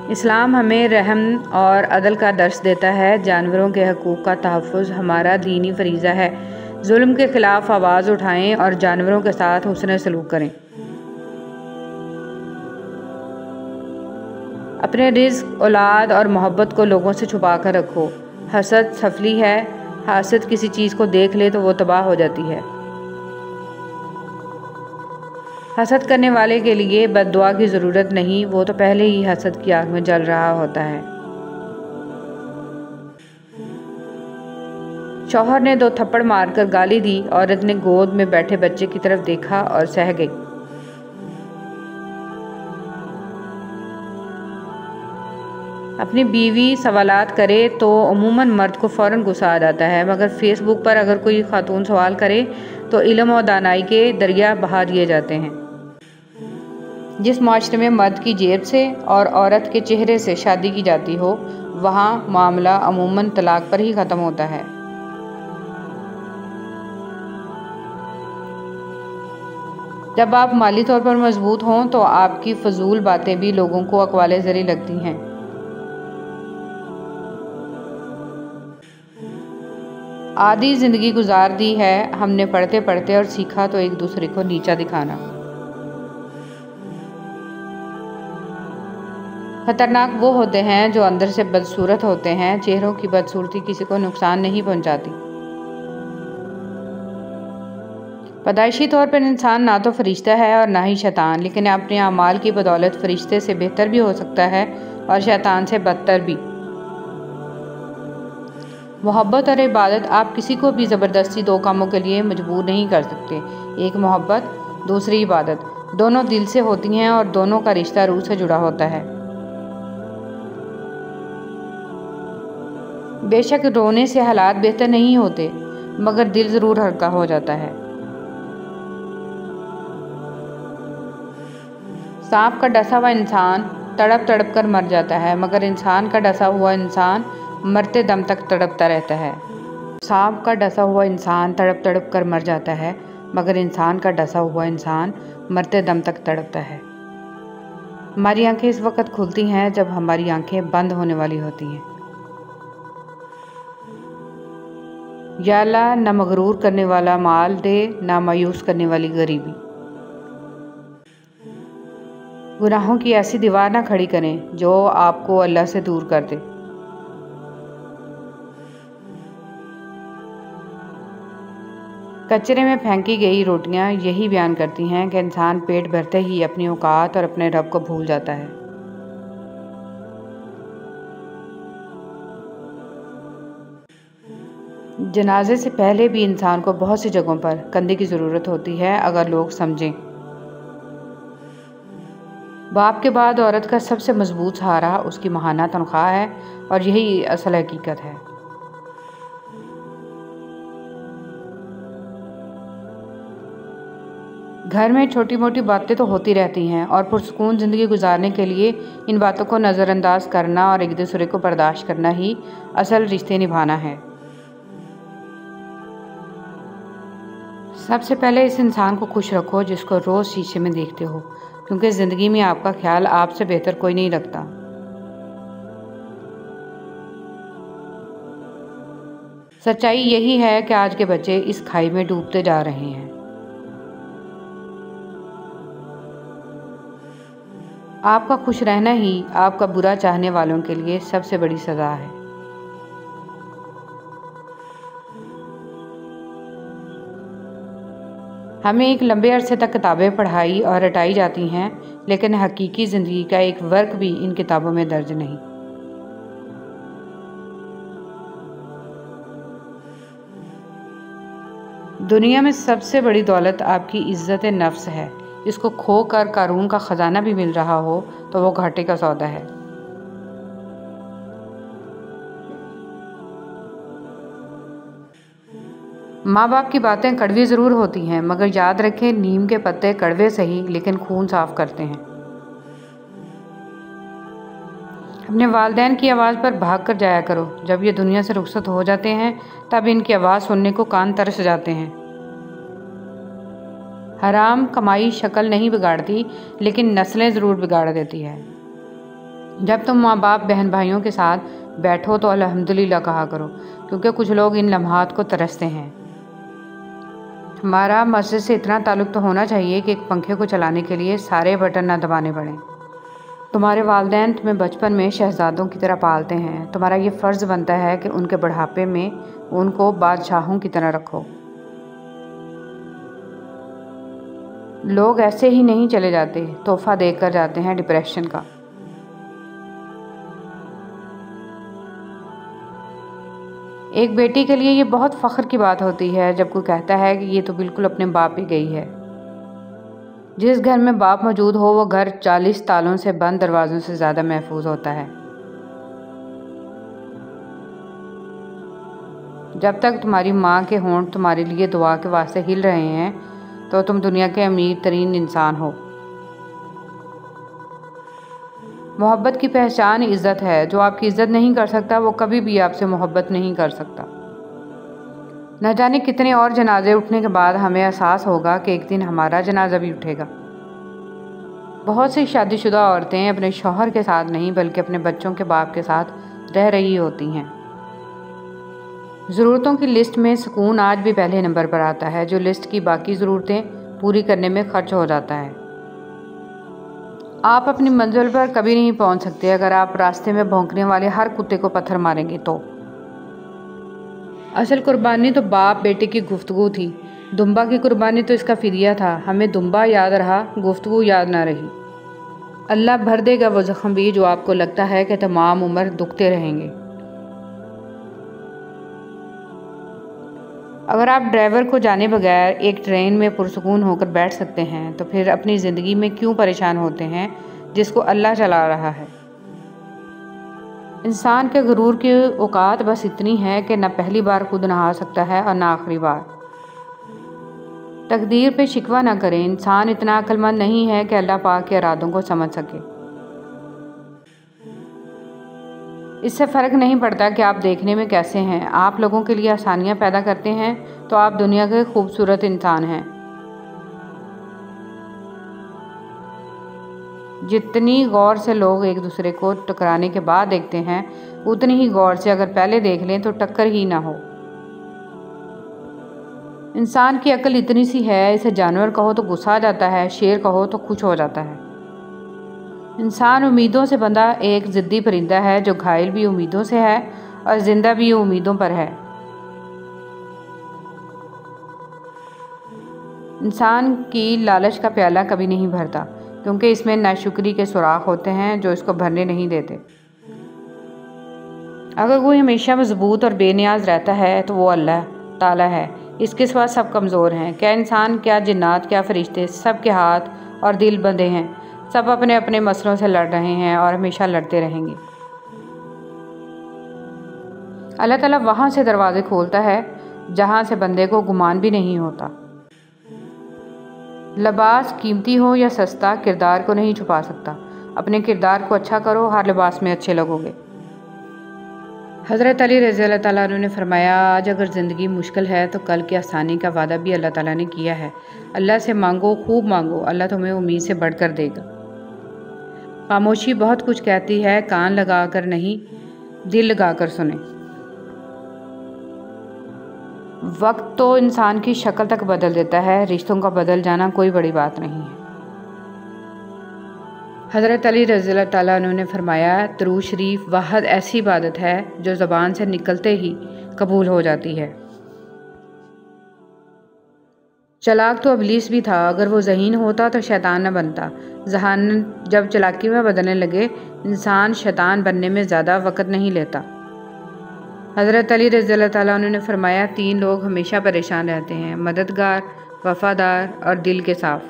اسلام ہمیں رحم اور عدل کا درس دیتا ہے، جانوروں کے حقوق کا تحفظ ہمارا دینی فریضہ ہے، ظلم کے خلاف آواز اٹھائیں اور جانوروں کے ساتھ حسن سلوک کریں۔ اپنے رزق، اولاد اور محبت کو لوگوں سے چھپا کر رکھو۔ حسد سفلی ہے، حاسد کسی چیز کو دیکھ لے تو وہ تباہ ہو جاتی ہے۔ حسد کرنے والے کے لیے بد دعا کی ضرورت نہیں، وہ تو پہلے ہی حسد کی آگ میں جل رہا ہوتا ہے۔ شوہر نے 2 تھپڑ مار کر گالی دی، عورت نے گود میں بیٹھے بچے کی طرف دیکھا اور سہ گئی۔ اپنی بیوی سوالات کرے تو عموماً مرد کو فوراً غصہ آ جاتا ہے، مگر فیس بک پر اگر کوئی خاتون سوال کرے تو علم اور دانائی کے دریا بہا دیے جاتے ہیں۔ جس معاشرے میں مرد کی جیب سے اور عورت کے چہرے سے شادی کی جاتی ہو وہاں معاملہ عموماً طلاق پر ہی ختم ہوتا ہے۔ جب آپ مالی طور پر مضبوط ہوں تو آپ کی فضول باتیں بھی لوگوں کو اقوال زری لگتی ہیں۔ آدھی زندگی گزار دی ہے ہم نے پڑھتے پڑھتے اور سیکھا تو ایک دوسرے کو نیچا دکھانا۔ خطرناک وہ ہوتے ہیں جو اندر سے بدصورت ہوتے ہیں، چہروں کی بدصورتی کسی کو نقصان نہیں پہنچاتی۔ پیدائشی طور پر انسان نہ تو فرشتہ ہے اور نہ ہی شیطان، لیکن اپنے اعمال کی بدولت فرشتے سے بہتر بھی ہو سکتا ہے اور شیطان سے بدتر بھی۔ محبت اور عبادت، آپ کسی کو بھی زبردستی 2 کاموں کے لیے مجبور نہیں کر سکتے، ایک محبت، دوسری عبادت، دونوں دل سے ہوتی ہیں اور دونوں کا رشتہ روح سے جڑا ہوتا ہے۔ بے شک رونے سے حالات بہتر نہیں ہوتے مگر دل ضرور ہلکا ہو جاتا ہے۔ سانپ کا ڈسا ہوا انسان تڑپ تڑپ کر مر جاتا ہے مگر انسان کا ڈسا ہوا انسان مرتے دم تک تڑپتا رہتا ہے۔ سانپ کا ڈسا ہوا انسان تڑپ تڑپ کر مر جاتا ہے مگر انسان کا ڈسا ہوا انسان مرتے دم تک تڑپتا ہے۔ ہماری آنکھیں اس وقت کھلتی ہیں جب ہماری آنکھیں بند ہونے والی ہوتی ہیں۔ یا اللہ نہ مغرور کرنے والا مال دے نہ مایوس کرنے والی غریبی۔ گناہوں کی ایسی دیوار نہ کھڑی کریں جو آپ کو اللہ سے دور کر دے۔ کچرے میں پھینکی گئی روٹیاں یہی بیان کرتی ہیں کہ انسان پیٹ بھرتے ہی اپنی اوقات اور اپنے رب کو بھول جاتا ہے۔ جنازے سے پہلے بھی انسان کو بہت سی جگہوں پر کندھے کی ضرورت ہوتی ہے اگر لوگ سمجھیں۔ باپ کے بعد عورت کا سب سے مضبوط سہارا اس کی ماہانہ تنخواہ ہے اور یہی اصل حقیقت ہے۔ گھر میں چھوٹی موٹی باتیں تو ہوتی رہتی ہیں اور پرسکون زندگی گزارنے کے لیے ان باتوں کو نظر انداز کرنا اور ایک دوسرے کو برداشت کرنا ہی اصل رشتے نبھانا ہے۔ سب سے پہلے اس انسان کو خوش رکھو جس کو روز شیشے میں دیکھتے ہو، کیونکہ زندگی میں آپ کا خیال آپ سے بہتر کوئی نہیں رکھتا۔ سچائی یہی ہے کہ آج کے بچے اس کھائی میں ڈوبتے جا رہے ہیں۔ آپ کا خوش رہنا ہی آپ کا برا چاہنے والوں کے لیے سب سے بڑی سزا ہے۔ ہمیں ایک لمبے عرصے تک کتابیں پڑھائی اور رٹائی جاتی ہیں، لیکن حقیقی زندگی کا ایک ورق بھی ان کتابوں میں درج نہیں۔ دنیا میں سب سے بڑی دولت آپ کی عزت نفس ہے۔ اس کو کھو کر قارون کا خزانہ بھی مل رہا ہو تو وہ گھاٹے کا سودا ہے۔ ماں باپ کی باتیں کڑوی ضرور ہوتی ہیں، مگر یاد رکھیں نیم کے پتے کڑوے سہی لیکن خون صاف کرتے ہیں۔ اپنے والدین کی آواز پر بھاگ کر جایا کرو۔ جب یہ دنیا سے رخصت ہو جاتے ہیں تب ان کی آواز سننے کو کان ترس جاتے ہیں۔ حرام کمائی شکل نہیں بگاڑتی لیکن نسلیں ضرور بگاڑ دیتی ہے۔ جب تم ماں باپ بہن بھائیوں کے ساتھ بیٹھو تو الحمدللہ کہا کرو، کیونکہ کچھ لوگ ان لمحات کو ترستے ہیں۔ ہمارا مسجد سے اتنا تعلق تو ہونا چاہیے کہ ایک پنکھے کو چلانے کے لیے سارے بٹن نہ دبانے پڑیں۔ تمہارے والدین تمہیں بچپن میں شہزادوں کی طرح پالتے ہیں، تمہارا یہ فرض بنتا ہے کہ ان کے بڑھاپے میں ان کو بادشاہوں کی طرح رکھو۔ لوگ ایسے ہی نہیں چلے جاتے، تحفہ دے کر جاتے ہیں ڈپریشن کا۔ ایک بیٹی کے لیے یہ بہت فخر کی بات ہوتی ہے جب کوئی کہتا ہے کہ یہ تو بالکل اپنے باپ ہی گئی ہے۔ جس گھر میں باپ موجود ہو وہ گھر 40 تالوں سے بند دروازوں سے زیادہ محفوظ ہوتا ہے۔ جب تک تمہاری ماں کے ہونٹ تمہارے لیے دعا کے واسطے ہل رہے ہیں تو تم دنیا کے امیر ترین انسان ہو۔ محبت کی پہچان عزت ہے۔ جو آپ کی عزت نہیں کر سکتا وہ کبھی بھی آپ سے محبت نہیں کر سکتا۔ نہ جانے کتنے اور جنازے اٹھنے کے بعد ہمیں احساس ہوگا کہ ایک دن ہمارا جنازہ بھی اٹھے گا۔ بہت سی شادی شدہ عورتیں اپنے شوہر کے ساتھ نہیں بلکہ اپنے بچوں کے باپ کے ساتھ رہ رہی ہوتی ہیں۔ ضرورتوں کی لسٹ میں سکون آج بھی پہلے نمبر پر آتا ہے، جو لسٹ کی باقی ضرورتیں پوری کرنے میں خرچ ہو جاتا ہے۔ آپ اپنی منزل پر کبھی نہیں پہنچ سکتے اگر آپ راستے میں بھونکنے والے ہر کتے کو پتھر ماریں گے تو۔ اصل قربانی تو باپ بیٹے کی گفتگو تھی۔ دمبا کی قربانی تو اس کا فدیہ تھا۔ ہمیں دمبا یاد رہا، گفتگو یاد نہ رہی۔ اللہ بھر دے گا وہ زخم بھی جو آپ کو لگتا ہے کہ تمام عمر دکھتے رہیں گے۔ اگر آپ ڈرائیور کو جانے بغیر ایک ٹرین میں پرسکون ہو کر بیٹھ سکتے ہیں تو پھر اپنی زندگی میں کیوں پریشان ہوتے ہیں جس کو اللہ چلا رہا ہے؟ انسان کے غرور کی اوقات بس اتنی ہے کہ نہ پہلی بار خود نہا سکتا ہے اور نہ آخری بار۔ تقدیر پہ شکوہ نہ کریں۔ انسان اتنا عقل مند نہیں ہے کہ اللہ پاک کے ارادوں کو سمجھ سکے۔ اس سے فرق نہیں پڑتا کہ آپ دیکھنے میں کیسے ہیں۔ آپ لوگوں کے لیے آسانیاں پیدا کرتے ہیں تو آپ دنیا کے خوبصورت انسان ہیں۔ جتنی غور سے لوگ ایک دوسرے کو ٹکرانے کے بعد دیکھتے ہیں اتنی ہی غور سے اگر پہلے دیکھ لیں تو ٹکر ہی نہ ہو۔ انسان کی عقل اتنی سی ہے، اسے جانور کہو تو غصہ آ جاتا ہے، شیر کہو تو خوش ہو جاتا ہے۔ انسان امیدوں سے بندھا ایک ضدی پرندہ ہے جو گھائل بھی امیدوں سے ہے اور زندہ بھی امیدوں پر ہے۔ انسان کی لالچ کا پیالہ کبھی نہیں بھرتا کیونکہ اس میں ناشکری کے سوراخ ہوتے ہیں جو اس کو بھرنے نہیں دیتے۔ اگر کوئی ہمیشہ مضبوط اور بے نیاز رہتا ہے تو وہ اللہ تعالیٰ ہے۔ اس کے سوا سب کمزور ہیں۔ کیا انسان، کیا جنات، کیا فرشتے، سب کے ہاتھ اور دل بندھے ہیں۔ سب اپنے اپنے مسئلوں سے لڑ رہے ہیں اور ہمیشہ لڑتے رہیں گے۔ اللہ تعالیٰ وہاں سے دروازے کھولتا ہے جہاں سے بندے کو گمان بھی نہیں ہوتا۔ لباس قیمتی ہو یا سستا کردار کو نہیں چھپا سکتا۔ اپنے کردار کو اچھا کرو، ہر لباس میں اچھے لگو گے۔ حضرت علی رضی اللہ تعالیٰ عنہ نے فرمایا، آج اگر زندگی مشکل ہے تو کل کی آسانی کا وعدہ بھی اللہ تعالیٰ نے کیا ہے۔ اللہ سے مانگو، خوب مانگو، اللہ تمہیں امید سے بڑھ کر دے گا۔ خاموشی بہت کچھ کہتی ہے، کان لگا کر نہیں، دل لگا کر سنیں۔ وقت تو انسان کی شکل تک بدل دیتا ہے، رشتوں کا بدل جانا کوئی بڑی بات نہیں ہے۔ حضرت علی رضی اللہ تعالیٰ عنہ نے فرمایا درود شریف واحد ایسی عبادت ہے جو زبان سے نکلتے ہی قبول ہو جاتی ہے۔ چلاک تو ابلیس بھی تھا، اگر وہ ذہین ہوتا تو شیطان نہ بنتا۔ ذہانت جب چلاکی میں بدلنے لگے، انسان شیطان بننے میں زیادہ وقت نہیں لیتا۔ حضرت علی رضی اللہ تعالیٰ عنہ نے فرمایا 3 لوگ ہمیشہ پریشان رہتے ہیں: مددگار، وفادار اور دل کے صاف۔